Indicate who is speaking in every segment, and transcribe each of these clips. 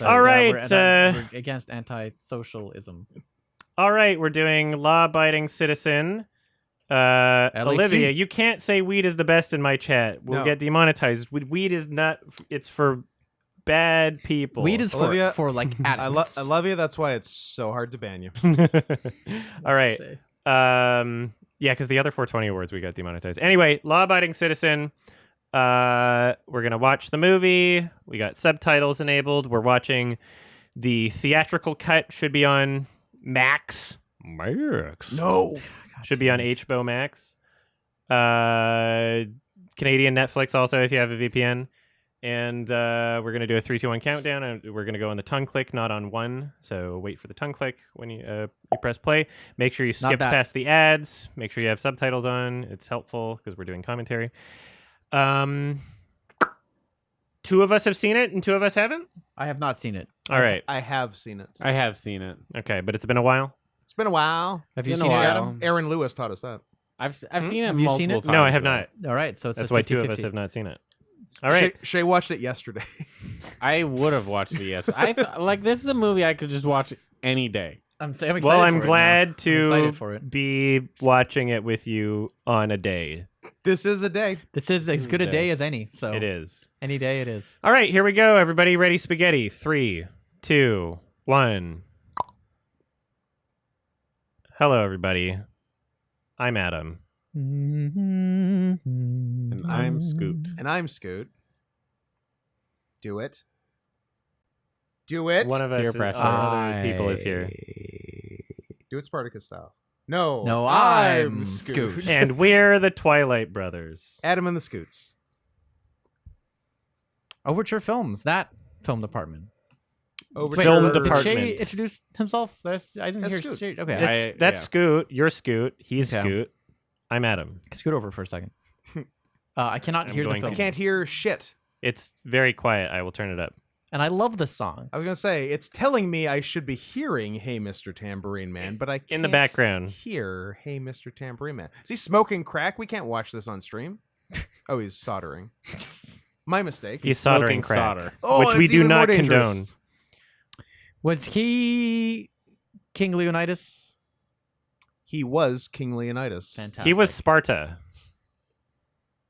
Speaker 1: All right,
Speaker 2: we're against anti-socialism.
Speaker 1: All right, we're doing law-abiding citizen. Olivia, you can't say weed is the best in my chat. We'll get demonetized. Weed is not. It's for bad people.
Speaker 2: Weed is
Speaker 3: Olivia,
Speaker 2: for like addicts.
Speaker 3: I love you. That's why it's so hard to ban you.
Speaker 1: All right. Yeah, because the other 420 awards we got demonetized. Anyway, law-abiding citizen. We're gonna watch the movie. We got subtitles enabled. We're watching the theatrical cut. Should be on Max.
Speaker 3: No.
Speaker 1: Should be on HBO Max. Canadian Netflix also if you have a VPN. And we're going to do a 3, 2, 1 countdown. And we're going to go on the tongue click, not on 1. So wait for the tongue click when you press play. Make sure you skip past the ads. Make sure you have subtitles on. It's helpful because we're doing commentary. 2 of us have seen it and 2 of us haven't?
Speaker 2: I have not seen it.
Speaker 1: All right.
Speaker 3: I have seen it.
Speaker 4: I have seen it.
Speaker 1: Okay, but it's been a while?
Speaker 3: It's been a while.
Speaker 2: Have you seen it, Adam?
Speaker 3: Aaron Lewis taught us that.
Speaker 4: I've seen it
Speaker 2: Have you seen
Speaker 4: multiple
Speaker 2: it?
Speaker 4: times.
Speaker 1: No, I have not.
Speaker 2: All right, so it's
Speaker 1: That's
Speaker 2: a
Speaker 1: why
Speaker 2: 50-50.
Speaker 1: 2 of us have not seen it. All right.
Speaker 3: Shay watched it yesterday.
Speaker 4: I would have watched it, yes. Like, this is a movie I could just watch any day.
Speaker 2: I'm excited
Speaker 1: Well,
Speaker 2: for
Speaker 1: I'm
Speaker 2: it
Speaker 1: glad
Speaker 2: now.
Speaker 1: to
Speaker 2: I'm excited for it.
Speaker 1: be watching it with you on a day.
Speaker 3: This is a day.
Speaker 2: This is as good a day as any. So
Speaker 1: It is.
Speaker 2: any day it is.
Speaker 1: All right, here we go. Everybody ready? Spaghetti. 3, 2, 1. Hello, everybody. I'm Adam.
Speaker 4: And I'm Scoot.
Speaker 3: And I'm Scoot. Do it. Do it.
Speaker 1: One of us,
Speaker 4: Peer pressure.
Speaker 1: other people is here.
Speaker 3: Do it Spartacus style. No.
Speaker 2: No, I'm Scoot.
Speaker 1: And we're the Twilight Brothers.
Speaker 3: Adam and the Scoots.
Speaker 2: Overture Films, that film department.
Speaker 1: Film
Speaker 2: Did
Speaker 1: department.
Speaker 2: Shay introduce himself? I didn't
Speaker 3: That's
Speaker 2: hear
Speaker 3: Scoot.
Speaker 2: Shay. Okay,
Speaker 1: That's
Speaker 4: yeah.
Speaker 1: Scoot. You're Scoot. He's
Speaker 2: Okay.
Speaker 1: Scoot. I'm Adam.
Speaker 2: scoot over for a second. I cannot
Speaker 1: I'm
Speaker 2: hear the
Speaker 1: going to-
Speaker 2: film.
Speaker 3: I can't hear shit.
Speaker 1: It's very quiet. I will turn it up.
Speaker 2: And I love this song.
Speaker 3: I was going to say, it's telling me I should be hearing Hey Mr. Tambourine Man, but I can't
Speaker 1: in the background.
Speaker 3: hear Hey Mr. Tambourine Man. Is he smoking crack? We can't watch this on stream. Oh, he's soldering. My mistake.
Speaker 1: He's soldering
Speaker 4: smoking
Speaker 1: crack,
Speaker 4: solder.
Speaker 3: Oh,
Speaker 1: which we
Speaker 3: it's
Speaker 1: do
Speaker 3: even more
Speaker 1: not
Speaker 3: dangerous.
Speaker 1: condone.
Speaker 2: Was he King Leonidas?
Speaker 3: He was King Leonidas
Speaker 2: Fantastic.
Speaker 1: He was Sparta.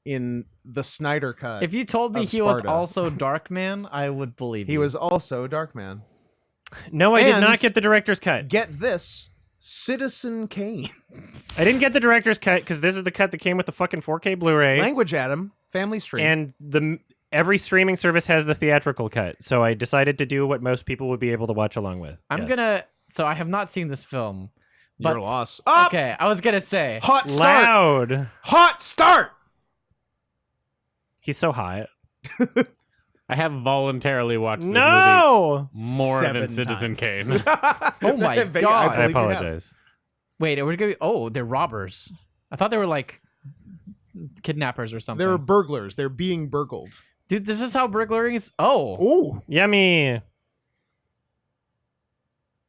Speaker 3: in the Snyder cut.
Speaker 2: If you told me
Speaker 3: of
Speaker 2: he was
Speaker 3: Sparta.
Speaker 2: also Darkman, I would believe
Speaker 3: He
Speaker 2: you.
Speaker 3: was also Darkman.
Speaker 1: No, I did
Speaker 3: And-
Speaker 1: not get the director's cut.
Speaker 3: Get this, Citizen Kane.
Speaker 1: I didn't get the director's cut because this is the cut that came with the fucking 4K Blu-ray.
Speaker 3: Language Adam, family stream.
Speaker 1: And every streaming service has the theatrical cut. So I decided to do what most people would be able to watch along with. Yes.
Speaker 2: So I have not seen this film. But,
Speaker 3: Your loss. Oh,
Speaker 2: Okay, I was gonna say.
Speaker 3: hot start.
Speaker 1: Loud.
Speaker 3: Hot start.
Speaker 1: He's so hot.
Speaker 4: I have voluntarily watched this
Speaker 1: No!
Speaker 4: movie more
Speaker 3: 7
Speaker 4: than Citizen
Speaker 3: times.
Speaker 4: Kane.
Speaker 2: Oh my
Speaker 3: But
Speaker 2: God.
Speaker 1: I
Speaker 3: believe you have.
Speaker 1: apologize.
Speaker 2: Wait, are we gonna be? Oh, they're robbers. I thought they were like kidnappers or something.
Speaker 3: They're burglars. They're being burgled.
Speaker 2: Dude, this is how burglaring is. Oh,
Speaker 3: Ooh.
Speaker 1: Yummy.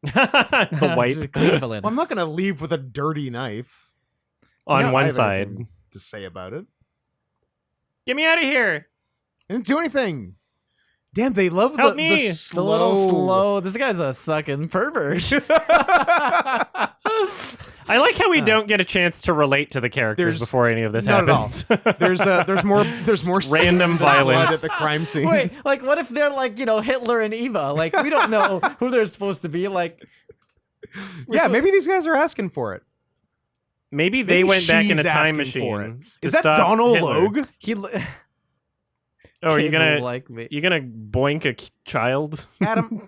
Speaker 1: The wipe
Speaker 2: Clean villain.
Speaker 3: Well, I'm not going to leave with a dirty knife.
Speaker 1: on
Speaker 3: I
Speaker 1: one
Speaker 3: have
Speaker 1: side.
Speaker 3: anything to say about it.
Speaker 1: Get me out of here.
Speaker 3: I didn't do anything. Damn, they love
Speaker 1: Help
Speaker 3: the
Speaker 1: me.
Speaker 2: The
Speaker 3: slow.
Speaker 2: little slow. This guy's a sucking pervert.
Speaker 1: I like how we don't get a chance to relate to the characters
Speaker 3: There's-
Speaker 1: before any of this
Speaker 3: not at all.
Speaker 1: happens.
Speaker 3: There's more
Speaker 1: Random
Speaker 3: blood
Speaker 1: violence.
Speaker 3: at the crime scene.
Speaker 2: Wait, like what if they're like, Hitler and Eva? Like we don't know who they're supposed to be. Like
Speaker 3: Yeah, maybe these guys are asking for it.
Speaker 1: Maybe they
Speaker 3: Maybe
Speaker 1: went back in a
Speaker 3: she's
Speaker 1: time
Speaker 3: asking for it.
Speaker 1: machine.
Speaker 3: Is
Speaker 1: to
Speaker 3: that
Speaker 1: stop
Speaker 3: Donald
Speaker 1: Hitler.
Speaker 3: Logue?
Speaker 2: he.
Speaker 1: Oh, are you gonna
Speaker 2: like me?
Speaker 1: you gonna boink a child?
Speaker 3: Adam,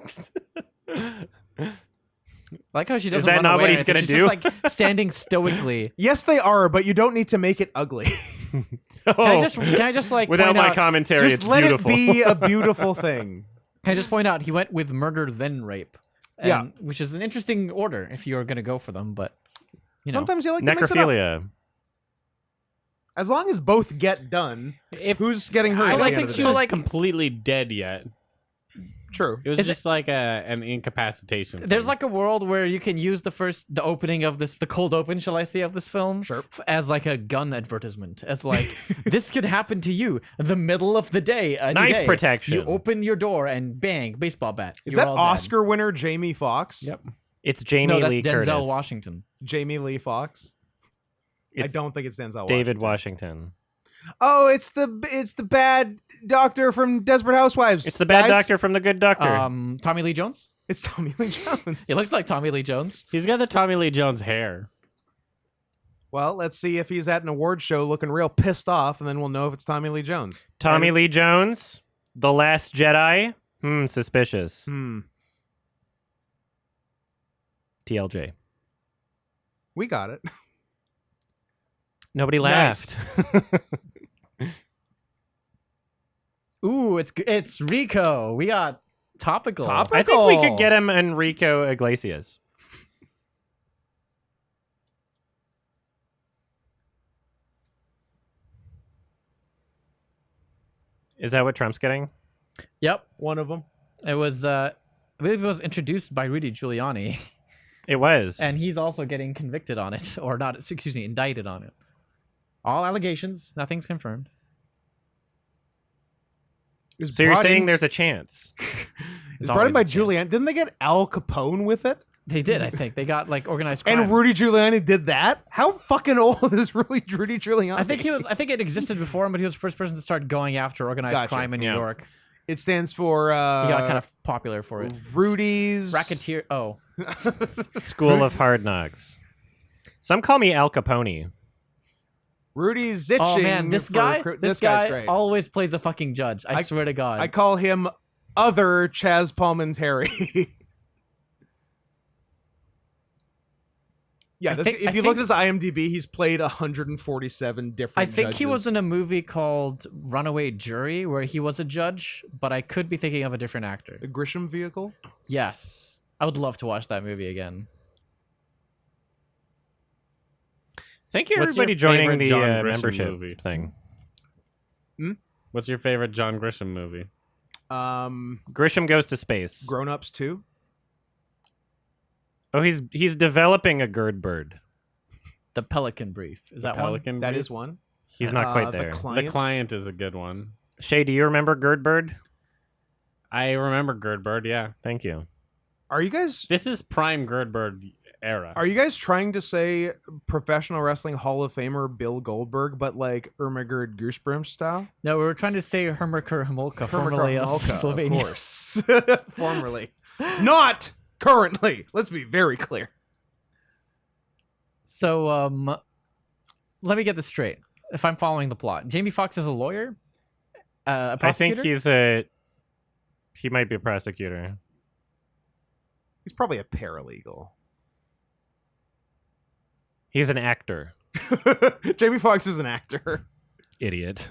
Speaker 2: Like how she doesn't.
Speaker 1: that
Speaker 2: run
Speaker 1: not
Speaker 2: away
Speaker 1: what
Speaker 2: or
Speaker 1: he's
Speaker 2: anything.
Speaker 1: gonna
Speaker 2: She's
Speaker 1: do?
Speaker 2: Just like standing stoically.
Speaker 3: yes, they are, but you don't need to make it ugly.
Speaker 2: Can I just like
Speaker 1: without
Speaker 2: point
Speaker 1: my
Speaker 2: out,
Speaker 1: commentary?
Speaker 3: Just
Speaker 1: it's
Speaker 3: let
Speaker 1: beautiful.
Speaker 3: it be a beautiful thing.
Speaker 2: Can I just point out he went with murder then rape?
Speaker 3: Yeah.
Speaker 2: Which is an interesting order if you're gonna go for them, but
Speaker 3: Sometimes you like to mix it up.
Speaker 1: Necrophilia.
Speaker 3: As long as both get done,
Speaker 4: If
Speaker 3: who's getting hurt
Speaker 4: I
Speaker 3: at
Speaker 4: don't
Speaker 3: the end
Speaker 4: think
Speaker 3: of
Speaker 4: she
Speaker 3: the
Speaker 4: was
Speaker 3: day?
Speaker 2: like-
Speaker 4: completely dead yet.
Speaker 3: True.
Speaker 4: It was
Speaker 2: Is
Speaker 4: just like an incapacitation.
Speaker 2: There's
Speaker 4: thing.
Speaker 2: like a world where you can use the opening of the cold open, shall I say, of this film,
Speaker 3: Sure.
Speaker 2: as like a gun advertisement, as like this could happen to you, the middle of the day, any
Speaker 1: Knife
Speaker 2: day.
Speaker 1: protection.
Speaker 2: You open your door and bang, baseball bat.
Speaker 3: Is
Speaker 2: You're
Speaker 3: that
Speaker 2: all dead.
Speaker 3: Oscar winner Jamie Foxx?
Speaker 4: Yep.
Speaker 1: It's Jamie
Speaker 2: No, that's
Speaker 1: Lee
Speaker 2: Denzel
Speaker 1: Curtis.
Speaker 2: Washington.
Speaker 3: Jamie Lee Foxx.
Speaker 1: It's
Speaker 3: I don't think it's Denzel
Speaker 1: David
Speaker 3: Washington.
Speaker 1: Washington.
Speaker 3: Oh, it's the bad doctor from Desperate Housewives.
Speaker 1: It's the bad
Speaker 3: guys.
Speaker 1: doctor from The Good Doctor.
Speaker 2: Tommy Lee Jones.
Speaker 3: It's Tommy Lee Jones.
Speaker 2: It looks like Tommy Lee Jones.
Speaker 4: He's got the Tommy Lee Jones hair.
Speaker 3: Well, let's see if he's at an award show looking real pissed off, and then we'll know if it's Tommy Lee Jones.
Speaker 1: Tommy Lee Jones, The Last Jedi. Suspicious. TLJ.
Speaker 3: We got it.
Speaker 1: Nobody laughed.
Speaker 2: Ooh, it's Rico. We got topical.
Speaker 1: I think we could get him Enrico Iglesias. Is that what Trump's getting?
Speaker 2: Yep.
Speaker 3: One of them.
Speaker 2: It was. I believe it was introduced by Rudy Giuliani,
Speaker 1: It was.
Speaker 2: and he's also getting convicted on it, or not? Excuse me, indicted on it. All allegations. Nothing's confirmed.
Speaker 1: so you're saying there's a chance?
Speaker 3: It's brought in
Speaker 2: always
Speaker 3: by
Speaker 2: a chance.
Speaker 3: Giuliani. Didn't they get Al Capone with it?
Speaker 2: They did, I think. They got like organized crime.
Speaker 3: And Rudy Giuliani did that? How fucking old is Rudy Giuliani?
Speaker 2: I think I think it existed before him, but he was the first person to start going after organized
Speaker 3: Gotcha.
Speaker 2: crime in New
Speaker 1: Yeah.
Speaker 2: York.
Speaker 3: It stands for
Speaker 2: He got kind of popular for it.
Speaker 3: Rudy's
Speaker 2: Racketeer. Oh,
Speaker 1: School of Hard Knocks. Some call me Al Capone.
Speaker 3: Rudy's itching.
Speaker 2: oh man, this
Speaker 3: for
Speaker 2: guy.
Speaker 3: this
Speaker 2: This
Speaker 3: guy's
Speaker 2: guy
Speaker 3: great.
Speaker 2: always plays a fucking judge. I swear to God.
Speaker 3: I call him other Chaz Palminteri. Yeah, if you look at his IMDb, he's played 147
Speaker 2: I
Speaker 3: different
Speaker 2: think he was
Speaker 3: judges.
Speaker 2: in a movie called Runaway Jury where he was a judge, but I could be thinking of a different actor.
Speaker 3: the Grisham vehicle.
Speaker 2: Yes. I would love to watch that movie again.
Speaker 1: Thank you,
Speaker 4: What's your
Speaker 1: everybody, joining
Speaker 4: favorite
Speaker 1: the
Speaker 4: John Grisham
Speaker 1: membership
Speaker 4: movie?
Speaker 1: thing.
Speaker 4: What's your favorite John Grisham movie?
Speaker 1: Grisham Goes to Space.
Speaker 3: Grown Ups 2.
Speaker 1: Oh, he's developing a Gerd bird.
Speaker 2: The Pelican Brief. Is that one?
Speaker 4: Pelican?
Speaker 3: That
Speaker 4: Brief?
Speaker 3: is one.
Speaker 1: He's not quite
Speaker 3: The
Speaker 1: there.
Speaker 3: Client.
Speaker 4: The Client is a good one.
Speaker 1: Shay, do you remember Gerd bird?
Speaker 4: I remember Girdbird, yeah.
Speaker 1: Thank you.
Speaker 3: Are you guys
Speaker 4: This is prime Girdbird era.
Speaker 3: Are you guys trying to say professional wrestling Hall of Famer Bill Goldberg, but like Ermagerd Goosebrand style?
Speaker 2: No, we were trying to say Hermaker Homolka, formerly of
Speaker 3: Homolka,
Speaker 2: Slovenia.
Speaker 3: of course. Formerly. Not currently. Let's be very clear.
Speaker 2: So, let me get this straight. If I'm following the plot, Jamie Foxx is a lawyer, a
Speaker 1: I think
Speaker 2: prosecutor.
Speaker 1: he might be a prosecutor.
Speaker 3: He's probably a paralegal.
Speaker 1: He's an actor.
Speaker 3: Jamie Foxx is an actor.
Speaker 1: Idiot.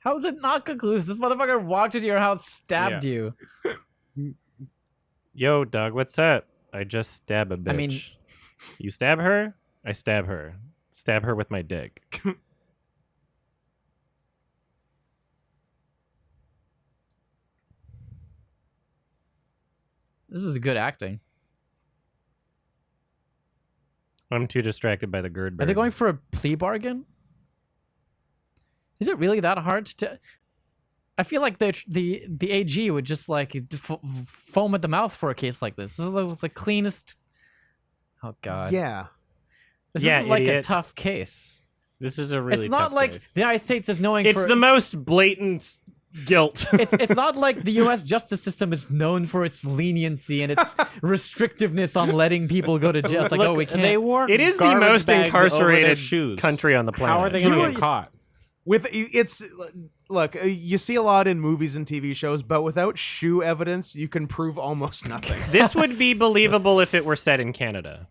Speaker 2: How is it not conclusive? This motherfucker walked into your house, stabbed you.
Speaker 1: Yo, dog, what's up? I just stab a bitch.
Speaker 2: I mean-
Speaker 1: you stab her? I stab her. Stab her with my dick.
Speaker 2: This is good acting.
Speaker 1: I'm too distracted by the Gerd bird.
Speaker 2: Are they going for a plea bargain? Is it really that hard to? I feel like the AG would just like foam at the mouth for a case like this. This is the cleanest. Oh God.
Speaker 3: Yeah.
Speaker 2: This
Speaker 1: Yeah,
Speaker 2: isn't like a
Speaker 1: idiot.
Speaker 2: tough case.
Speaker 4: This is a really
Speaker 2: It's not
Speaker 4: tough
Speaker 2: like
Speaker 4: case.
Speaker 2: the United States is knowing
Speaker 1: It's
Speaker 2: for.
Speaker 1: the most blatant guilt.
Speaker 2: It's not like the U.S. justice system is known for its leniency and its restrictiveness on letting people go to jail. It's like,
Speaker 4: Look,
Speaker 2: oh, we can't.
Speaker 4: They wore
Speaker 1: It is the
Speaker 4: garbage
Speaker 1: most
Speaker 4: bags over their
Speaker 1: incarcerated
Speaker 4: shoes.
Speaker 1: country on the planet.
Speaker 4: How are they
Speaker 3: You
Speaker 4: going
Speaker 3: know
Speaker 4: to get
Speaker 3: what-
Speaker 4: caught?
Speaker 3: With it's look, you see a lot in movies and TV shows, but without shoe evidence, you can prove almost nothing.
Speaker 1: This would be believable if it were set in Canada.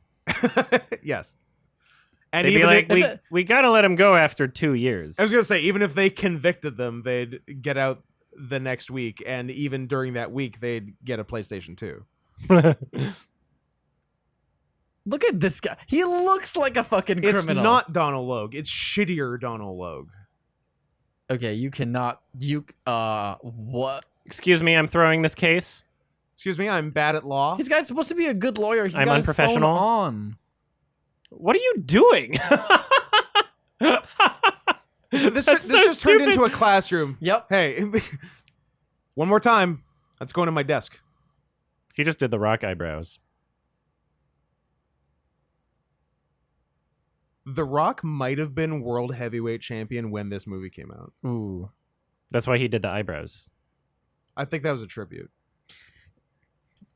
Speaker 3: Yes. And
Speaker 1: They'd be
Speaker 3: even
Speaker 1: like,
Speaker 3: if-
Speaker 1: we gotta let him go after 2 years.
Speaker 3: I was gonna say, even if they convicted them, they'd get out the next week, and even during that week, they'd get a PlayStation 2.
Speaker 2: Look at this guy. He looks like a fucking
Speaker 3: It's
Speaker 2: criminal.
Speaker 3: not Donald Logue. It's shittier Donald Logue.
Speaker 2: Okay, you cannot. What?
Speaker 1: Excuse me, I'm throwing this case.
Speaker 3: Excuse me, I'm bad at law.
Speaker 2: This guy's supposed to be a good lawyer. He's
Speaker 1: I'm
Speaker 2: got his phone
Speaker 1: unprofessional.
Speaker 2: on.
Speaker 1: What are you doing?
Speaker 3: This
Speaker 1: That's so
Speaker 3: just turned
Speaker 1: stupid.
Speaker 3: into a classroom.
Speaker 2: Yep.
Speaker 3: Hey, one more time. Let's go into my desk.
Speaker 1: He just did the rock eyebrows.
Speaker 3: The Rock might have been world heavyweight champion when this movie came out.
Speaker 2: Ooh.
Speaker 1: That's why he did the eyebrows.
Speaker 3: I think that was a tribute.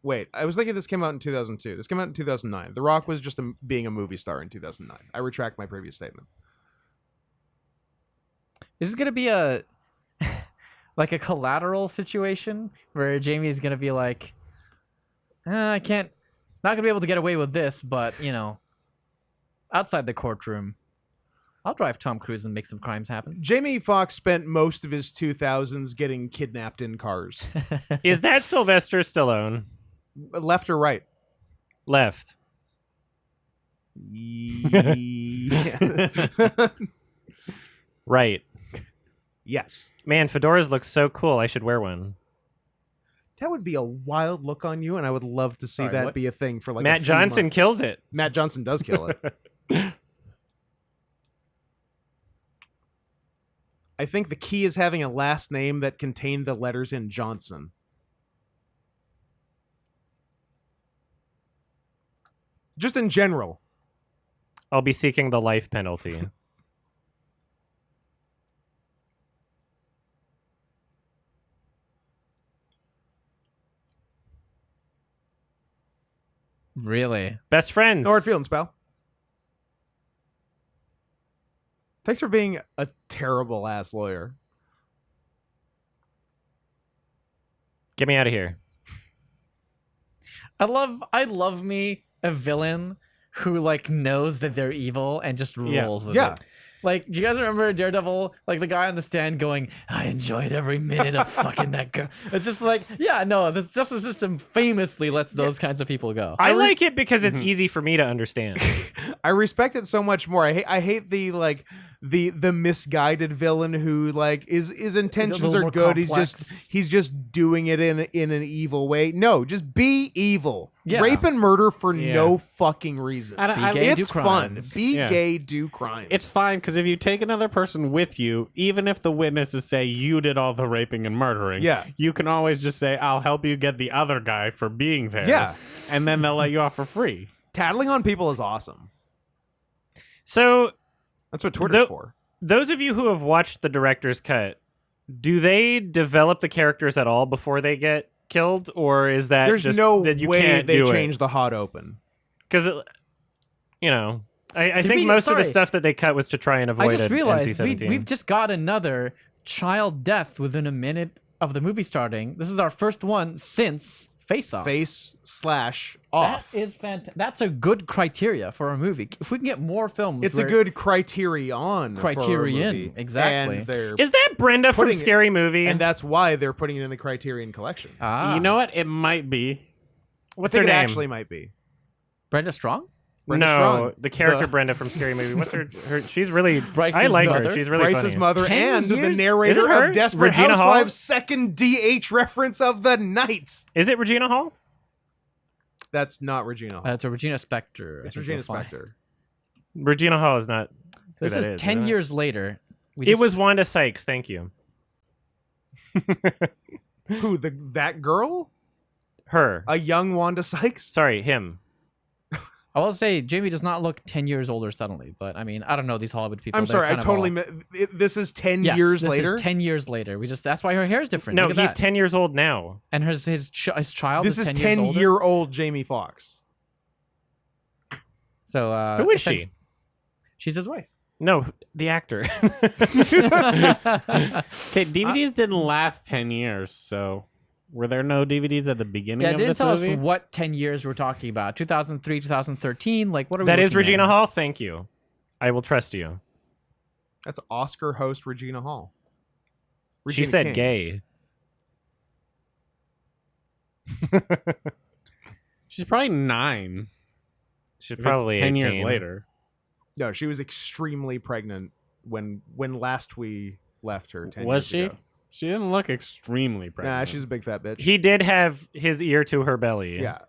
Speaker 3: Wait, I was thinking this came out in 2002. This came out in 2009. The Rock was just being a movie star in 2009. I retract my previous statement.
Speaker 2: This is gonna be a like a collateral situation where Jamie's gonna be like, I can't, not gonna be able to get away with this, but you know, outside the courtroom, I'll drive Tom Cruise and make some crimes happen.
Speaker 3: Jamie Foxx spent most of his 2000s getting kidnapped in cars.
Speaker 1: Is that Sylvester Stallone?
Speaker 3: Left or right?
Speaker 1: Left.
Speaker 3: Yeah.
Speaker 1: Right.
Speaker 3: Yes.
Speaker 1: Man, fedoras look so cool. I should wear one.
Speaker 3: That would be a wild look on you, and I would love to see
Speaker 2: Sorry,
Speaker 3: that
Speaker 2: what?
Speaker 3: be a thing for like
Speaker 1: Matt
Speaker 3: a few
Speaker 1: Johnson
Speaker 3: months.
Speaker 1: kills it.
Speaker 3: Matt Johnson does kill it. I think the key is having a last name that contained the letters in Johnson. Just in general.
Speaker 1: I'll be seeking the life penalty.
Speaker 2: Really?
Speaker 1: Best friends.
Speaker 3: No hard feelings, pal. Thanks for being a terrible ass lawyer.
Speaker 1: Get me out of here.
Speaker 2: I love me a villain who like knows that they're evil and just rolls with
Speaker 3: Yeah.
Speaker 2: it. Like, do you guys remember Daredevil? Like the guy on the stand going, "I enjoyed every minute of fucking that girl." It's just like, yeah, no, the justice system famously lets those kinds of people go.
Speaker 1: I like it because it's easy for me to understand.
Speaker 3: I respect it so much more. I hate the like the misguided villain who like his intentions
Speaker 2: little
Speaker 3: are
Speaker 2: more
Speaker 3: good.
Speaker 2: complex.
Speaker 3: He's just doing it in an evil way. No, just be evil.
Speaker 2: Yeah.
Speaker 3: Rape and murder for
Speaker 4: Yeah.
Speaker 3: no fucking reason.
Speaker 2: Be gay, do
Speaker 3: It's fun.
Speaker 2: crimes.
Speaker 3: Be
Speaker 4: Yeah.
Speaker 3: gay, do crimes.
Speaker 4: It's fine because if you take another person with you, even if the witnesses say you did all the raping and murdering,
Speaker 3: Yeah.
Speaker 4: you can always just say, "I'll help you get the other guy for being there."
Speaker 3: Yeah.
Speaker 4: And then they'll let you off for free.
Speaker 3: Tattling on people is awesome.
Speaker 1: So,
Speaker 3: That's what Twitter's
Speaker 1: Tho-
Speaker 3: for.
Speaker 1: those of you who have watched the director's cut, do they develop the characters at all before they get killed, or is that
Speaker 3: There's
Speaker 1: just
Speaker 3: no
Speaker 1: that you
Speaker 3: way
Speaker 1: can't
Speaker 3: they
Speaker 1: do
Speaker 3: change the hot open.
Speaker 1: Because you know, I
Speaker 2: Did
Speaker 1: think
Speaker 2: we-
Speaker 1: most of the
Speaker 2: sorry.
Speaker 1: stuff that they cut was to try and
Speaker 2: I
Speaker 1: avoid
Speaker 2: just
Speaker 1: an
Speaker 2: realized
Speaker 1: NC-17.
Speaker 2: we've just got another child death within a minute of the movie starting. This is our first one since Face Off.
Speaker 3: Face/off.
Speaker 2: That is fantastic. That's a good criteria for a movie. If we can get more films,
Speaker 3: It's a
Speaker 2: where-
Speaker 3: good criterion. For a
Speaker 2: Criterion,
Speaker 3: movie.
Speaker 2: exactly.
Speaker 3: And they're
Speaker 1: Is that Brenda from
Speaker 3: putting it-
Speaker 1: Scary Movie?
Speaker 3: and that's why they're putting it in the Criterion collection.
Speaker 2: Ah,
Speaker 4: You know what? It might be.
Speaker 1: What's
Speaker 3: I
Speaker 1: her
Speaker 3: think it
Speaker 1: name?
Speaker 3: actually might be.
Speaker 2: Brenda Strong.
Speaker 3: Brenda
Speaker 1: no,
Speaker 3: Strong.
Speaker 1: the character
Speaker 3: The-
Speaker 1: Brenda from Scary Movie. What's her? She's really.
Speaker 2: Bryce's
Speaker 1: I like
Speaker 2: mother?
Speaker 1: her. She's really
Speaker 3: Bryce's
Speaker 1: funny.
Speaker 3: mother
Speaker 2: 10
Speaker 3: and the
Speaker 2: years?
Speaker 3: narrator
Speaker 1: Is it her?
Speaker 3: of Desperate
Speaker 1: Regina Hall?
Speaker 3: Housewives' second DH reference of the night.
Speaker 1: Is it Regina Hall?
Speaker 3: That's not Regina Hall.
Speaker 2: It's a Regina Spektor. I
Speaker 3: it's
Speaker 2: think
Speaker 3: Regina
Speaker 2: you'll find.
Speaker 3: Spektor.
Speaker 1: Regina Hall is not. who
Speaker 2: This
Speaker 1: that
Speaker 2: is 10
Speaker 1: isn't it?
Speaker 2: years later. We
Speaker 1: It
Speaker 2: just-
Speaker 1: was Wanda Sykes. Thank you.
Speaker 3: Who? That girl?
Speaker 1: Her.
Speaker 3: A young Wanda Sykes?
Speaker 1: Sorry, him.
Speaker 2: I will say Jamie does not look 10 years older suddenly, but I mean, I don't know these Hollywood people.
Speaker 3: I'm
Speaker 2: They're
Speaker 3: sorry, I
Speaker 2: kind of
Speaker 3: totally.
Speaker 2: all-
Speaker 3: This is 10
Speaker 2: Yes,
Speaker 3: years
Speaker 2: this
Speaker 3: later.
Speaker 2: Is 10 years later. That's why her hair is different.
Speaker 1: No,
Speaker 2: Look at
Speaker 1: he's
Speaker 2: that.
Speaker 1: 10 years old now.
Speaker 2: And his child
Speaker 3: This
Speaker 2: is
Speaker 3: is
Speaker 2: 10 years older.
Speaker 3: 10-year-old Jamie Foxx.
Speaker 2: So
Speaker 1: Who is she?
Speaker 2: She's his wife.
Speaker 1: No, the actor.
Speaker 4: Okay, DVDs didn't last 10 years, so were there no DVDs at the beginning
Speaker 2: Yeah, it
Speaker 4: of
Speaker 2: didn't
Speaker 4: this
Speaker 2: tell
Speaker 4: movie?
Speaker 2: us what 10 years we're talking about. 2003, 2013. Like, what are we?
Speaker 1: That is
Speaker 2: looking
Speaker 1: Regina
Speaker 2: at?
Speaker 1: Hall. Thank you. I will trust you.
Speaker 3: That's Oscar host Regina Hall.
Speaker 1: She
Speaker 3: Regina
Speaker 1: said
Speaker 3: King.
Speaker 1: gay.
Speaker 4: She's probably 9.
Speaker 1: She's
Speaker 4: If it's
Speaker 1: probably
Speaker 4: 10 years
Speaker 1: 18.
Speaker 4: later.
Speaker 3: No, she was extremely pregnant when last we left her 10
Speaker 4: Was
Speaker 3: years
Speaker 4: she?
Speaker 3: ago.
Speaker 4: She didn't look extremely pregnant.
Speaker 3: Nah, she's a big fat bitch.
Speaker 1: He did have his ear to her belly.
Speaker 3: Yeah.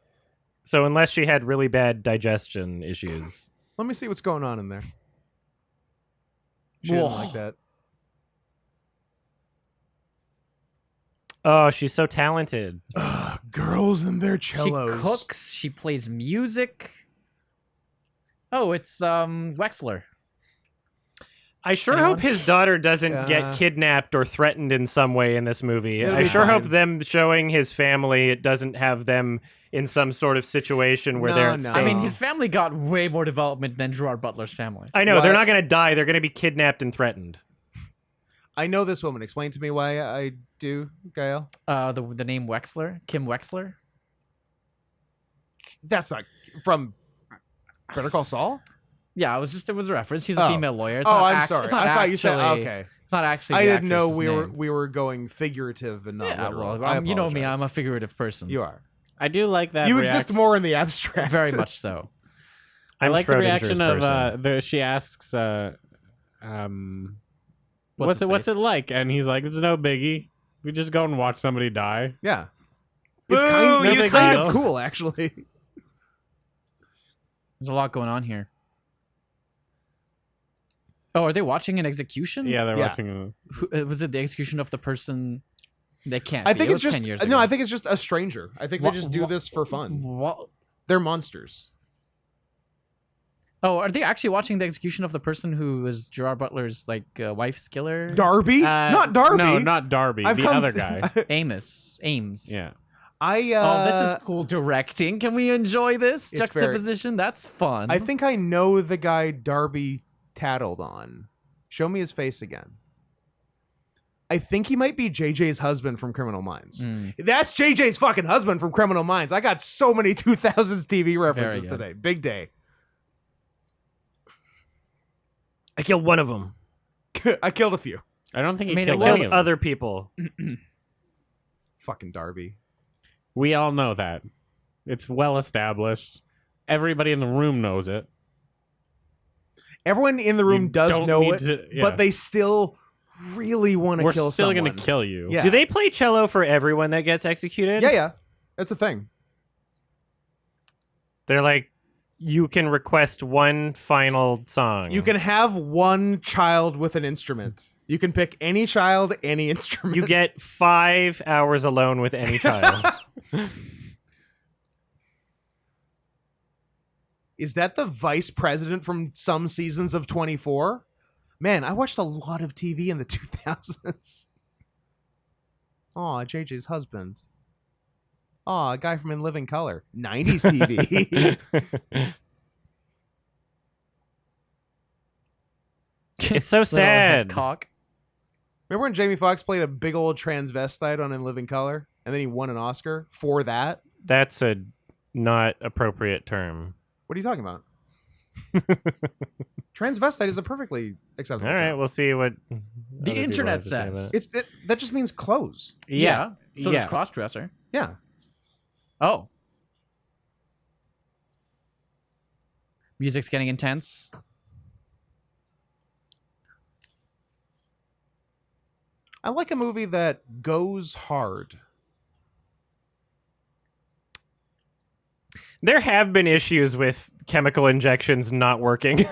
Speaker 1: So unless she had really bad digestion issues.
Speaker 3: Let me see what's going on in there. She didn't
Speaker 2: Whoa.
Speaker 3: like that.
Speaker 1: Oh, she's so talented.
Speaker 3: Girls and their
Speaker 2: She
Speaker 3: cellos.
Speaker 2: cooks. She plays music. Oh, it's Wexler.
Speaker 1: I sure
Speaker 2: Anyone?
Speaker 1: hope his daughter doesn't
Speaker 3: Yeah.
Speaker 1: get kidnapped or threatened in some way in this movie.
Speaker 3: It'll
Speaker 1: I
Speaker 3: be
Speaker 1: sure hope
Speaker 3: fine.
Speaker 1: them showing his family, it doesn't have them in some sort of situation where
Speaker 3: No,
Speaker 1: they're at
Speaker 3: no.
Speaker 1: stake.
Speaker 2: I mean, his family got way more development than Gerard Butler's family.
Speaker 1: I know, they're
Speaker 3: What?
Speaker 1: not going to die. They're going to be kidnapped and threatened.
Speaker 3: I know this woman. Explain to me why I do, Gael.
Speaker 2: The name Wexler, Kim Wexler.
Speaker 3: That's not from Better Call Saul?
Speaker 2: Yeah, it was a reference. She's a
Speaker 3: Oh.
Speaker 2: female lawyer. It's
Speaker 3: Oh,
Speaker 2: not
Speaker 3: I'm
Speaker 2: act-
Speaker 3: sorry.
Speaker 2: It's not
Speaker 3: I thought you said
Speaker 2: actually-
Speaker 3: okay.
Speaker 2: It's not actually.
Speaker 3: I
Speaker 2: the
Speaker 3: didn't know
Speaker 2: actress's
Speaker 3: we
Speaker 2: name.
Speaker 3: were going figurative and not
Speaker 2: Yeah,
Speaker 3: literal.
Speaker 2: well,
Speaker 3: I
Speaker 2: you know me. I'm a
Speaker 3: apologize.
Speaker 2: figurative person.
Speaker 3: You are.
Speaker 4: I do like that.
Speaker 3: You
Speaker 4: reaction.
Speaker 3: exist more in the abstract.
Speaker 2: Very much so.
Speaker 4: I
Speaker 1: I'm
Speaker 4: like the
Speaker 1: Schrodinger's
Speaker 4: reaction
Speaker 1: person.
Speaker 4: of she asks,
Speaker 2: What's
Speaker 4: what's it like? And he's like, it's no biggie. We just go and watch somebody die.
Speaker 3: Yeah.
Speaker 1: Boo,
Speaker 3: It's kind,
Speaker 1: you
Speaker 3: it's kind
Speaker 1: deal.
Speaker 3: of cool, actually.
Speaker 2: There's a lot going on here. Oh, are they watching an execution?
Speaker 4: Yeah, they're
Speaker 3: Yeah.
Speaker 4: watching.
Speaker 2: Was it the execution of the person? They can't.
Speaker 3: I
Speaker 2: be.
Speaker 3: think
Speaker 2: It
Speaker 3: it's
Speaker 2: was
Speaker 3: just
Speaker 2: 10 years
Speaker 3: no.
Speaker 2: ago.
Speaker 3: I think it's just a stranger. I think
Speaker 2: Wha-
Speaker 3: they just do
Speaker 2: wha-
Speaker 3: this for fun.
Speaker 2: What?
Speaker 3: They're monsters.
Speaker 2: Oh, are they actually watching the execution of the person who was Gerard Butler's wife's killer?
Speaker 3: Darby, not Darby.
Speaker 4: No, not Darby.
Speaker 3: I've
Speaker 4: the
Speaker 3: come
Speaker 4: other
Speaker 3: to-
Speaker 4: guy.
Speaker 2: Ames.
Speaker 4: Yeah.
Speaker 3: I
Speaker 2: Oh, this is cool directing. Can we enjoy this
Speaker 3: It's very-
Speaker 2: juxtaposition? That's fun.
Speaker 3: I think I know the guy Darby tattled on. Show me his face again. I think he might be JJ's husband from Criminal Minds.
Speaker 2: Mm.
Speaker 3: That's JJ's fucking husband from Criminal Minds. I got so many 2000s TV references
Speaker 2: good.
Speaker 3: today. Big day.
Speaker 1: I killed one of them.
Speaker 3: I killed a few.
Speaker 4: I don't think he
Speaker 2: I mean,
Speaker 4: killed
Speaker 2: it
Speaker 1: Killed
Speaker 4: any of them.
Speaker 1: other people.
Speaker 3: Fucking Darby.
Speaker 4: We all know that. It's well established. Everybody in the room knows it.
Speaker 3: Everyone in the room
Speaker 4: You
Speaker 3: does
Speaker 4: don't
Speaker 3: know
Speaker 4: need
Speaker 3: it,
Speaker 4: to- yeah.
Speaker 3: but they still really want to
Speaker 4: We're
Speaker 3: kill
Speaker 4: still
Speaker 3: someone.
Speaker 4: gonna kill you.
Speaker 3: Yeah.
Speaker 1: Do they play cello for everyone that gets executed?
Speaker 3: Yeah. That's a thing.
Speaker 1: They're like, you can request one final song.
Speaker 3: You can have one child with an instrument. You can pick any child, any instrument.
Speaker 1: You get 5 hours alone with any child.
Speaker 3: Is that the vice president from some seasons of 24? Man, I watched a lot of TV in the 2000s. Aw, JJ's husband. Aw, a guy from In Living Color. 90s TV.
Speaker 1: It's so
Speaker 2: Little head
Speaker 1: sad.
Speaker 2: cock.
Speaker 3: Remember when Jamie Foxx played a big old transvestite on In Living Color? And then he won an Oscar for that?
Speaker 1: That's a not appropriate term.
Speaker 3: What are you talking about? Transvestite is a perfectly acceptable
Speaker 1: All right,
Speaker 3: term.
Speaker 1: we'll see what
Speaker 2: The
Speaker 1: other people
Speaker 2: internet
Speaker 1: have to say
Speaker 2: says.
Speaker 1: about it.
Speaker 3: That just means clothes.
Speaker 2: Yeah. So
Speaker 4: Yeah.
Speaker 2: does crossdresser.
Speaker 3: Yeah.
Speaker 2: Oh. Music's getting intense.
Speaker 3: I like a movie that goes hard.
Speaker 1: There have been issues with chemical injections not working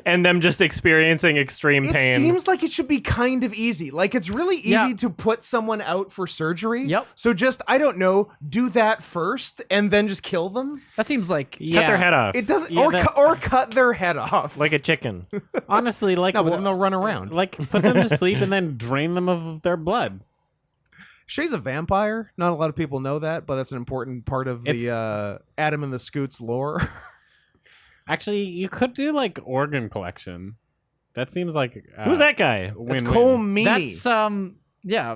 Speaker 1: and them just experiencing extreme
Speaker 3: It
Speaker 1: pain.
Speaker 3: seems like it should be kind of easy. Like, it's really easy
Speaker 2: Yeah.
Speaker 3: to put someone out for surgery.
Speaker 2: Yep.
Speaker 3: So just, I don't know, do that first and then just kill them.
Speaker 2: That seems like
Speaker 1: Cut their head off
Speaker 3: It doesn't,
Speaker 4: Yeah,
Speaker 3: or,
Speaker 4: that-
Speaker 3: or cut their head off.
Speaker 1: like a chicken.
Speaker 4: Honestly, like
Speaker 3: no, but then they'll run around.
Speaker 4: like put them to sleep and then drain them of their blood.
Speaker 3: Shay's a vampire. Not a lot of people know that, but that's an important part of
Speaker 4: It's-
Speaker 3: the Adam and the Scoots lore.
Speaker 4: Actually, you could do like organ collection. That seems like
Speaker 1: Who's that guy?
Speaker 3: It's
Speaker 4: win-win.
Speaker 3: Cole Meany.
Speaker 2: that's yeah.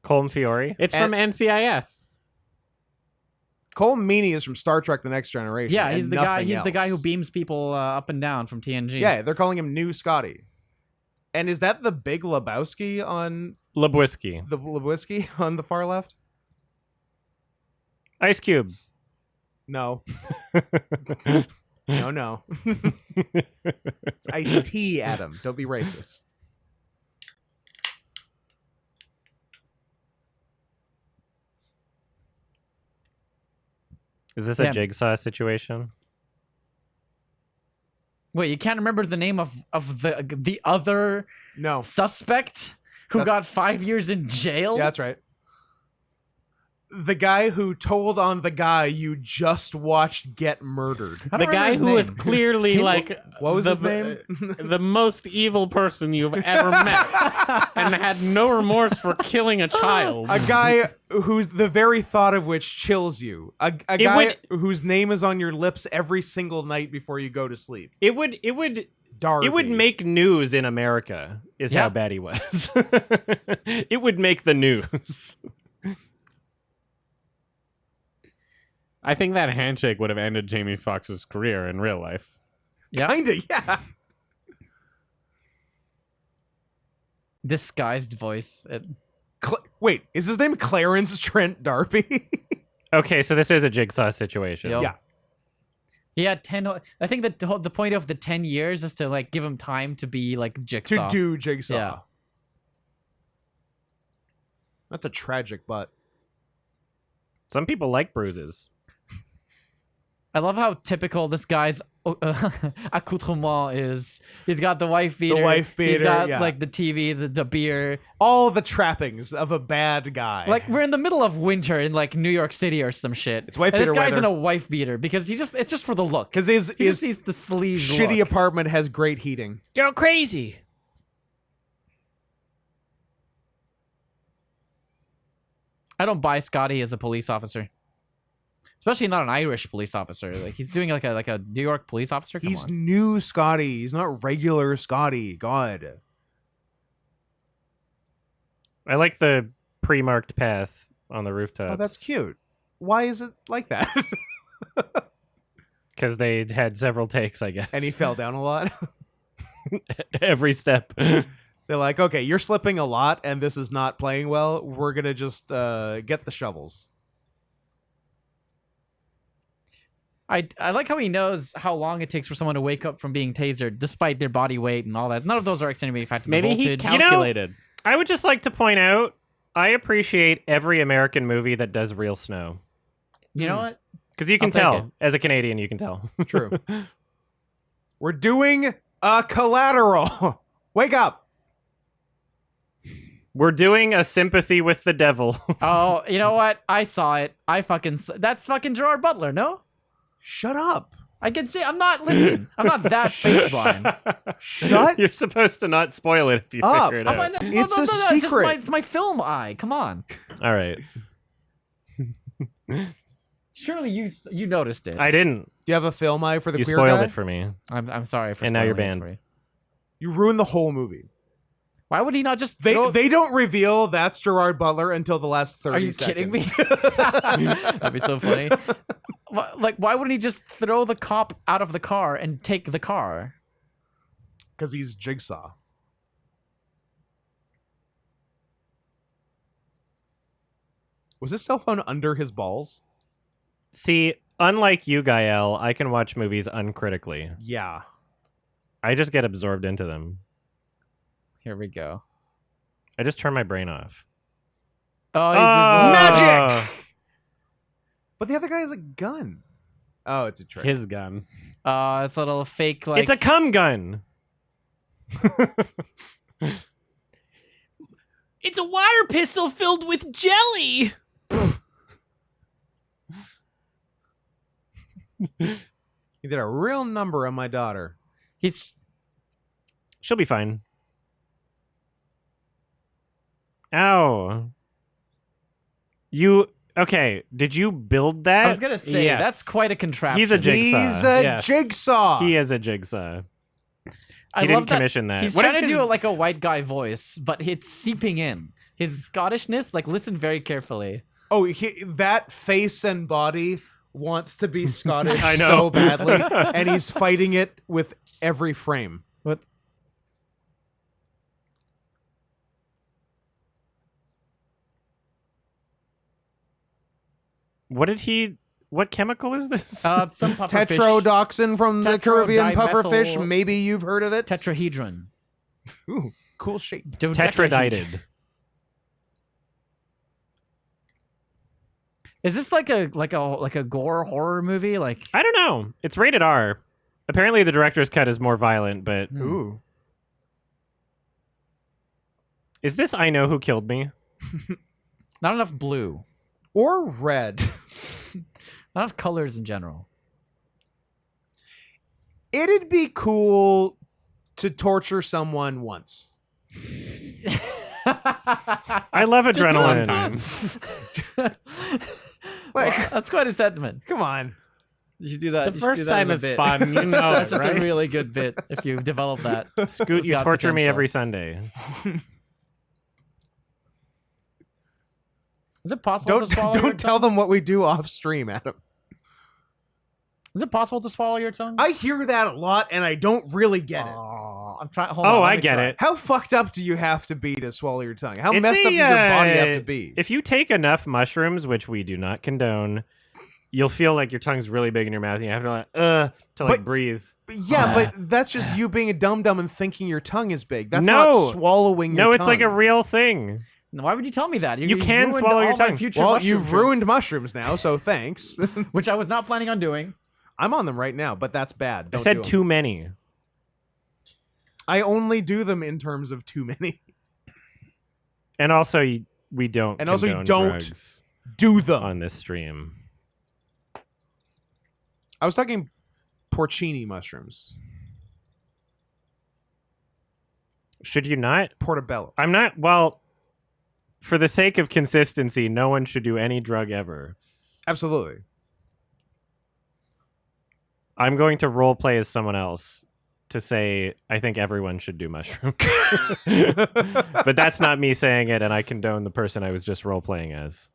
Speaker 1: Colm Fiore.
Speaker 4: It's
Speaker 3: And-
Speaker 4: from NCIS.
Speaker 3: Cole Meany is from Star Trek: The Next Generation.
Speaker 2: Yeah,
Speaker 3: and
Speaker 2: he's the guy.
Speaker 3: nothing
Speaker 2: He's the guy who
Speaker 3: else.
Speaker 2: beams people up and down from TNG.
Speaker 3: Yeah, they're calling him New Scotty. And is that the Big Lebowski on
Speaker 1: Lebowski.
Speaker 3: the Lebowski on the far left?
Speaker 1: Ice Cube.
Speaker 3: No. No. It's Ice-T, Adam. Don't be racist.
Speaker 1: Is this
Speaker 2: Yeah.
Speaker 1: a Jigsaw situation?
Speaker 2: Wait, you can't remember the name of the other
Speaker 3: No.
Speaker 2: suspect who
Speaker 3: That-
Speaker 2: got 5 years in jail?
Speaker 3: Yeah, that's right. The guy who told on the guy you just watched get murdered.
Speaker 2: I
Speaker 4: The
Speaker 2: don't remember
Speaker 4: guy
Speaker 2: his
Speaker 4: who was
Speaker 2: name.
Speaker 4: clearly like
Speaker 3: What was
Speaker 4: the,
Speaker 3: his name?
Speaker 4: the most evil person you've ever met, and had no remorse for killing a child.
Speaker 3: A guy who's the very thought of which chills you. A guy whose name is on your lips every single night before you go to sleep.
Speaker 1: It would
Speaker 3: Darby.
Speaker 1: It would make news in America, is
Speaker 2: Yeah.
Speaker 1: how bad he was. It would make the news.
Speaker 4: I think that handshake would have ended Jamie Foxx's career in real life.
Speaker 2: Yeah.
Speaker 3: Kinda, yeah.
Speaker 2: Disguised voice.
Speaker 3: Wait, is his name Clarence Trent D'Arby?
Speaker 1: Okay, so this is a Jigsaw situation.
Speaker 2: Yep.
Speaker 3: Yeah.
Speaker 2: He had 10. I think that the point of the 10 years is to like give him time to be like Jigsaw.
Speaker 3: To do Jigsaw.
Speaker 2: Yeah.
Speaker 3: That's a tragic butt.
Speaker 1: Some people like bruises.
Speaker 2: I love how typical this guy's accoutrement is. He's got the wife beater.
Speaker 3: wife
Speaker 2: He's
Speaker 3: beater,
Speaker 2: got
Speaker 3: yeah.
Speaker 2: like the TV, the beer.
Speaker 3: All the trappings of a bad guy.
Speaker 2: Like we're in the middle of winter in like New York City or some shit.
Speaker 3: It's wife
Speaker 2: and this
Speaker 3: beater
Speaker 2: guy's in
Speaker 3: weather.
Speaker 2: a wife beater because it's just for the look.
Speaker 3: because
Speaker 2: He
Speaker 3: his
Speaker 2: just sees the sleeves.
Speaker 3: shitty
Speaker 2: look.
Speaker 3: apartment has great heating.
Speaker 1: You're crazy.
Speaker 2: I don't buy Scotty as a police officer. Especially not an Irish police officer. Like he's doing like a New York police officer. Come
Speaker 3: He's
Speaker 2: on.
Speaker 3: new Scotty. He's not regular Scotty. God.
Speaker 1: I like the pre-marked path on the rooftop.
Speaker 3: Oh, that's cute. Why is it like that?
Speaker 1: because they had several takes, I guess.
Speaker 3: And he fell down a lot.
Speaker 1: every step.
Speaker 3: They're like, okay, you're slipping a lot, and this is not playing well. We're gonna just get the shovels.
Speaker 2: I like how he knows how long it takes for someone to wake up from being tasered, despite their body weight and all that. None of those are extenuating factors.
Speaker 4: Maybe
Speaker 2: The
Speaker 4: he
Speaker 2: voltage.
Speaker 4: calculated.
Speaker 1: I would just like to point out, I appreciate every American movie that does real snow.
Speaker 2: You know what?
Speaker 1: Because you can
Speaker 2: I'll take
Speaker 1: tell.
Speaker 2: it.
Speaker 1: As a Canadian, you can tell.
Speaker 3: True. We're doing a Collateral. Wake up.
Speaker 1: We're doing a sympathy with the devil.
Speaker 2: Oh, you know what? I saw it. That's fucking Gerard Butler, no?
Speaker 3: Shut up.
Speaker 2: I can see. I'm not. Listen, I'm not that face blind.
Speaker 3: Shut
Speaker 1: You're supposed to not spoil it if you
Speaker 3: up.
Speaker 1: figure it
Speaker 2: I'm
Speaker 1: out.
Speaker 2: not-
Speaker 3: It's a
Speaker 2: It's just
Speaker 3: secret.
Speaker 2: it's my film eye. Come on.
Speaker 1: All right.
Speaker 2: Surely you noticed it.
Speaker 1: I didn't.
Speaker 3: Do you have a film eye for the
Speaker 1: You
Speaker 3: queer
Speaker 1: spoiled
Speaker 3: guy?
Speaker 1: it for me.
Speaker 2: I'm sorry for.
Speaker 1: And now you're
Speaker 2: spoiling it
Speaker 1: banned.
Speaker 2: for you.
Speaker 3: You ruined the whole movie.
Speaker 2: Why would he not just?
Speaker 3: They
Speaker 2: throw...
Speaker 3: they don't reveal that's Gerard Butler until the last 30
Speaker 2: Are you
Speaker 3: seconds.
Speaker 2: kidding me? That'd be so funny. Like, why wouldn't he just throw the cop out of the car and take the car?
Speaker 3: Because he's Jigsaw. Was his cell phone under his balls?
Speaker 1: See, unlike you, Gael, I can watch movies uncritically.
Speaker 3: Yeah.
Speaker 1: I just get absorbed into them.
Speaker 2: Here we go.
Speaker 1: I just turn my brain off.
Speaker 2: Oh,
Speaker 3: Magic! But the other guy has a gun. Oh, it's a trick.
Speaker 4: His gun.
Speaker 2: it's a little fake. Like
Speaker 1: It's a cum gun. It's a water pistol filled with jelly.
Speaker 3: He did a real number on my daughter.
Speaker 2: he's.
Speaker 1: She'll be fine. Ow. Okay, did you build that?
Speaker 2: I was gonna say
Speaker 4: yes.
Speaker 2: that's quite a contraption.
Speaker 1: He's a jigsaw.
Speaker 3: He's a
Speaker 4: Yes.
Speaker 3: jigsaw.
Speaker 1: He is a jigsaw.
Speaker 2: I
Speaker 1: He didn't
Speaker 2: love that
Speaker 1: commission that.
Speaker 2: He's
Speaker 1: What
Speaker 2: trying
Speaker 1: is
Speaker 2: to
Speaker 1: his-
Speaker 2: do it like a white guy voice, but it's seeping in. His Scottishness, like listen very carefully.
Speaker 3: Oh, that face and body wants to be Scottish
Speaker 1: I know.
Speaker 3: so badly, and he's fighting it with every frame.
Speaker 2: What?
Speaker 1: What chemical is this?
Speaker 2: Some pufferfish.
Speaker 3: Tetrodotoxin from the Caribbean
Speaker 2: Tetrodimethyl-
Speaker 3: pufferfish. Maybe you've heard of it.
Speaker 2: Tetrahedron.
Speaker 3: Ooh, cool shape.
Speaker 1: Tetradited.
Speaker 2: Is this like a gore horror movie? Like
Speaker 1: I don't know. It's rated R. Apparently, the director's cut is more violent, but
Speaker 3: Ooh.
Speaker 1: is this I Know Who Killed Me?
Speaker 2: not enough blue,
Speaker 3: Or red.
Speaker 2: not enough colors in general.
Speaker 3: It'd be cool to torture someone once.
Speaker 1: I love
Speaker 2: Just one
Speaker 1: adrenaline.
Speaker 2: time.
Speaker 3: Like,
Speaker 2: Well, that's quite a sentiment.
Speaker 3: come on.
Speaker 2: You should do that.
Speaker 4: The
Speaker 2: you should do
Speaker 4: first
Speaker 2: that
Speaker 4: time
Speaker 2: as a
Speaker 4: is
Speaker 2: bit.
Speaker 4: fun, you know
Speaker 2: That's
Speaker 4: it,
Speaker 2: just
Speaker 4: right?
Speaker 2: a really good bit if you develop that.
Speaker 1: Scoot,
Speaker 2: It's
Speaker 1: you
Speaker 2: got
Speaker 1: torture me
Speaker 2: potential.
Speaker 1: every Sunday.
Speaker 2: Is it possible to swallow your
Speaker 3: Don't tell
Speaker 2: tongue?
Speaker 3: them what we do off stream, Adam.
Speaker 2: Is it possible to swallow your tongue?
Speaker 3: I hear that a lot, and I don't really get it.
Speaker 2: Oh, I'm trying. Hold on,
Speaker 1: Oh,
Speaker 2: let
Speaker 1: I
Speaker 2: me
Speaker 1: get
Speaker 2: try.
Speaker 1: it.
Speaker 3: How fucked up do you have to be to swallow your tongue? How
Speaker 1: It's
Speaker 3: messed up
Speaker 1: a,
Speaker 3: does your body have to be?
Speaker 1: If you take enough mushrooms, which we do not condone, you'll feel like your tongue's really big in your mouth, and you have to to
Speaker 3: But-
Speaker 1: breathe.
Speaker 3: Yeah, but that's just you being a dum-dum and thinking your tongue is big. That's
Speaker 1: No.
Speaker 3: not swallowing your
Speaker 1: No,
Speaker 3: tongue.
Speaker 1: it's like a real thing.
Speaker 2: Why would you tell me that?
Speaker 1: You can
Speaker 2: ruined
Speaker 1: swallow your
Speaker 2: all my
Speaker 1: tongue.
Speaker 2: future
Speaker 3: Well,
Speaker 2: mushroom
Speaker 3: you've ruined
Speaker 2: trips,
Speaker 3: mushrooms now, so thanks.
Speaker 2: which I was not planning on doing.
Speaker 3: I'm on them right now, but that's bad.
Speaker 1: I
Speaker 3: Don't
Speaker 1: said
Speaker 3: do 'em.
Speaker 1: too many.
Speaker 3: I only do them in terms of too many.
Speaker 1: And also, we don't.
Speaker 3: And also you
Speaker 1: condone
Speaker 3: don't
Speaker 1: drugs
Speaker 3: Do them.
Speaker 1: on this stream.
Speaker 3: I was talking porcini mushrooms.
Speaker 1: Should you not?
Speaker 3: Portobello.
Speaker 1: I'm not. Well, for the sake of consistency, no one should do any drug ever.
Speaker 3: Absolutely.
Speaker 1: I'm going to role play as someone else to say I think everyone should do mushrooms. But that's not me saying it, and I condone the person I was just role playing as.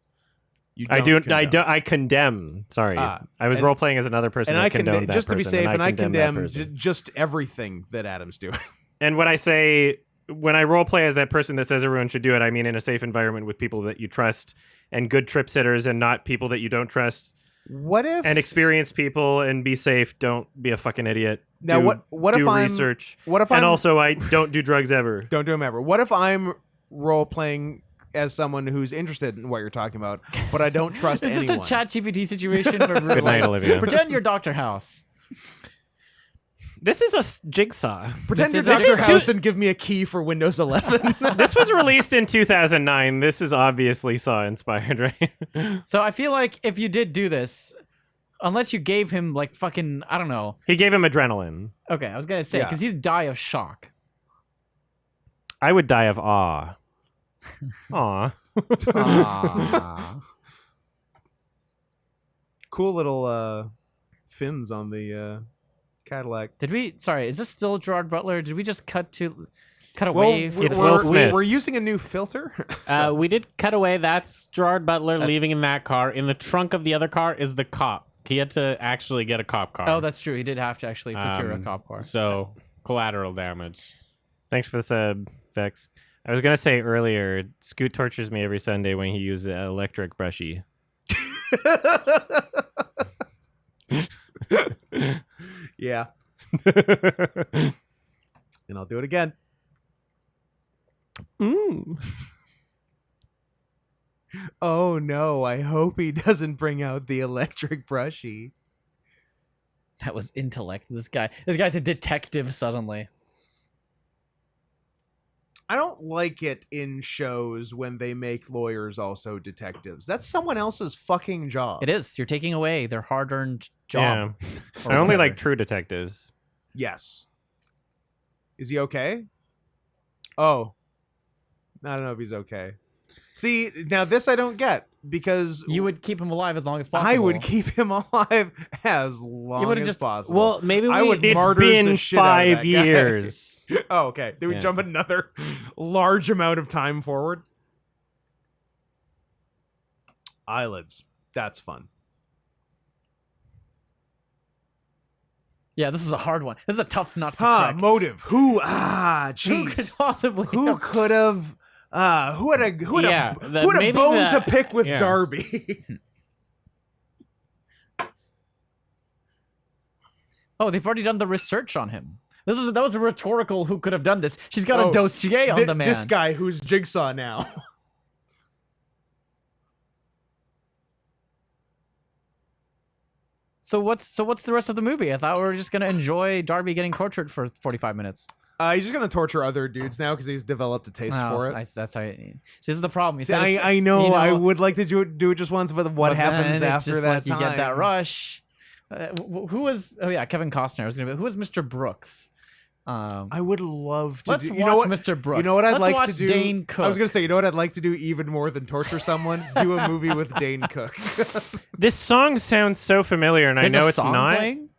Speaker 3: You
Speaker 1: I
Speaker 3: condone.
Speaker 1: I condemn. Sorry,
Speaker 3: Ah,
Speaker 1: I was
Speaker 3: and-
Speaker 1: role playing as another person.
Speaker 3: And
Speaker 1: that
Speaker 3: I
Speaker 1: condoned
Speaker 3: condemn,
Speaker 1: that
Speaker 3: just to be
Speaker 1: person,
Speaker 3: safe, and I
Speaker 1: that
Speaker 3: condemn
Speaker 1: person.
Speaker 3: just everything that Adam's doing.
Speaker 1: And when I say, when I role play as that person that says everyone should do it, I mean in a safe environment with people that you trust and good trip sitters and not people that you don't trust
Speaker 3: What if
Speaker 1: and experienced people and be safe. Don't be a fucking idiot.
Speaker 3: Now, what
Speaker 1: do
Speaker 3: if I'm
Speaker 1: research.
Speaker 3: What if
Speaker 1: And
Speaker 3: I'm
Speaker 1: also, I don't do drugs ever.
Speaker 3: don't do them ever? What if I'm role playing as someone who's interested in what you're talking about, but I don't trust
Speaker 2: Is
Speaker 3: anyone?
Speaker 2: this a chat GPT situation? Where we're
Speaker 1: Good night,
Speaker 2: like,
Speaker 1: Olivia.
Speaker 2: Pretend you're Dr. House.
Speaker 1: This is a jigsaw.
Speaker 3: Pretend you're
Speaker 2: This is
Speaker 3: Dr.
Speaker 1: too-
Speaker 3: House and give me a key for Windows 11.
Speaker 1: This was released in 2009. This is obviously Saw inspired, right?
Speaker 2: So I feel like if you did do this, unless you gave him like fucking, I don't know.
Speaker 1: He gave him adrenaline.
Speaker 2: Okay, I was gonna say
Speaker 3: Yeah.
Speaker 2: because he's die of shock.
Speaker 1: I would die of awe. Aw.
Speaker 2: Ah.
Speaker 3: Cool little fins on the Cadillac.
Speaker 2: Did we? Sorry, is this still Gerard Butler? Did we just cut
Speaker 3: Well,
Speaker 2: away?
Speaker 3: we're,
Speaker 1: It's Will Smith.
Speaker 3: we're using a new filter.
Speaker 4: We did cut away. That's Gerard Butler leaving in that car. In the trunk of the other car is the cop. He had to actually get a cop car.
Speaker 2: Oh, that's true. He did have to actually procure a cop car.
Speaker 4: So collateral damage.
Speaker 1: Thanks for the sub, Vex. I was gonna say earlier, Scoot tortures me every Sunday when he uses an electric brushy.
Speaker 3: Yeah, and I'll do it again. Oh no, I hope he doesn't bring out the electric brushy.
Speaker 2: That was intellect. This guy's a detective suddenly.
Speaker 3: I don't like it in shows when they make lawyers also detectives. That's someone else's fucking job.
Speaker 2: It is. You're taking away their hard-earned job.
Speaker 1: Yeah.
Speaker 2: or
Speaker 1: I only
Speaker 2: whatever.
Speaker 1: like true detectives.
Speaker 3: Yes. Is he okay? Oh. I don't know if he's okay. See, now this I don't get because
Speaker 2: You would keep him alive as long as possible.
Speaker 3: I would keep him alive as long
Speaker 2: would've
Speaker 3: as
Speaker 2: just-
Speaker 3: possible.
Speaker 4: Well, maybe
Speaker 3: I would
Speaker 1: It's
Speaker 3: martyrs the
Speaker 1: been
Speaker 3: shit out of
Speaker 1: 5
Speaker 3: that guy.
Speaker 1: years.
Speaker 3: Oh, okay. Did we
Speaker 1: Yeah.
Speaker 3: jump another large amount of time forward? Eyelids. That's fun.
Speaker 2: Yeah, this is a hard one. This is a tough nut to
Speaker 3: Huh,
Speaker 2: crack.
Speaker 3: motive. Who?
Speaker 2: Who could
Speaker 3: Jeez.
Speaker 2: possibly?
Speaker 3: Who
Speaker 2: have-
Speaker 3: could have? Who had
Speaker 4: Yeah,
Speaker 3: a
Speaker 4: maybe
Speaker 3: bone to
Speaker 4: the-
Speaker 3: pick with
Speaker 4: yeah.
Speaker 3: Darby?
Speaker 2: Oh, they've already done the research on him. That was a rhetorical. Who could have done this? She's got
Speaker 3: Oh,
Speaker 2: a dossier on the man.
Speaker 3: This guy who's Jigsaw now.
Speaker 2: So what's the rest of the movie? I thought we were just gonna enjoy Darby getting tortured for 45 minutes.
Speaker 3: He's just gonna torture other dudes now because he's developed a taste for it.
Speaker 2: That's how. See, this is the problem. You
Speaker 3: See,
Speaker 2: said it's-
Speaker 3: I know,
Speaker 2: you
Speaker 3: I would like to do it just once, but what
Speaker 2: but
Speaker 3: happens
Speaker 2: then it's
Speaker 3: after
Speaker 2: just
Speaker 3: that
Speaker 2: like
Speaker 3: time?
Speaker 2: you get that rush. Who was? Oh yeah, Kevin Costner. I was gonna. Who was Mr. Brooks?
Speaker 3: I would love to.
Speaker 2: Let's
Speaker 3: do,
Speaker 2: watch
Speaker 3: you know what,
Speaker 2: Mr. Brooks.
Speaker 3: You know what I'd
Speaker 2: Let's
Speaker 3: like
Speaker 2: watch
Speaker 3: to do?
Speaker 2: Dane Cook.
Speaker 3: I was gonna say, you know what I'd like to do even more than torture someone? Do a movie with Dane Cook.
Speaker 1: This song sounds so familiar, and
Speaker 2: There's
Speaker 1: I know
Speaker 2: a
Speaker 1: it's
Speaker 2: song
Speaker 1: not.
Speaker 2: Playing?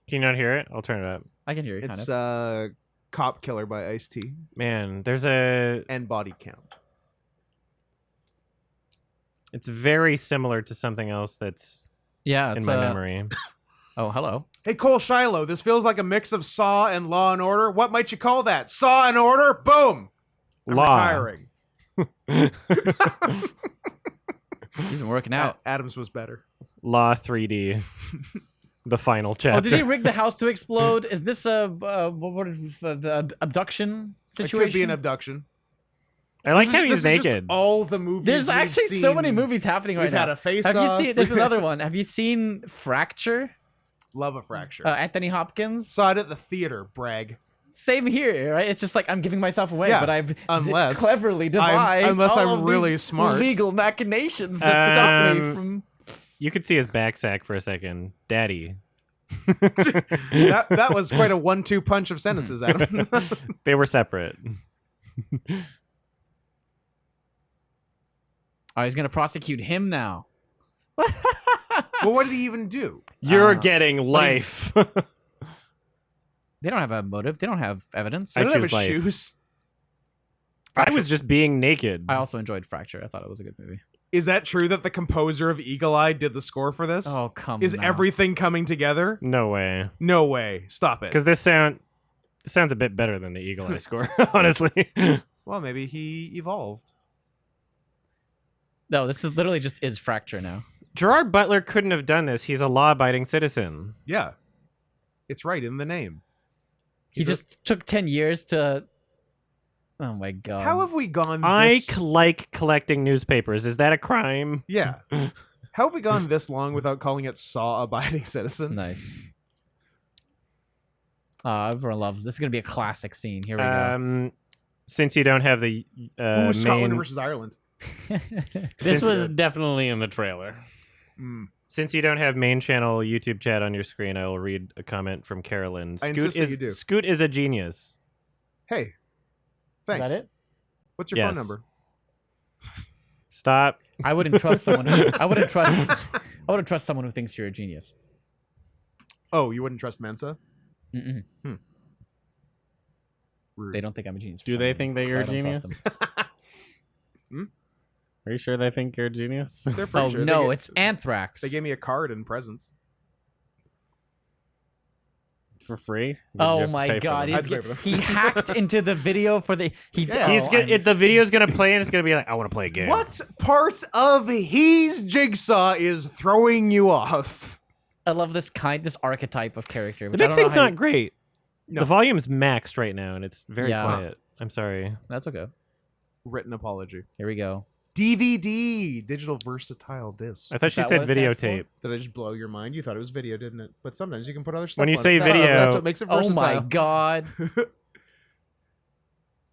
Speaker 1: Can you not hear it? I'll turn it up.
Speaker 2: I can hear you.
Speaker 3: It's
Speaker 2: kind of.
Speaker 3: Cop Killer by Ice-T
Speaker 1: Man, there's a.
Speaker 3: and Body Count.
Speaker 1: It's very similar to something else that's
Speaker 2: Yeah,
Speaker 1: in
Speaker 2: it's
Speaker 1: my memory.
Speaker 2: Oh, hello.
Speaker 3: Hey, Cole Shiloh, this feels like a mix of Saw and Law and Order. What might you call that? Saw and Order? Boom! I'm
Speaker 1: Law.
Speaker 3: retiring.
Speaker 2: He's been working out.
Speaker 3: Adams was better.
Speaker 1: Law 3D. The final chapter.
Speaker 2: Oh, did he rig the house to explode? Is this the abduction situation?
Speaker 3: It could be an abduction.
Speaker 1: I like
Speaker 3: This
Speaker 1: how
Speaker 3: is-
Speaker 1: he's
Speaker 3: this is just
Speaker 1: naked.
Speaker 3: all the movies.
Speaker 2: There's
Speaker 3: we've
Speaker 2: actually so many
Speaker 3: seen.
Speaker 2: movies happening right
Speaker 3: We've
Speaker 2: now.
Speaker 3: had a face
Speaker 2: Have you
Speaker 3: off.
Speaker 2: seen? There's another one. Have you seen Fracture?
Speaker 3: Love a Fracture.
Speaker 2: Anthony Hopkins.
Speaker 3: Saw it at the theater. Brag.
Speaker 2: Same here, right? It's just like I'm giving myself away,
Speaker 3: Yeah,
Speaker 2: but I've
Speaker 3: unless
Speaker 2: cleverly devised
Speaker 3: unless
Speaker 2: all
Speaker 3: I'm
Speaker 2: of
Speaker 3: really
Speaker 2: these
Speaker 3: smart.
Speaker 2: legal machinations that stop me from.
Speaker 1: You could see his back sack for a second. Daddy.
Speaker 3: that was quite a 1-2 punch of sentences, Adam.
Speaker 1: They were separate.
Speaker 2: Oh, he's gonna prosecute him now.
Speaker 3: Well, what did he even do?
Speaker 1: You're getting life.
Speaker 2: They don't have a motive. They don't have evidence.
Speaker 1: I
Speaker 3: Doesn't have
Speaker 1: choose
Speaker 3: his
Speaker 1: life.
Speaker 3: shoes.
Speaker 1: I was just being naked.
Speaker 2: I also enjoyed Fracture. I thought it was a good movie.
Speaker 3: Is that true that the composer of Eagle Eye did the score for this?
Speaker 2: Oh come!
Speaker 3: Is
Speaker 2: now.
Speaker 3: everything coming together?
Speaker 1: No way.
Speaker 3: No way. Stop it.
Speaker 1: Because this sounds a bit better than the Eagle Eye score, honestly.
Speaker 3: Well, maybe he evolved.
Speaker 2: No, this is literally just is Fracture now.
Speaker 1: Gerard Butler couldn't have done this. He's a law-abiding citizen.
Speaker 3: Yeah. It's right in the name.
Speaker 2: He just took 10 years to. Oh my god!
Speaker 3: How have we gone
Speaker 1: I
Speaker 3: this...
Speaker 1: like collecting newspapers. Is that a crime?
Speaker 3: Yeah. How have we gone this long without calling it Saw Abiding Citizen?
Speaker 2: Nice. Everyone loves this. Is gonna be a classic scene. Here we go.
Speaker 1: Since you don't have the
Speaker 3: Ooh, Scotland
Speaker 1: main,
Speaker 3: versus Ireland.
Speaker 4: This was definitely in the trailer.
Speaker 1: since you don't have main channel YouTube chat on your screen, I will read a comment from Carolyn.
Speaker 3: I insist that you do.
Speaker 1: Scoot is a genius.
Speaker 3: Hey. Thanks.
Speaker 2: Is that it?
Speaker 3: What's your
Speaker 1: Yes.
Speaker 3: phone number?
Speaker 1: Stop.
Speaker 2: I wouldn't trust someone. I wouldn't trust someone who thinks you're a genius.
Speaker 3: Oh, you wouldn't trust Mensa?
Speaker 2: Mm-mm.
Speaker 3: Rude.
Speaker 2: They don't think I'm a genius. for
Speaker 4: Do
Speaker 2: some
Speaker 4: they
Speaker 2: reason,
Speaker 4: think that
Speaker 2: so
Speaker 4: you're
Speaker 2: I
Speaker 4: a
Speaker 2: don't trust
Speaker 4: genius? Are you sure they think you're a genius?
Speaker 3: They're
Speaker 2: them.
Speaker 3: pretty
Speaker 2: Oh
Speaker 3: sure.
Speaker 2: no, it's anthrax.
Speaker 3: They gave me a card and presents.
Speaker 4: For free? Or did you
Speaker 2: Oh
Speaker 4: have to
Speaker 2: my
Speaker 4: pay for
Speaker 2: god,
Speaker 4: them?
Speaker 3: I'd pay for them.
Speaker 2: he hacked into the video for the
Speaker 3: Yeah.
Speaker 1: He's the video's gonna play and it's gonna be like, I want to play a game.
Speaker 3: What part of his jigsaw is throwing you off?
Speaker 2: I love this archetype of character.
Speaker 1: The
Speaker 2: which I don't know
Speaker 1: mixing's
Speaker 2: how
Speaker 1: not great.
Speaker 3: No.
Speaker 1: The volume's maxed right now and it's very
Speaker 2: Yeah.
Speaker 1: quiet. I'm sorry.
Speaker 2: That's okay.
Speaker 3: Written apology.
Speaker 2: Here we go.
Speaker 3: DVD, digital versatile disc.
Speaker 1: I thought
Speaker 2: Is
Speaker 1: she
Speaker 2: that
Speaker 1: said
Speaker 2: what it stands for?
Speaker 1: videotape.
Speaker 3: Did I just blow your mind? You thought it was video, didn't it? But sometimes you can put other stuff
Speaker 1: When you
Speaker 3: on
Speaker 1: say
Speaker 3: it.
Speaker 1: video-
Speaker 3: That's what makes it
Speaker 2: Oh
Speaker 3: versatile.
Speaker 2: my god!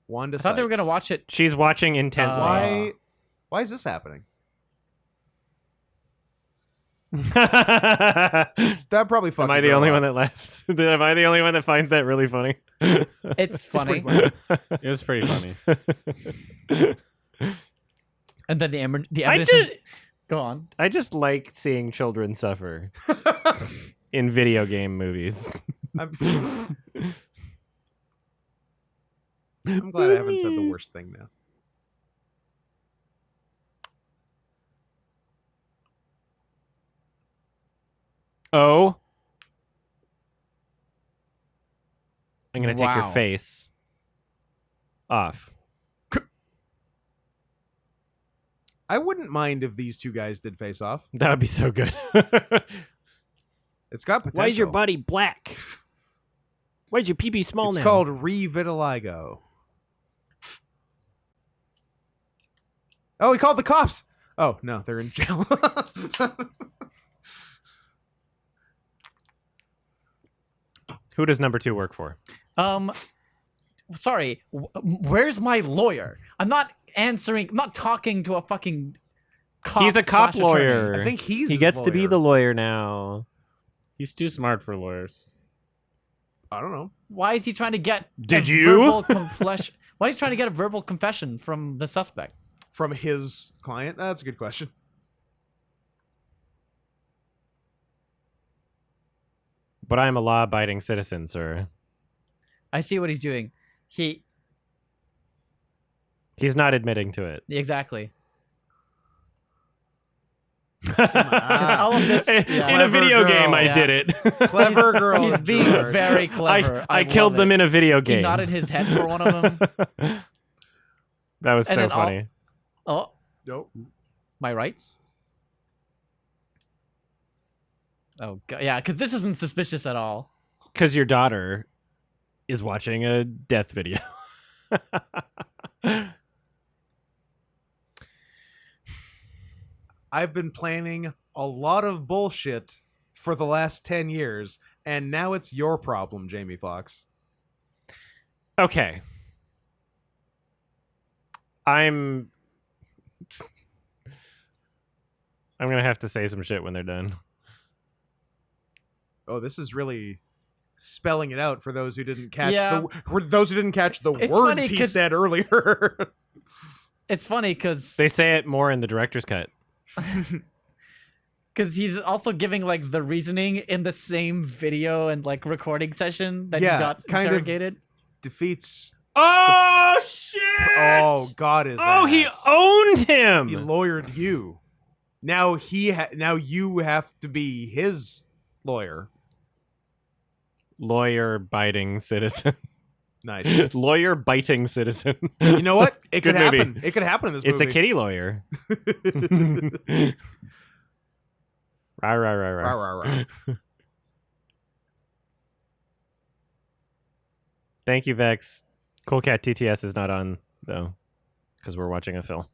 Speaker 3: Wanda
Speaker 2: I thought they were
Speaker 3: Sykes.
Speaker 2: gonna watch it.
Speaker 1: She's watching intently.
Speaker 3: Why is this happening?
Speaker 1: Am
Speaker 3: That probably fucking
Speaker 1: I the
Speaker 3: girl
Speaker 1: only
Speaker 3: up.
Speaker 1: one that laughs? Am I the only one that finds that really funny?
Speaker 2: It's funny.
Speaker 3: pretty
Speaker 4: It was pretty funny.
Speaker 2: And then the
Speaker 1: I
Speaker 2: evidence
Speaker 1: just,
Speaker 2: is. Go on.
Speaker 1: I just like seeing children suffer in video game movies.
Speaker 3: I'm glad I haven't said the worst thing now.
Speaker 1: Oh. I'm going to take your
Speaker 2: Wow.
Speaker 1: face off.
Speaker 3: I wouldn't mind if these two guys did face off.
Speaker 1: That would be so good.
Speaker 3: It's got potential.
Speaker 1: Why is your body black? Why is your pee-pee small
Speaker 3: It's
Speaker 1: now?
Speaker 3: called revitiligo. Oh, he called the cops. Oh, no, they're in jail.
Speaker 1: Who does number 2 work for?
Speaker 2: Sorry, where's my lawyer? I'm not answering. I'm not talking to a fucking cop.
Speaker 1: He's a cop
Speaker 2: / attorney.
Speaker 1: lawyer.
Speaker 3: I think he's
Speaker 1: he
Speaker 3: his
Speaker 1: gets to be
Speaker 3: lawyer.
Speaker 1: the lawyer now.
Speaker 4: He's too smart for lawyers.
Speaker 3: I don't know.
Speaker 2: Why is he trying to get
Speaker 1: Did
Speaker 2: a
Speaker 1: you?
Speaker 2: verbal confession? Why is he trying to get a verbal confession from the suspect?
Speaker 3: From his client? That's a good question.
Speaker 1: But I'm a law-abiding citizen, sir.
Speaker 2: I see what he's doing.
Speaker 1: He's not admitting to it.
Speaker 2: Exactly.
Speaker 3: Ah.
Speaker 2: all of this-
Speaker 1: in
Speaker 2: yeah.
Speaker 1: a video
Speaker 3: Clever
Speaker 1: game,
Speaker 3: girl.
Speaker 1: I
Speaker 2: Yeah.
Speaker 1: did it.
Speaker 3: Clever girl.
Speaker 2: He's being
Speaker 3: George.
Speaker 2: very clever.
Speaker 1: I
Speaker 2: love
Speaker 1: killed them
Speaker 2: it.
Speaker 1: in a video game.
Speaker 2: He nodded his head for one of them.
Speaker 1: That was
Speaker 2: And
Speaker 1: so
Speaker 2: then all-
Speaker 1: funny.
Speaker 2: Oh,
Speaker 3: Nope.
Speaker 2: my rights. Oh god, yeah, because this isn't suspicious at all.
Speaker 1: Because your daughter is watching a death video.
Speaker 3: I've been planning a lot of bullshit for the last 10 years, and now it's your problem, Jamie Foxx.
Speaker 1: Okay. I'm gonna have to say some shit when they're done.
Speaker 3: Oh, this is really spelling it out for those who didn't catch
Speaker 2: Yeah.
Speaker 3: for those who didn't catch the
Speaker 2: It's
Speaker 3: words
Speaker 2: funny
Speaker 3: he
Speaker 2: 'cause-
Speaker 3: said earlier.
Speaker 2: It's funny because
Speaker 1: They say it more in the director's cut.
Speaker 2: he's also giving like the reasoning in the same video and like recording session that
Speaker 3: Yeah,
Speaker 2: he got
Speaker 3: kind of-
Speaker 2: interrogated.
Speaker 3: Defeats.
Speaker 1: Oh shit!
Speaker 3: Oh, God is.
Speaker 1: Oh, he owned him.
Speaker 3: He lawyered you. Now now you have to be his lawyer.
Speaker 1: Lawyer biting citizen.
Speaker 3: Nice.
Speaker 1: Lawyer biting citizen.
Speaker 3: You know what? It could
Speaker 1: Good movie.
Speaker 3: happen. It could happen in this
Speaker 1: It's a
Speaker 3: movie.
Speaker 1: kitty lawyer. Rah, rah, rah, rah.
Speaker 3: Rah, rah, rah.
Speaker 1: Thank you, Vex. Cool Cat TTS is not on, though, because we're watching a film.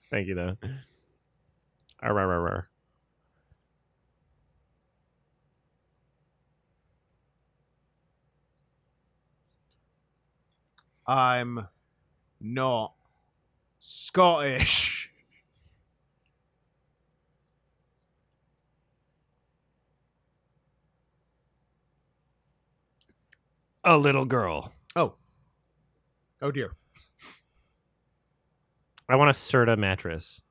Speaker 1: Thank you, though. Rah, rah, rah, rah.
Speaker 3: I'm not Scottish.
Speaker 1: A little girl.
Speaker 3: Oh. Oh dear.
Speaker 1: I want a Serta mattress.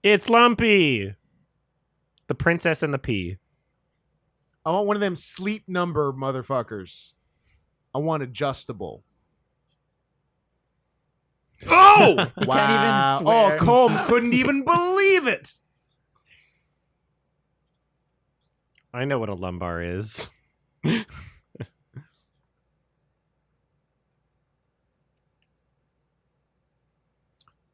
Speaker 1: It's Lumpy. The princess and the pea.
Speaker 3: I want one of them sleep number motherfuckers. I want adjustable.
Speaker 1: Oh!
Speaker 2: He can't even
Speaker 3: Oh,
Speaker 2: swear.
Speaker 3: Colm couldn't even believe it.
Speaker 1: I know what a lumbar is.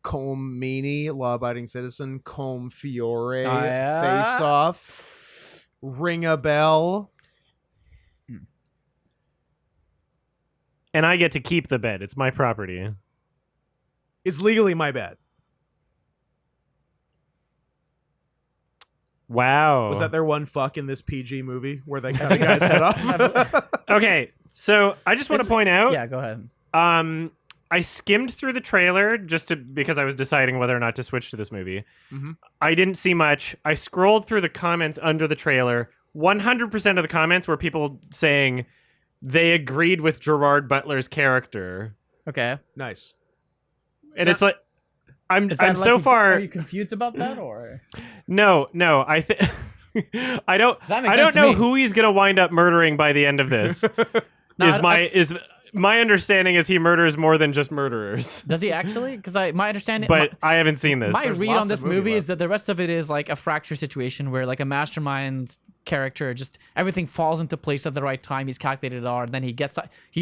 Speaker 3: Colm Meaney, law-abiding citizen. Colm Fiore,
Speaker 2: yeah.
Speaker 3: face off. Ring a bell.
Speaker 1: And I get to keep the bed. It's my property.
Speaker 3: It's legally my bed.
Speaker 1: Wow.
Speaker 3: Was that their one fuck in this PG movie where they cut a guy's head off?
Speaker 1: Okay, so I just want to point out.
Speaker 2: Yeah, go ahead.
Speaker 1: I skimmed through the trailer because I was deciding whether or not to switch to this movie.
Speaker 3: Mhm.
Speaker 1: I didn't see much. I scrolled through the comments under the trailer. 100% of the comments were people saying they agreed with Gerard Butler's character,
Speaker 2: Okay.
Speaker 3: Nice.
Speaker 1: and
Speaker 3: So-
Speaker 1: it's like I'm
Speaker 2: Is that like
Speaker 1: so far.
Speaker 2: Are you confused about that or?
Speaker 1: No. I think I don't.
Speaker 2: That makes
Speaker 1: I
Speaker 2: sense
Speaker 1: don't
Speaker 2: to
Speaker 1: know
Speaker 2: me.
Speaker 1: who he's gonna wind up murdering by the end of this.
Speaker 2: No,
Speaker 1: is my understanding is he murders more than just murderers.
Speaker 2: Does he actually? Because my understanding,
Speaker 1: But I haven't seen this.
Speaker 2: my
Speaker 3: There's
Speaker 2: read
Speaker 3: lots
Speaker 2: on this
Speaker 3: of movie
Speaker 2: movie
Speaker 3: left.
Speaker 2: is that the rest of it is like a fracture situation where like a mastermind character just everything falls into place at the right time. He's calculated it all, and then he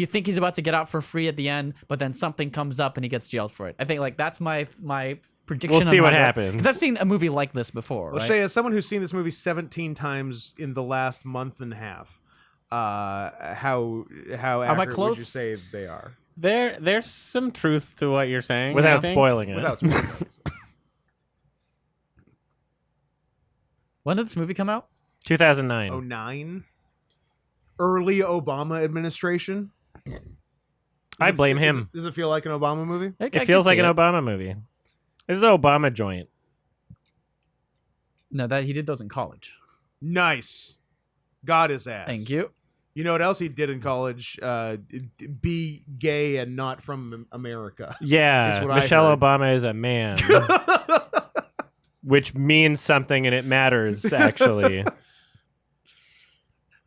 Speaker 2: think he's about to get out for free at the end, but then something comes up and he gets jailed for it. I think like that's my prediction.
Speaker 1: We'll see
Speaker 2: on
Speaker 1: what
Speaker 2: how to-
Speaker 1: happens.
Speaker 2: 'cause I've seen a movie like this before.
Speaker 3: Well,
Speaker 2: Right?
Speaker 3: Shay, as someone who's seen this movie 17 times in the last month and a half, how accurate would you
Speaker 2: close?
Speaker 3: say they are?
Speaker 4: There's some truth to what you're saying.
Speaker 1: Without
Speaker 4: I think.
Speaker 1: spoiling it.
Speaker 3: Without spoiling.
Speaker 2: When did this movie come out?
Speaker 1: 2009.
Speaker 3: 09? Early Obama administration?
Speaker 1: I blame him.
Speaker 3: Does it feel like an Obama movie?
Speaker 1: It feels like an Obama movie. This is an Obama joint.
Speaker 2: No, that he did those in college.
Speaker 3: Nice. Got his ass.
Speaker 2: Thank you.
Speaker 3: You know what else he did in college? Be gay and not from America.
Speaker 1: Yeah,
Speaker 3: Is what I
Speaker 1: Michelle
Speaker 3: heard.
Speaker 1: Obama is a man, which means something and it matters, actually.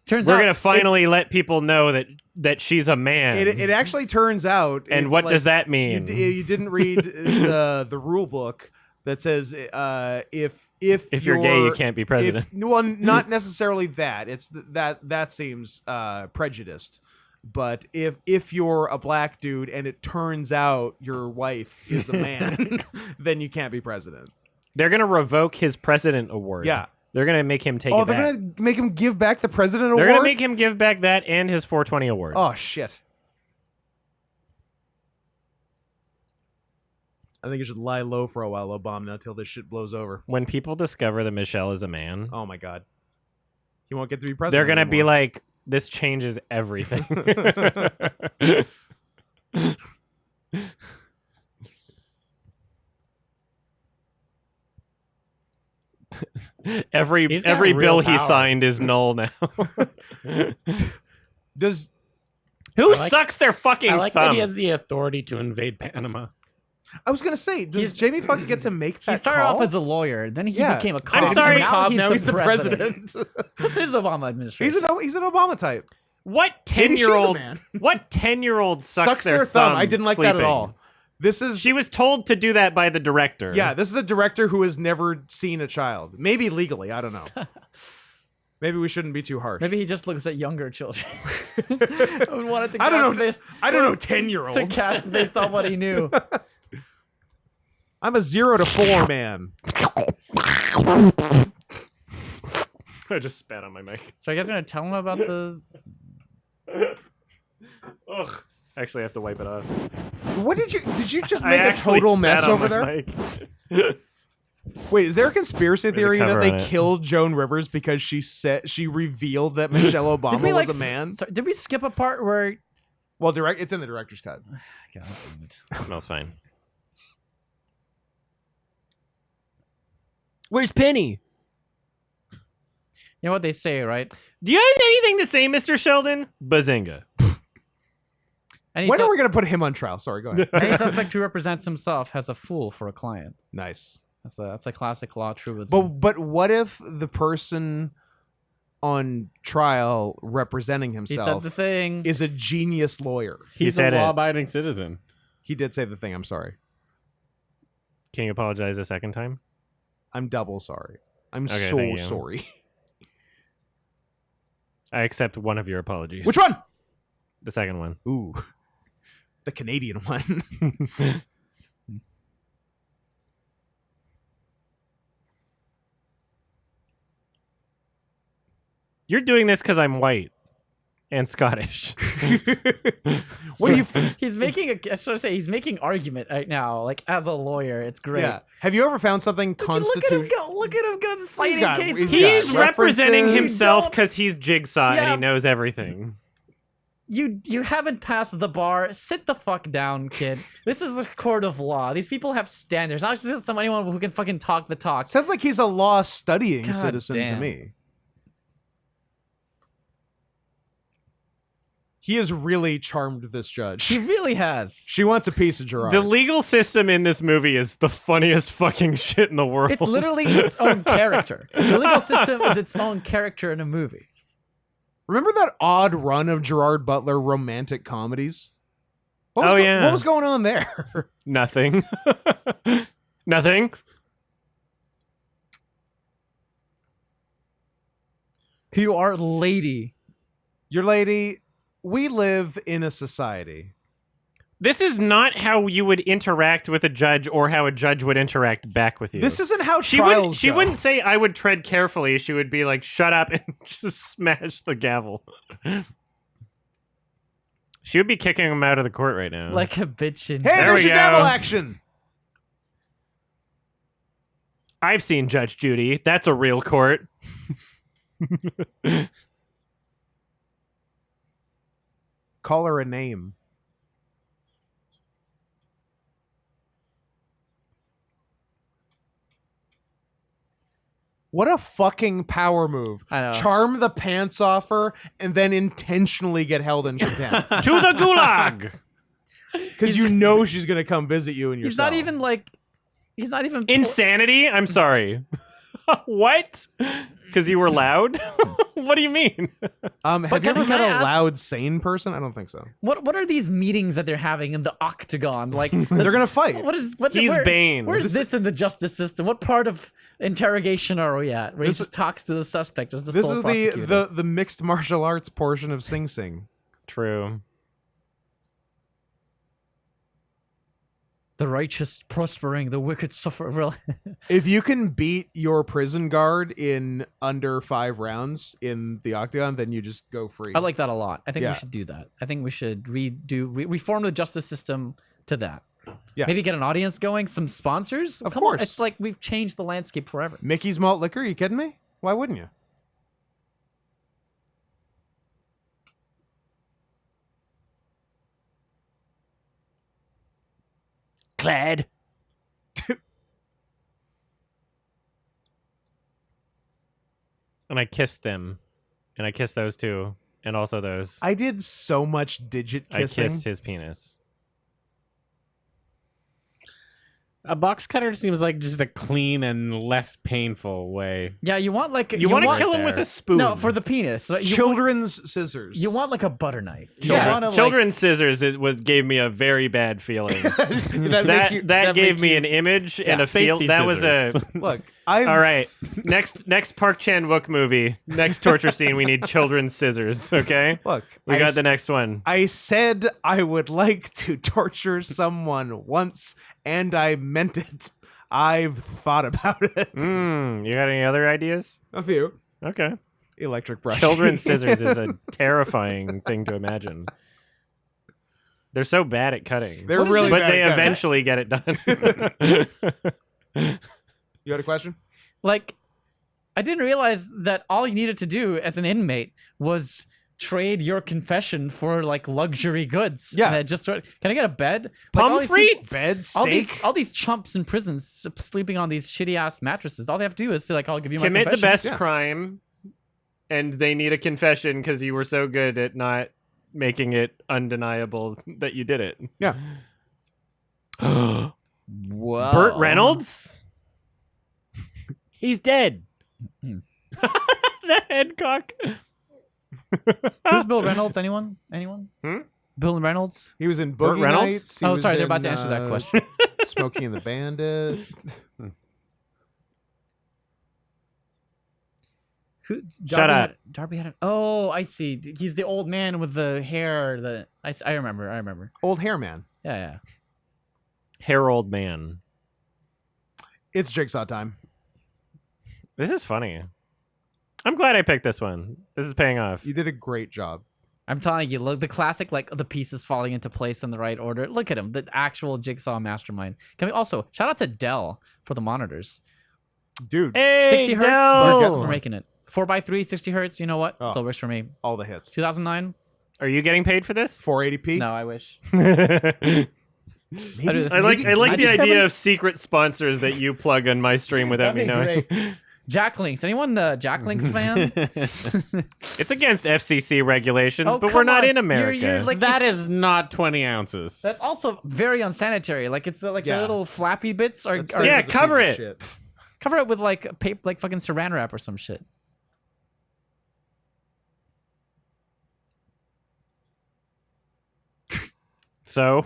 Speaker 2: Turns
Speaker 1: We're
Speaker 2: out
Speaker 1: going to finally let people know that she's a man.
Speaker 3: It actually turns out.
Speaker 1: And what does that mean?
Speaker 3: You didn't read the rule book that says if
Speaker 1: you're gay, you can't be president.
Speaker 3: Well, not necessarily that. It's that seems prejudiced. But if you're a black dude and it turns out your wife is a man, then you can't be president.
Speaker 1: They're going to revoke his president award.
Speaker 3: Yeah.
Speaker 1: They're going to make him take
Speaker 3: Oh,
Speaker 1: it back.
Speaker 3: they're gonna make him give back the president
Speaker 1: They're
Speaker 3: award.
Speaker 1: going to make him give back that and his 420 award.
Speaker 3: Oh shit! I think you should lie low for a while, Obama, until this shit blows over.
Speaker 1: When people discover that Michelle is a man,
Speaker 3: Oh my god, he won't get to be president.
Speaker 1: they're going to be
Speaker 3: anymore.
Speaker 1: like, this changes everything. every
Speaker 4: He's got real
Speaker 1: bill he
Speaker 4: power.
Speaker 1: signed is null now.
Speaker 3: Does
Speaker 1: Who
Speaker 4: I like-
Speaker 1: sucks their fucking
Speaker 4: I like
Speaker 1: thumb?
Speaker 4: that he has the authority to invade Panama.
Speaker 3: I was gonna say, does
Speaker 2: He's-
Speaker 3: Jamie Foxx get to make that
Speaker 2: he started
Speaker 3: call?
Speaker 2: off as a lawyer, then he
Speaker 3: Yeah.
Speaker 2: became a cop.
Speaker 1: I'm sorry,
Speaker 2: and
Speaker 3: now he's the
Speaker 2: president.
Speaker 3: president.
Speaker 2: This is Obama administration.
Speaker 3: he's an Obama type.
Speaker 1: What
Speaker 3: Maybe she's a
Speaker 1: 10-year-old?
Speaker 3: man.
Speaker 1: What 10-year-old sucks
Speaker 3: their thumb. I didn't like that at
Speaker 1: sleeping?
Speaker 3: all. This is
Speaker 1: She was told to do that by the director.
Speaker 3: yeah. This is a director who has never seen a child. Maybe legally, I don't know. Maybe we shouldn't be too harsh.
Speaker 2: Maybe he just looks at younger children. Wanted to
Speaker 3: I don't know.
Speaker 2: cast This,
Speaker 3: I don't know.
Speaker 2: to
Speaker 3: 10-year-olds.
Speaker 2: cast based on what he knew.
Speaker 3: I'm a 0 to 4 man.
Speaker 1: I just spat on my mic.
Speaker 2: So you guys gonna tell him about the?
Speaker 1: Ugh. Actually, I have to wipe it off.
Speaker 3: What did you just
Speaker 1: I
Speaker 3: make a
Speaker 1: actually
Speaker 3: total
Speaker 1: spat
Speaker 3: mess
Speaker 1: on
Speaker 3: over
Speaker 1: my
Speaker 3: there?
Speaker 1: mic.
Speaker 3: Wait, is there a conspiracy
Speaker 1: There's a
Speaker 3: theory that
Speaker 1: cover
Speaker 3: they
Speaker 1: on it.
Speaker 3: killed Joan Rivers because she revealed that Michelle
Speaker 2: Did
Speaker 3: Obama
Speaker 2: we
Speaker 3: was
Speaker 2: like?
Speaker 3: a man?
Speaker 2: Did we skip a part where?
Speaker 3: Well, it's in the director's cut.
Speaker 2: God damn it.
Speaker 1: Smells fine. Where's Penny?
Speaker 2: You know what they say, right?
Speaker 1: Do you have anything to say, Mr. Sheldon? Bazinga.
Speaker 2: Any,
Speaker 3: When
Speaker 2: su-
Speaker 3: are we gonna put him on trial? Sorry, go ahead.
Speaker 2: any suspect who represents himself has a fool for a client.
Speaker 3: Nice.
Speaker 2: That's a classic law truism.
Speaker 3: But what if the person on trial representing
Speaker 2: he said
Speaker 3: himself
Speaker 2: the thing.
Speaker 3: is a genius lawyer?
Speaker 4: He's a
Speaker 1: said it.
Speaker 4: law-abiding citizen.
Speaker 3: He did say the thing. I'm sorry.
Speaker 1: Can you apologize a second time?
Speaker 3: I'm double sorry. I'm
Speaker 1: Okay,
Speaker 3: so
Speaker 1: thank you.
Speaker 3: sorry.
Speaker 1: I accept one of your apologies.
Speaker 3: Which one?
Speaker 1: The second one.
Speaker 3: Ooh, the Canadian one.
Speaker 1: You're doing this because I'm white and Scottish.
Speaker 3: What do you?
Speaker 2: He's making a. I was gonna say he's making argument right now, like as a lawyer. It's great.
Speaker 3: Yeah. Have you ever found something
Speaker 2: Look at him
Speaker 3: constitutional?
Speaker 2: go! Look at him go! Citing
Speaker 3: got-
Speaker 2: cases.
Speaker 3: he's
Speaker 1: He's
Speaker 3: got
Speaker 1: representing
Speaker 3: references.
Speaker 1: himself
Speaker 2: Don't-
Speaker 1: because he's Jigsaw and
Speaker 2: Yeah.
Speaker 1: he knows everything.
Speaker 2: You haven't passed the bar. Sit the fuck down, kid. This is a court of law. These people have standards. Not just anyone who can fucking talk the talk.
Speaker 3: Sounds like he's a law studying
Speaker 2: God
Speaker 3: citizen to
Speaker 2: damn.
Speaker 3: me. He has really charmed this judge.
Speaker 2: He really has.
Speaker 3: She wants a piece of Gerard.
Speaker 1: The legal system in this movie is the funniest fucking shit in the world.
Speaker 2: It's literally its own character. The legal system is its own character in a movie.
Speaker 3: Remember that odd run of Gerard Butler romantic comedies? What was
Speaker 1: Oh, yeah.
Speaker 3: What was going on there?
Speaker 1: Nothing. Nothing.
Speaker 2: You are lady.
Speaker 3: Your lady, we live in a society.
Speaker 1: This is not how you would interact with a judge or how a judge would interact back with you.
Speaker 3: This isn't how
Speaker 1: she
Speaker 3: trials
Speaker 1: wouldn't. She
Speaker 3: go.
Speaker 1: wouldn't say, "I would tread carefully." She would be like, "Shut up," and just smash the gavel. She would be kicking him out of the court right now.
Speaker 2: Like a bitch in
Speaker 3: Hey,
Speaker 1: There
Speaker 3: there's
Speaker 1: we
Speaker 3: your gavel
Speaker 1: go.
Speaker 3: action.
Speaker 1: I've seen Judge Judy. That's a real court.
Speaker 3: Call her a name. What a fucking power move.
Speaker 2: I know.
Speaker 3: Charm the pants off her and then intentionally get held in contempt.
Speaker 1: To the gulag.
Speaker 3: Because you know she's going to come visit you in your
Speaker 2: He's not
Speaker 3: cell.
Speaker 2: even like. He's not even.
Speaker 1: Insanity? I'm sorry. What? Because you were loud? What do you mean?
Speaker 3: Have you
Speaker 2: can
Speaker 3: ever met
Speaker 2: I
Speaker 3: a
Speaker 2: ask-
Speaker 3: loud, sane person? I don't think so.
Speaker 2: What are these meetings that they're having in the octagon? Like
Speaker 3: They're going to fight.
Speaker 2: What is what?
Speaker 1: He's Bane.
Speaker 2: Where's this in the justice system? What part of interrogation are we at? Where he
Speaker 3: This
Speaker 2: just talks to the suspect as the
Speaker 3: This
Speaker 2: sole
Speaker 3: is
Speaker 2: prosecutor.
Speaker 3: the mixed martial arts portion of Sing Sing.
Speaker 1: True.
Speaker 2: The righteous prospering, the wicked suffer. Really?
Speaker 3: If you can beat your prison guard in under 5 rounds in the octagon, then you just go free.
Speaker 2: I like that a lot. I think
Speaker 3: Yeah.
Speaker 2: we should do that. I think we should reform the justice system to that.
Speaker 3: Yeah.
Speaker 2: Maybe get an audience going, some sponsors.
Speaker 3: Of
Speaker 2: Come on,
Speaker 3: course.
Speaker 2: it's like we've changed the landscape forever.
Speaker 3: Mickey's Malt Liquor? You kidding me? Why wouldn't you?
Speaker 1: Clad. And I kissed them. And I kissed those two. And also those.
Speaker 3: I did so much digit
Speaker 1: I
Speaker 3: kissing.
Speaker 1: kissed his penis.
Speaker 4: A box cutter seems like just a clean and less painful way.
Speaker 2: Yeah, you want like
Speaker 1: You want to
Speaker 4: want-
Speaker 1: kill him with
Speaker 4: there.
Speaker 1: a spoon.
Speaker 2: no for the penis. Right?
Speaker 3: Children's scissors.
Speaker 2: You want like a butter knife. You
Speaker 3: Yeah.
Speaker 2: want to, like,
Speaker 1: Children's scissors gave me a very bad feeling.
Speaker 3: that
Speaker 1: that gave me an image and a feel.
Speaker 4: safety
Speaker 1: That was
Speaker 4: scissors.
Speaker 1: a.
Speaker 3: Look, I've
Speaker 1: All right. Next Park Chan-wook movie. Next torture scene. We need children's scissors. Okay.
Speaker 3: Look,
Speaker 1: We
Speaker 3: I
Speaker 1: got
Speaker 3: s-
Speaker 1: the next one.
Speaker 3: I said I would like to torture someone once, and I meant it. I've thought about it.
Speaker 1: You got any other ideas?
Speaker 3: A few.
Speaker 1: Okay.
Speaker 3: Electric brush.
Speaker 1: Children's scissors is a terrifying thing to imagine. They're so bad at cutting.
Speaker 3: They're
Speaker 2: What is
Speaker 3: really
Speaker 1: but
Speaker 3: bad
Speaker 1: they
Speaker 3: at cutting.
Speaker 1: eventually get it done.
Speaker 3: You had a question?
Speaker 2: like I didn't realize that all you needed to do as an inmate was trade your confession for like luxury goods.
Speaker 3: Yeah.
Speaker 2: And I just can I get a bed? Like, all these
Speaker 1: Pommes
Speaker 2: people-
Speaker 1: frites.
Speaker 3: Bed, steak.
Speaker 2: all these chumps in prisons sleeping on these shitty ass mattresses. All they have to do is say like, "I'll give you my
Speaker 1: Commit the
Speaker 2: confession."
Speaker 1: best
Speaker 3: Yeah.
Speaker 1: crime, and they need a confession because you were so good at not making it undeniable that you did it.
Speaker 3: Yeah.
Speaker 2: Whoa.
Speaker 1: Burt Reynolds? He's dead.
Speaker 2: Hmm.
Speaker 1: The head cock.
Speaker 2: Who's Bill Reynolds? Anyone?
Speaker 1: Hmm?
Speaker 2: Bill Reynolds?
Speaker 3: He was in
Speaker 1: Burt
Speaker 3: Boogie
Speaker 1: Reynolds?
Speaker 3: Nights. He
Speaker 2: Oh,
Speaker 3: was
Speaker 2: sorry, they're
Speaker 3: in,
Speaker 2: about to answer that question.
Speaker 3: Smokey and the Bandit.
Speaker 2: Who?
Speaker 1: Shut up.
Speaker 2: Darby had. Oh, I see. He's the old man with the hair. I remember.
Speaker 3: Old Hair Man.
Speaker 2: Yeah.
Speaker 1: Harold Man.
Speaker 3: It's Jigsaw time.
Speaker 1: This is funny. I'm glad I picked this one. This is paying off.
Speaker 3: You did a great job.
Speaker 2: I'm telling you, look, the classic, like the pieces falling into place in the right order. Look at him, the actual Jigsaw mastermind. Can we also shout out to Dell for the monitors?
Speaker 3: Dude,
Speaker 1: Hey,
Speaker 2: 60 hertz.
Speaker 1: Del!
Speaker 2: We're making it 4x3, 60 hertz. You know what?
Speaker 3: Oh.
Speaker 2: Still works for me.
Speaker 3: all the hits.
Speaker 2: 2009.
Speaker 1: Are you getting paid for this?
Speaker 3: 480p.
Speaker 2: No, I wish.
Speaker 3: Maybe,
Speaker 2: I do this.
Speaker 1: I like the
Speaker 2: 97?
Speaker 1: idea of secret sponsors that you plug on my stream without me
Speaker 2: That'd be
Speaker 1: knowing.
Speaker 2: Jack Links. Anyone Jack Links fan?
Speaker 1: It's against FCC regulations,
Speaker 2: Oh,
Speaker 1: but we're
Speaker 2: come
Speaker 1: not
Speaker 2: on.
Speaker 1: in America.
Speaker 2: You're like
Speaker 4: That
Speaker 2: it's-
Speaker 4: is not 20 ounces.
Speaker 2: That's also very unsanitary. Like it's the
Speaker 3: Yeah.
Speaker 2: little flappy bits are,
Speaker 3: That's
Speaker 2: are
Speaker 1: Yeah,
Speaker 3: like a piece
Speaker 1: cover
Speaker 3: of
Speaker 1: it.
Speaker 3: shit.
Speaker 2: cover it with like paper, like fucking saran wrap or some shit.
Speaker 1: So,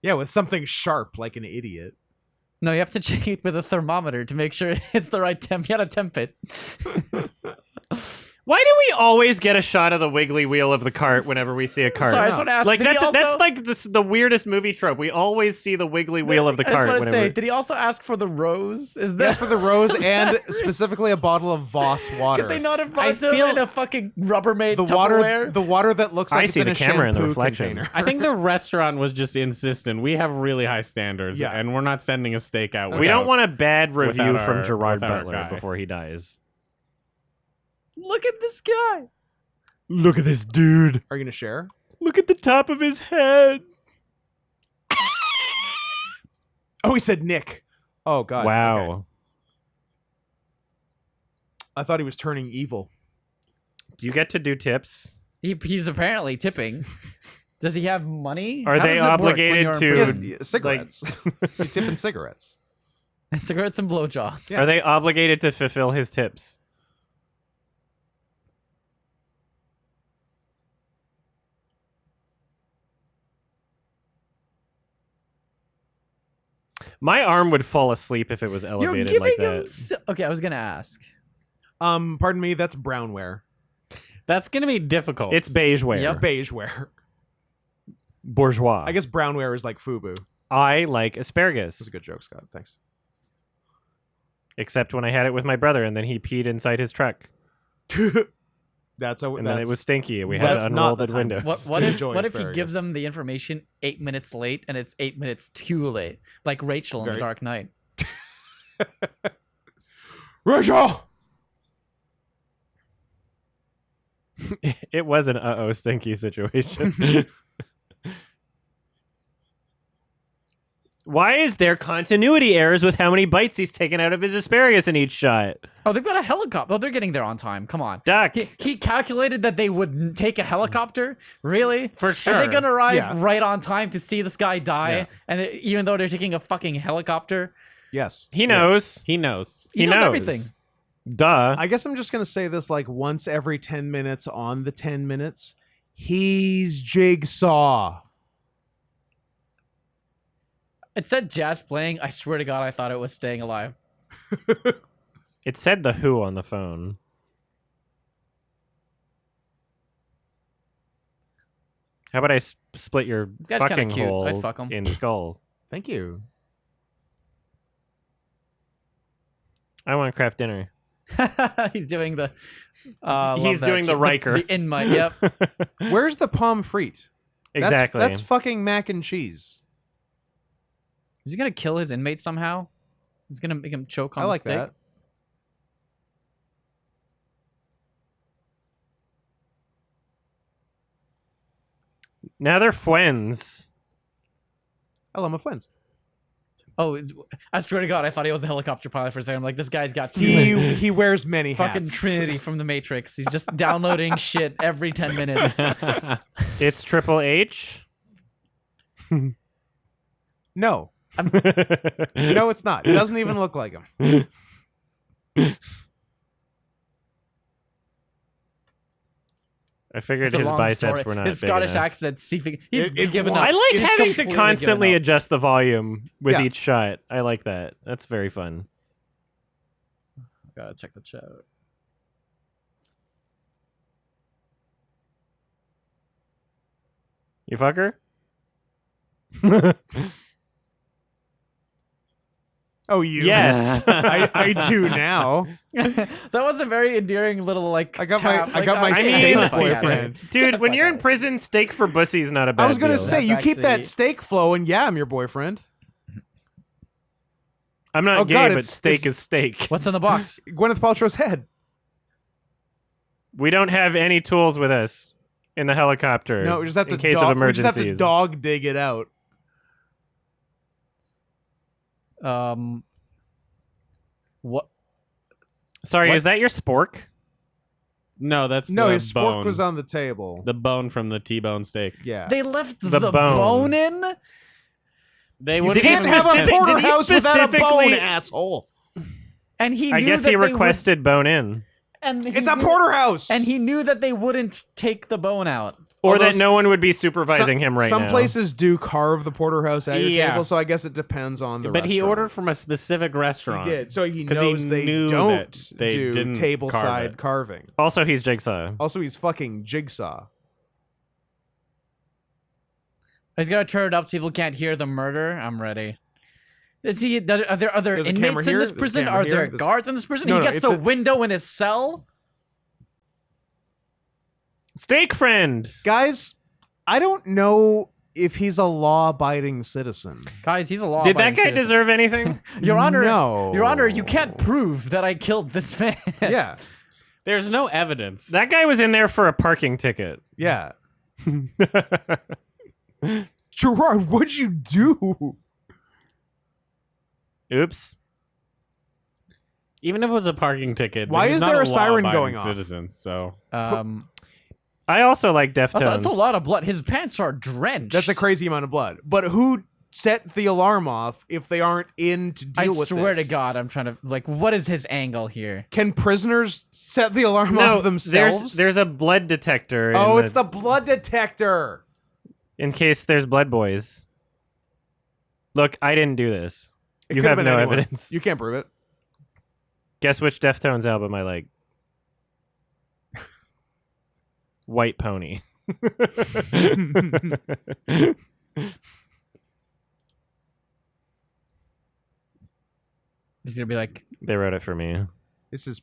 Speaker 3: Yeah, with something sharp like an idiot.
Speaker 2: No, you have to check it with a thermometer to make sure it's the right temp. You gotta temp it.
Speaker 1: Why do we always get a shot of the wiggly wheel of the cart whenever we see a cart?
Speaker 2: Sorry, I just want to ask.
Speaker 1: Like
Speaker 2: did he
Speaker 1: that's like the weirdest movie trope. We always see the wiggly wheel of the
Speaker 2: I just
Speaker 1: cart.
Speaker 2: want to
Speaker 1: Whenever...
Speaker 2: say, did he also ask for the rose? Is that
Speaker 3: Yes, for the rose and specifically a bottle of Voss water.
Speaker 2: Could they not have
Speaker 4: I
Speaker 2: brought him
Speaker 4: feel-
Speaker 2: in a fucking Rubbermaid
Speaker 3: the water,
Speaker 2: Tupperware?
Speaker 3: the water that looks like
Speaker 1: I
Speaker 3: it's
Speaker 1: see
Speaker 3: in
Speaker 1: the
Speaker 3: a
Speaker 1: camera in the
Speaker 3: shampoo
Speaker 1: reflection.
Speaker 3: container.
Speaker 4: I think the restaurant was just insistent. We have really high standards,
Speaker 3: Yeah.
Speaker 4: and we're not sending a steak out.
Speaker 1: we don't want a bad review
Speaker 4: without
Speaker 1: from
Speaker 4: our-
Speaker 1: Gerard
Speaker 4: without our
Speaker 1: Butler
Speaker 4: guy.
Speaker 1: before he dies.
Speaker 2: Look at this guy.
Speaker 1: Look at this dude.
Speaker 3: Are you gonna share?
Speaker 1: Look at the top of his head.
Speaker 3: Oh, he said Nick. Oh God.
Speaker 1: Wow.
Speaker 3: Okay. I thought he was turning evil.
Speaker 1: Do you get to do tips?
Speaker 2: He's apparently tipping. Does he have money?
Speaker 1: Are
Speaker 2: How
Speaker 1: they
Speaker 2: does it work when
Speaker 1: obligated
Speaker 2: you're in
Speaker 1: to-
Speaker 2: prison?
Speaker 3: Yeah, cigarettes. You tip in cigarettes.
Speaker 2: Cigarettes and blowjobs.
Speaker 3: Yeah.
Speaker 1: Are they obligated to fulfill his tips? My arm would fall asleep if it was
Speaker 2: You're
Speaker 1: elevated
Speaker 2: giving
Speaker 1: like
Speaker 2: him.
Speaker 1: that.
Speaker 2: Okay, I was gonna ask.
Speaker 3: Pardon me. That's brownware.
Speaker 4: That's gonna be difficult.
Speaker 1: It's beige wear.
Speaker 2: Yep.
Speaker 3: Beige wear.
Speaker 1: Bourgeois.
Speaker 3: I guess brownware is like FUBU.
Speaker 1: I like asparagus.
Speaker 3: That's a good joke, Scott. Thanks.
Speaker 1: Except when I had it with my brother and then he peed inside his truck.
Speaker 3: That's a.
Speaker 1: And then it was stinky and we had
Speaker 3: that's
Speaker 1: to
Speaker 3: not
Speaker 1: unroll
Speaker 3: the
Speaker 1: the
Speaker 3: time.
Speaker 1: window.
Speaker 2: What
Speaker 3: To
Speaker 2: if
Speaker 3: enjoy
Speaker 2: what if he gives
Speaker 3: asparagus.
Speaker 2: them the information 8 minutes late and it's 8 minutes too late, like Rachel in
Speaker 3: Very-
Speaker 2: The Dark Knight?
Speaker 3: Rachel.
Speaker 1: It was an uh-oh stinky situation. Why is there continuity errors with how many bites he's taken out of his asparagus in each shot?
Speaker 2: Oh, they've got a helicopter. Oh, they're getting there on time. Come on.
Speaker 1: Duck.
Speaker 2: He calculated that they would take a helicopter. Really?
Speaker 4: For
Speaker 2: Are
Speaker 4: sure.
Speaker 2: they gonna arrive
Speaker 3: Yeah.
Speaker 2: right on time to see this guy die?
Speaker 3: Yeah.
Speaker 2: And even though they're taking a fucking helicopter,
Speaker 3: Yes.
Speaker 1: He knows.
Speaker 4: He knows.
Speaker 2: he knows everything.
Speaker 1: Duh.
Speaker 3: I guess I'm just gonna say this like once every 10 minutes on the 10 minutes. He's Jigsaw.
Speaker 2: It said jazz playing. I swear to God, I thought it was Staying Alive.
Speaker 1: It said the Who on the phone. How about I split your
Speaker 2: guy's kinda
Speaker 1: fucking
Speaker 2: cute.
Speaker 1: hole
Speaker 2: I'd fuck him.
Speaker 1: in skull?
Speaker 3: Thank you.
Speaker 1: I want to craft dinner.
Speaker 2: He's doing the.
Speaker 1: He's doing the Riker.
Speaker 2: The in my yep.
Speaker 3: Where's the pomme frite?
Speaker 1: Exactly.
Speaker 3: That's fucking mac and cheese.
Speaker 2: Is he gonna kill his inmate somehow? He's gonna make him choke on
Speaker 3: I
Speaker 2: the
Speaker 3: like
Speaker 2: stick.
Speaker 3: that.
Speaker 1: Now they're friends.
Speaker 3: I love my friends.
Speaker 2: Oh, I swear to God, I thought he was a helicopter pilot for a second. I'm like, this guy's got too many.
Speaker 3: He wears many hats.
Speaker 2: Fucking Trinity from the Matrix. He's just downloading shit every 10 minutes.
Speaker 1: It's Triple H.
Speaker 3: No. No, it's not. It doesn't even look like him.
Speaker 1: I figured
Speaker 2: It's a
Speaker 1: his
Speaker 2: long
Speaker 1: biceps
Speaker 2: story.
Speaker 1: were not
Speaker 2: His
Speaker 1: big
Speaker 2: Scottish
Speaker 1: enough.
Speaker 2: accent seeping. He's
Speaker 3: It
Speaker 2: given up.
Speaker 1: I like
Speaker 2: He's
Speaker 1: having to
Speaker 2: completely given
Speaker 1: constantly
Speaker 2: up.
Speaker 1: adjust the volume with
Speaker 3: Yeah.
Speaker 1: each shot. I like that. That's very fun.
Speaker 2: Gotta check the chat.
Speaker 1: You fucker?
Speaker 3: Oh, you?
Speaker 1: Yes.
Speaker 3: I do now.
Speaker 2: That was a very endearing little like.
Speaker 3: I got
Speaker 2: tap.
Speaker 3: my
Speaker 2: Like,
Speaker 3: steak
Speaker 2: get the fuck outta
Speaker 3: boyfriend.
Speaker 2: here. Get
Speaker 1: Dude,
Speaker 2: the
Speaker 1: when
Speaker 2: fuck
Speaker 1: you're in
Speaker 2: outta
Speaker 1: prison, steak for pussy's not a bad
Speaker 3: I was gonna
Speaker 1: deal.
Speaker 3: say,
Speaker 2: That's
Speaker 3: you keep that
Speaker 2: actually-
Speaker 3: steak flowing. Yeah, I'm your boyfriend.
Speaker 1: I'm not
Speaker 3: Oh,
Speaker 1: gay,
Speaker 3: God,
Speaker 1: but
Speaker 3: it's-
Speaker 1: steak
Speaker 3: it's-
Speaker 1: is steak.
Speaker 2: here. What's in the box?
Speaker 3: Gwyneth Paltrow's head.
Speaker 1: We don't have any tools with us in the helicopter.
Speaker 3: No, we just have to
Speaker 1: in case
Speaker 3: dog,
Speaker 1: of
Speaker 3: we just have to
Speaker 1: emergencies.
Speaker 3: dog dig it out.
Speaker 2: What?
Speaker 1: Sorry,
Speaker 2: What?
Speaker 1: is that your spork?
Speaker 4: No, that's
Speaker 3: No,
Speaker 4: the
Speaker 3: his
Speaker 4: bone.
Speaker 3: spork was on the table.
Speaker 4: The bone from the T-bone steak.
Speaker 3: Yeah.
Speaker 2: They left
Speaker 1: The
Speaker 2: the,
Speaker 1: bone.
Speaker 2: bone in,
Speaker 4: They
Speaker 3: You
Speaker 4: would
Speaker 1: Did he
Speaker 3: can't have a
Speaker 1: specific- did he
Speaker 3: porterhouse without a bone,
Speaker 1: specifically-
Speaker 3: asshole.
Speaker 2: and he
Speaker 1: I
Speaker 2: knew
Speaker 1: guess
Speaker 2: that
Speaker 1: he
Speaker 2: they would-
Speaker 1: requested bone in.
Speaker 2: and
Speaker 3: It's a
Speaker 2: knew-
Speaker 3: porterhouse.
Speaker 2: And he knew that they wouldn't take the bone out.
Speaker 1: Or
Speaker 3: Although
Speaker 1: that no one would be supervising him right now.
Speaker 3: Some places do carve the porterhouse at your
Speaker 4: Yeah.
Speaker 3: table, so I guess it depends on the
Speaker 4: But he
Speaker 3: restaurant.
Speaker 4: ordered from a specific restaurant.
Speaker 3: He did, so he
Speaker 4: 'Cause
Speaker 3: knows
Speaker 4: he
Speaker 3: they
Speaker 4: knew
Speaker 3: don't
Speaker 4: that they
Speaker 3: do
Speaker 4: didn't
Speaker 3: table
Speaker 4: carve
Speaker 3: side
Speaker 4: it.
Speaker 3: carving.
Speaker 1: Also, he's Jigsaw.
Speaker 3: Also, he's fucking Jigsaw.
Speaker 2: He's got to turn it up so people can't hear the murder. I'm ready. Is he? Are there other
Speaker 3: There's a camera
Speaker 2: inmates in
Speaker 3: here,
Speaker 2: this
Speaker 3: there's a
Speaker 2: prison?
Speaker 3: camera
Speaker 2: Are
Speaker 3: here,
Speaker 2: there
Speaker 3: there's-
Speaker 2: guards in this prison?
Speaker 3: No,
Speaker 2: He
Speaker 3: no,
Speaker 2: gets
Speaker 3: it's
Speaker 2: a
Speaker 3: a-
Speaker 2: window in his cell.
Speaker 1: Steak friend.
Speaker 3: Guys, I don't know if he's a law-abiding citizen.
Speaker 2: Guys, he's a law.
Speaker 1: Did that guy deserve anything?
Speaker 2: Your Honor?
Speaker 3: No.
Speaker 2: Your Honor, you can't prove that I killed this man.
Speaker 3: Yeah,
Speaker 4: There's no evidence.
Speaker 1: That guy was in there for a parking ticket.
Speaker 3: yeah. Gerard, what'd you do?
Speaker 1: Oops.
Speaker 4: Even if it was a parking ticket,
Speaker 3: Why
Speaker 4: he's
Speaker 3: is
Speaker 4: not
Speaker 3: there a siren
Speaker 4: law-abiding
Speaker 3: going off?
Speaker 4: citizen, so
Speaker 1: I also like Deftones.
Speaker 2: That's a lot of blood. His pants are drenched.
Speaker 3: That's a crazy amount of blood. But who set the alarm off if they aren't in to deal
Speaker 2: I
Speaker 3: with
Speaker 2: swear
Speaker 3: this?
Speaker 2: to God, I'm trying to what is his angle here?
Speaker 3: Can prisoners set the alarm
Speaker 1: No,
Speaker 3: off themselves?
Speaker 1: there's a blood detector.
Speaker 3: Oh, it's the blood detector.
Speaker 1: in case there's blood boys. Look, I didn't do this.
Speaker 3: It
Speaker 1: You
Speaker 3: could
Speaker 1: have
Speaker 3: been
Speaker 1: no
Speaker 3: anyone.
Speaker 1: evidence.
Speaker 3: You can't prove it.
Speaker 1: Guess which Deftones album I like? White Pony.
Speaker 2: He's gonna be like,
Speaker 1: They wrote it for me.
Speaker 3: This is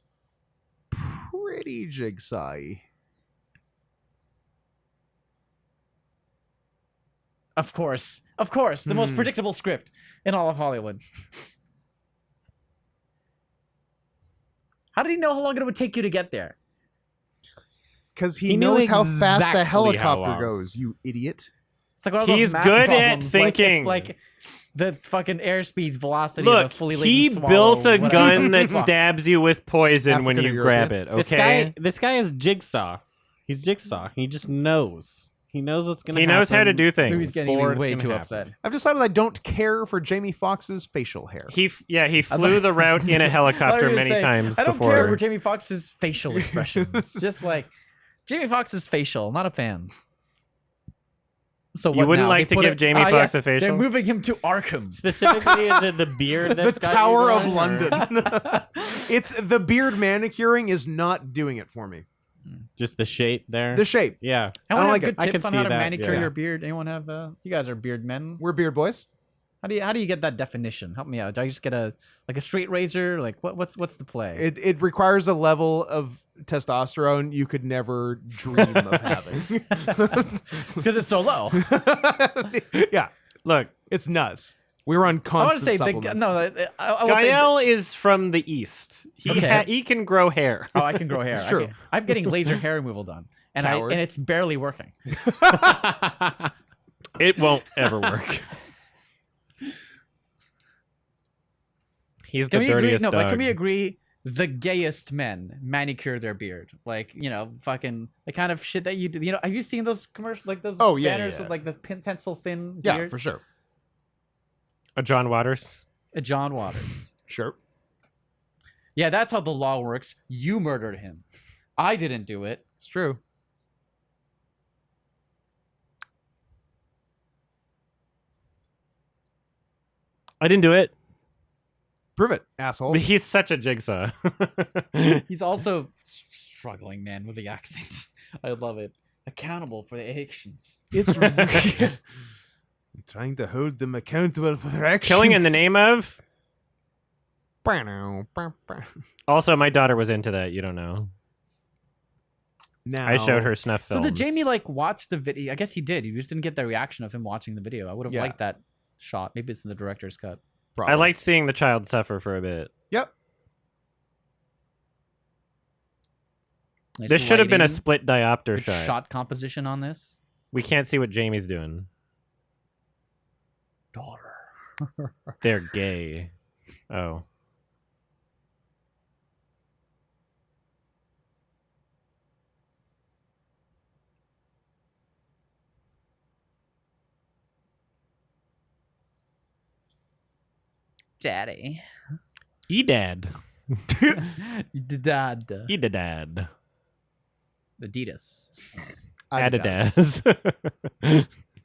Speaker 3: pretty jigsaw-y.
Speaker 2: of course, the most predictable script in all of Hollywood. How did he know how long it would take you to get there?
Speaker 3: Because
Speaker 4: He
Speaker 3: he
Speaker 4: knew
Speaker 3: knows how fast
Speaker 4: exactly
Speaker 3: the
Speaker 4: how
Speaker 3: helicopter
Speaker 4: long.
Speaker 3: goes, you idiot.
Speaker 2: It's like one of those
Speaker 1: He's
Speaker 2: math
Speaker 1: good at
Speaker 2: problems, like, if,
Speaker 1: thinking.
Speaker 2: like the fucking airspeed velocity
Speaker 1: Look,
Speaker 2: of a fully laden
Speaker 1: he
Speaker 2: swallow,
Speaker 1: built a
Speaker 2: whatever.
Speaker 1: gun that
Speaker 2: Fuck.
Speaker 1: stabs you with poison when you
Speaker 3: African-European.
Speaker 1: grab it,
Speaker 4: This
Speaker 1: okay?
Speaker 4: guy is Jigsaw. He's Jigsaw. He just knows. He knows what's gonna
Speaker 1: He
Speaker 4: happen.
Speaker 1: knows how to do
Speaker 2: Maybe
Speaker 1: things.
Speaker 2: he's getting
Speaker 4: before it's
Speaker 2: way
Speaker 4: gonna
Speaker 2: too
Speaker 4: happen.
Speaker 2: upset.
Speaker 3: I've decided I don't care for Jamie Foxx's facial hair.
Speaker 1: He flew the route in a
Speaker 2: I thought you
Speaker 1: helicopter
Speaker 2: were gonna
Speaker 1: many
Speaker 2: say,
Speaker 1: times
Speaker 2: I don't
Speaker 1: before.
Speaker 2: care for Jamie Foxx's facial expressions. Just like Jamie Foxx's facial, not a fan. So
Speaker 1: You
Speaker 2: what
Speaker 1: wouldn't
Speaker 2: now?
Speaker 1: like
Speaker 2: They
Speaker 1: to
Speaker 2: put
Speaker 1: give Jamie Foxx
Speaker 2: yes,
Speaker 1: a facial?
Speaker 2: They're moving him to Arkham.
Speaker 4: Specifically, is it the beard
Speaker 3: The
Speaker 4: that's got you
Speaker 3: Tower of
Speaker 4: going, or-
Speaker 3: London. It's the beard manicuring is not doing it for me.
Speaker 4: Just the shape there.
Speaker 3: The shape.
Speaker 4: yeah.
Speaker 2: Anyone
Speaker 3: don't
Speaker 2: have
Speaker 3: like
Speaker 2: good
Speaker 3: it.
Speaker 4: I
Speaker 2: tips
Speaker 4: could
Speaker 2: on
Speaker 4: see
Speaker 2: how to
Speaker 4: that,
Speaker 2: manicure
Speaker 4: yeah.
Speaker 2: your beard? Anyone have? You guys are beard men.
Speaker 3: We're beard boys.
Speaker 2: How do you get that definition? Help me out. Do I just get a straight razor? Like what's the play?
Speaker 3: It requires a level of testosterone you could never dream of having.
Speaker 2: It's because it's so low.
Speaker 3: Yeah,
Speaker 1: Look,
Speaker 3: it's nuts. We're on
Speaker 2: I want to
Speaker 3: constant
Speaker 2: say
Speaker 3: supplements.
Speaker 2: I will say
Speaker 1: Gael is from the east.
Speaker 2: Okay.
Speaker 1: He can grow hair.
Speaker 2: oh, I can grow hair.
Speaker 3: It's true.
Speaker 2: I'm getting laser hair removal done, and
Speaker 3: Coward.
Speaker 2: and it's barely working.
Speaker 1: It won't ever work. He's the
Speaker 2: Can we agree?
Speaker 1: dirtiest
Speaker 2: No,
Speaker 1: dog.
Speaker 2: but can we agree? The gayest men manicure their beard, like fucking the kind of shit that you do. Have you seen those commercials, like those
Speaker 3: Oh, yeah,
Speaker 2: banners
Speaker 3: yeah.
Speaker 2: with like the pencil thin
Speaker 3: Yeah,
Speaker 2: beard?
Speaker 3: for sure.
Speaker 1: John Waters.
Speaker 2: John Waters.
Speaker 3: Sure.
Speaker 2: Yeah, that's how the law works. You murdered him. I didn't do it.
Speaker 3: It's true.
Speaker 1: I didn't do it.
Speaker 3: Prove it, asshole.
Speaker 1: But he's such a jigsaw.
Speaker 2: He's also struggling, man, with the accent. I love it. Accountable for the actions.
Speaker 3: It's I'm trying to hold them accountable for their actions.
Speaker 1: Killing in the name of.
Speaker 3: Now,
Speaker 1: Also, my daughter was into that. You don't know. I showed her snuff
Speaker 2: So
Speaker 1: films.
Speaker 2: did Jamie watch the video? I guess he did. You just didn't get the reaction of him watching the video. I would have
Speaker 3: Yeah.
Speaker 2: liked that shot. Maybe it's in the director's cut.
Speaker 1: I liked seeing the child suffer for a bit.
Speaker 3: Yep.
Speaker 2: Nice
Speaker 1: This should have been a
Speaker 2: lighting,
Speaker 1: split diopter
Speaker 2: good
Speaker 1: shot.
Speaker 2: shot composition on this.
Speaker 1: We can't see what Jamie's doing.
Speaker 2: Daughter.
Speaker 1: They're gay. Oh.
Speaker 2: Daddy.
Speaker 1: E-dad.
Speaker 2: Dad.
Speaker 1: E-dad.
Speaker 2: Adidas.
Speaker 1: Adidas.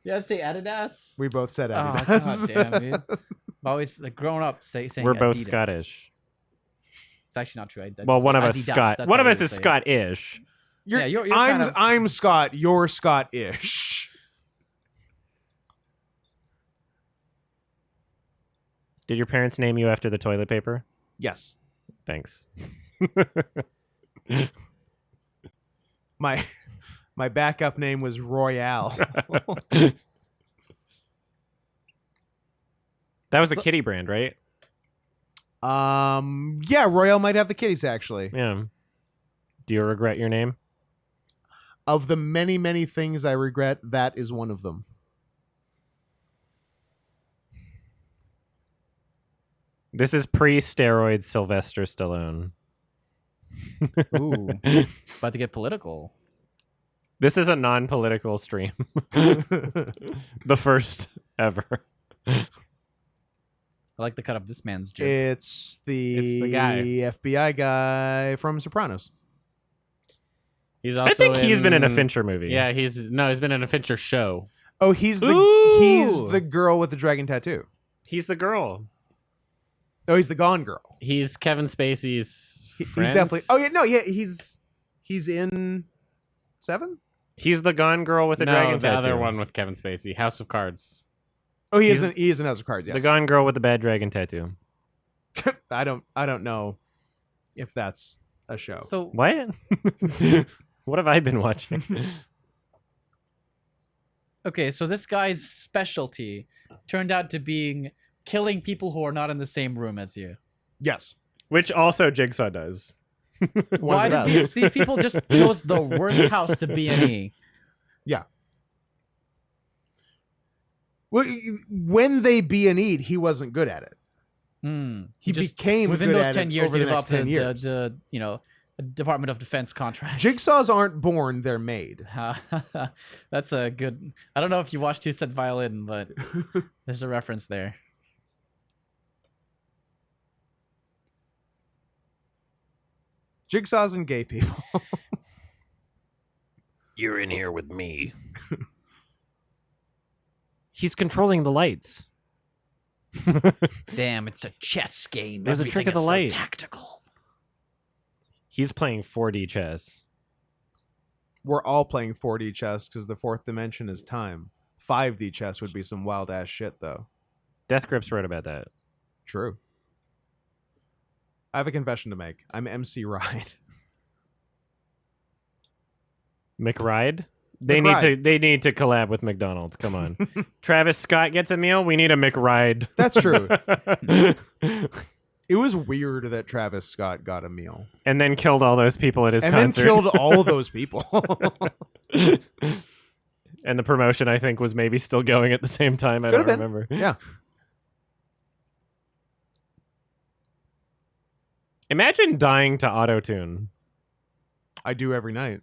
Speaker 2: Did I say Adidas?
Speaker 3: We both said
Speaker 2: Oh,
Speaker 3: Adidas.
Speaker 2: god damn, dude. I've always grown up saying
Speaker 1: We're both
Speaker 2: Adidas.
Speaker 1: Scottish.
Speaker 2: It's actually not true. I'd
Speaker 1: Well,
Speaker 2: say
Speaker 1: one of us
Speaker 2: Adidas,
Speaker 1: Scott.
Speaker 2: that's
Speaker 1: One
Speaker 2: how
Speaker 1: of
Speaker 2: you
Speaker 1: us
Speaker 2: would
Speaker 1: is
Speaker 2: say it.
Speaker 1: Scottish.
Speaker 3: You're,
Speaker 2: Yeah, you're
Speaker 3: I'm
Speaker 2: kind of-
Speaker 3: I'm Scott. You're Scott-ish.
Speaker 1: Did your parents name you after the toilet paper?
Speaker 3: Yes.
Speaker 1: Thanks.
Speaker 3: My backup name was Royale.
Speaker 1: That was the
Speaker 2: So-
Speaker 1: kitty brand, right?
Speaker 3: Yeah, Royale might have the kitties actually.
Speaker 1: Yeah. Do you regret your name?
Speaker 3: Of the many, many things I regret, that is one of them.
Speaker 1: This is pre-steroid Sylvester Stallone.
Speaker 2: Ooh, about to get political.
Speaker 1: This is a non-political stream. The first ever.
Speaker 2: I like the cut of this man's joke.
Speaker 3: It's the
Speaker 4: guy.
Speaker 3: FBI guy from Sopranos.
Speaker 4: He's also
Speaker 1: I think he's been in a
Speaker 4: in-
Speaker 1: Fincher movie.
Speaker 4: Yeah, he's been in a Fincher show.
Speaker 3: Oh, he's
Speaker 1: Ooh.
Speaker 3: the girl with the dragon tattoo.
Speaker 1: He's the girl.
Speaker 3: Oh, he's the Gone Girl.
Speaker 4: He's Kevin Spacey's
Speaker 3: He's
Speaker 4: friend.
Speaker 3: definitely. Oh yeah, no, yeah, he's in Seven.
Speaker 1: He's the Gone Girl with the
Speaker 4: no,
Speaker 1: dragon
Speaker 4: the
Speaker 1: tattoo.
Speaker 4: other one with Kevin Spacey, House of Cards.
Speaker 3: Oh, he
Speaker 1: He's-
Speaker 3: is in House of Cards. Yes.
Speaker 1: The Gone Girl with the bad dragon tattoo.
Speaker 3: I don't know if that's a show.
Speaker 2: So
Speaker 1: What? What have I been watching?
Speaker 2: okay, so this guy's specialty turned out to being killing people who are not in the same room as you.
Speaker 3: Yes.
Speaker 1: Which also Jigsaw does.
Speaker 3: One
Speaker 2: Why
Speaker 3: of the
Speaker 2: did
Speaker 3: best.
Speaker 2: these people just chose the worst house to be in? E?
Speaker 3: Well, when they B&E'd, he wasn't good at it. He
Speaker 2: Just
Speaker 3: became
Speaker 2: within
Speaker 3: good
Speaker 2: those
Speaker 3: at
Speaker 2: 10
Speaker 3: it
Speaker 2: years.
Speaker 3: over
Speaker 2: He
Speaker 3: the next
Speaker 2: developed
Speaker 3: 10 years.
Speaker 2: the Department of Defense contract.
Speaker 3: Jigsaws aren't born; they're made.
Speaker 2: That's a good. I don't know if you watched Two Set Violin, but there's a reference there.
Speaker 3: Jigsaws and gay people.
Speaker 1: You're in here with me. He's controlling the lights.
Speaker 2: Damn, it's a chess game.
Speaker 1: There's a trick
Speaker 2: Everything
Speaker 1: of the
Speaker 2: is so
Speaker 1: light.
Speaker 2: tactical.
Speaker 1: He's playing 4D chess.
Speaker 3: We're all playing 4D chess because the fourth dimension is time. 5D chess would be some wild ass shit, though.
Speaker 1: Death Grips wrote about that.
Speaker 3: True. I have a confession to make. I'm MC Ride.
Speaker 1: McRide? They
Speaker 3: McRide.
Speaker 1: need to collab with McDonald's. Come on. Travis Scott gets a meal. We need a McRide.
Speaker 3: That's true. It was weird that Travis Scott got a meal
Speaker 1: And then killed all those people at his
Speaker 3: and
Speaker 1: concert.
Speaker 3: then killed all those people.
Speaker 1: And the promotion, I think, was maybe still going at the same time. I
Speaker 3: Could've
Speaker 1: don't
Speaker 3: been.
Speaker 1: remember.
Speaker 3: Yeah.
Speaker 1: Imagine dying to auto-tune.
Speaker 3: I do every night.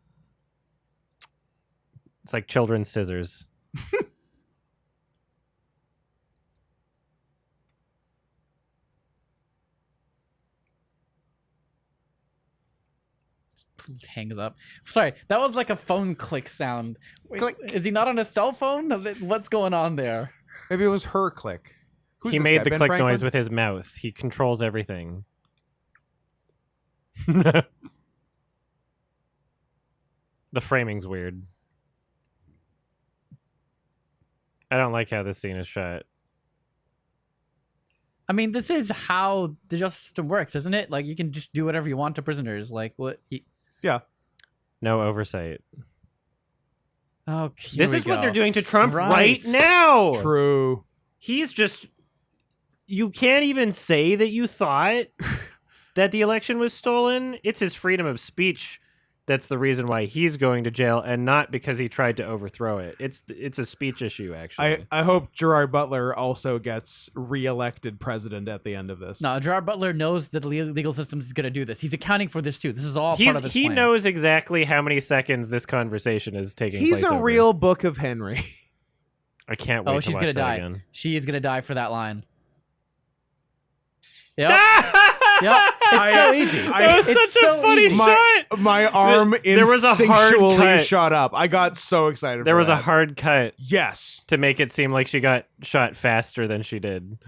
Speaker 1: It's like children's scissors.
Speaker 2: Hangs up. Sorry, that was like a phone click sound. Wait,
Speaker 3: Click.
Speaker 2: is he not on a cell phone? What's going on there?
Speaker 3: Maybe it was her click. Who's
Speaker 1: He
Speaker 3: this
Speaker 1: made
Speaker 3: guy,
Speaker 1: the
Speaker 3: Ben
Speaker 1: click
Speaker 3: Franklin?
Speaker 1: noise with his mouth. He controls everything. The framing's weird. I don't like how this scene is shot.
Speaker 2: I mean, this is how the justice system works, isn't it? Like, you can just do whatever you want to prisoners. Like, what?
Speaker 3: Yeah.
Speaker 1: No oversight.
Speaker 2: Oh,
Speaker 1: This is what they're doing to Trump right
Speaker 2: Right.
Speaker 1: now.
Speaker 3: True.
Speaker 1: He's just. You can't even say that you thought that the election was stolen. It's his freedom of speech that's the reason why he's going to jail, and not because he tried to overthrow it. It's a speech issue, actually.
Speaker 3: I hope Gerard Butler also gets reelected president at the end of this.
Speaker 2: No, Gerard Butler knows that the legal system is going to do this. He's accounting for this too. This is all part of his
Speaker 1: He
Speaker 2: plan.
Speaker 1: knows exactly how many seconds this conversation is taking place.
Speaker 3: He's a
Speaker 1: over.
Speaker 3: real Book of Henry.
Speaker 1: I can't wait
Speaker 2: Oh,
Speaker 1: to
Speaker 2: she's
Speaker 1: watch
Speaker 2: gonna
Speaker 1: that
Speaker 2: die.
Speaker 1: again.
Speaker 2: She is gonna die for that line. Yep. Yep. It's so easy.
Speaker 1: That was
Speaker 2: It's
Speaker 1: such
Speaker 2: so
Speaker 1: a funny
Speaker 2: easy.
Speaker 1: shot.
Speaker 3: my arm
Speaker 1: There was a hard
Speaker 3: instinctually
Speaker 1: cut.
Speaker 3: shot up. I got so excited.
Speaker 1: There
Speaker 3: for
Speaker 1: was a
Speaker 3: that.
Speaker 1: hard cut
Speaker 3: Yes.
Speaker 1: to make it seem like she got shot faster than she did.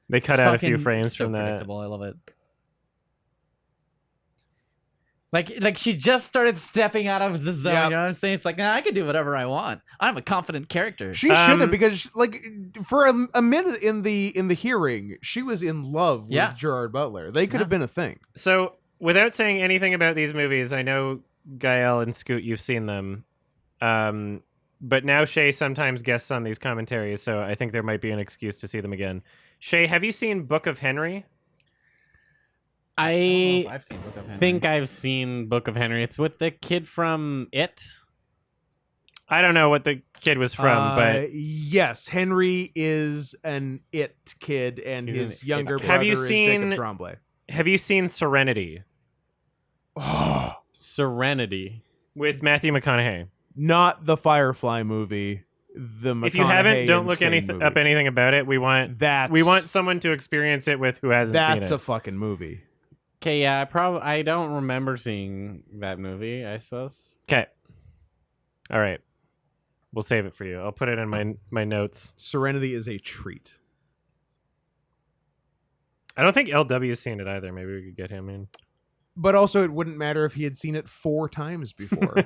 Speaker 1: They cut out a few frames
Speaker 2: so
Speaker 1: from that.
Speaker 2: predictable. I love it. Like she just started stepping out of the zone.
Speaker 3: Yep.
Speaker 2: You know what I'm saying? It's like, nah, I can do whatever I want. I'm a confident character.
Speaker 3: She shouldn't,
Speaker 1: Um,
Speaker 3: because like for a minute in the hearing, she was in love with
Speaker 2: Yeah.
Speaker 3: Gerard Butler. They could have been a thing.
Speaker 1: So, without saying anything about these movies, I know Gael and Scoot, you've seen them. But now Shay sometimes guests on these commentaries, so I think there might be an excuse to see them again. Shay, have you seen Book of Henry?
Speaker 4: I
Speaker 2: I've seen Book of Henry.
Speaker 4: think I've seen Book of Henry. It's with the kid from It.
Speaker 1: I don't know what the kid was from, but
Speaker 3: yes, Henry is an it kid, and
Speaker 4: He's
Speaker 3: his
Speaker 4: an
Speaker 3: younger
Speaker 4: it kid.
Speaker 3: brother
Speaker 1: Have you
Speaker 3: is
Speaker 1: seen-
Speaker 3: Jacob Tremblay.
Speaker 1: have you seen Serenity
Speaker 3: Oh,
Speaker 4: Serenity.
Speaker 1: with Matthew McConaughey?
Speaker 3: not the Firefly movie. The
Speaker 1: If you haven't, don't look
Speaker 3: McConaughey
Speaker 1: anything up anything about it. We want someone to experience it with who hasn't seen
Speaker 3: That's
Speaker 1: it.
Speaker 3: a fucking movie.
Speaker 4: Okay, yeah, I don't remember seeing that movie, I suppose.
Speaker 1: Okay. All right. We'll save it for you. I'll put it in my notes.
Speaker 3: Serenity is a treat.
Speaker 1: I don't think LW's seen it either. Maybe we could get him in.
Speaker 3: But also, it wouldn't matter if he had seen it 4 times before.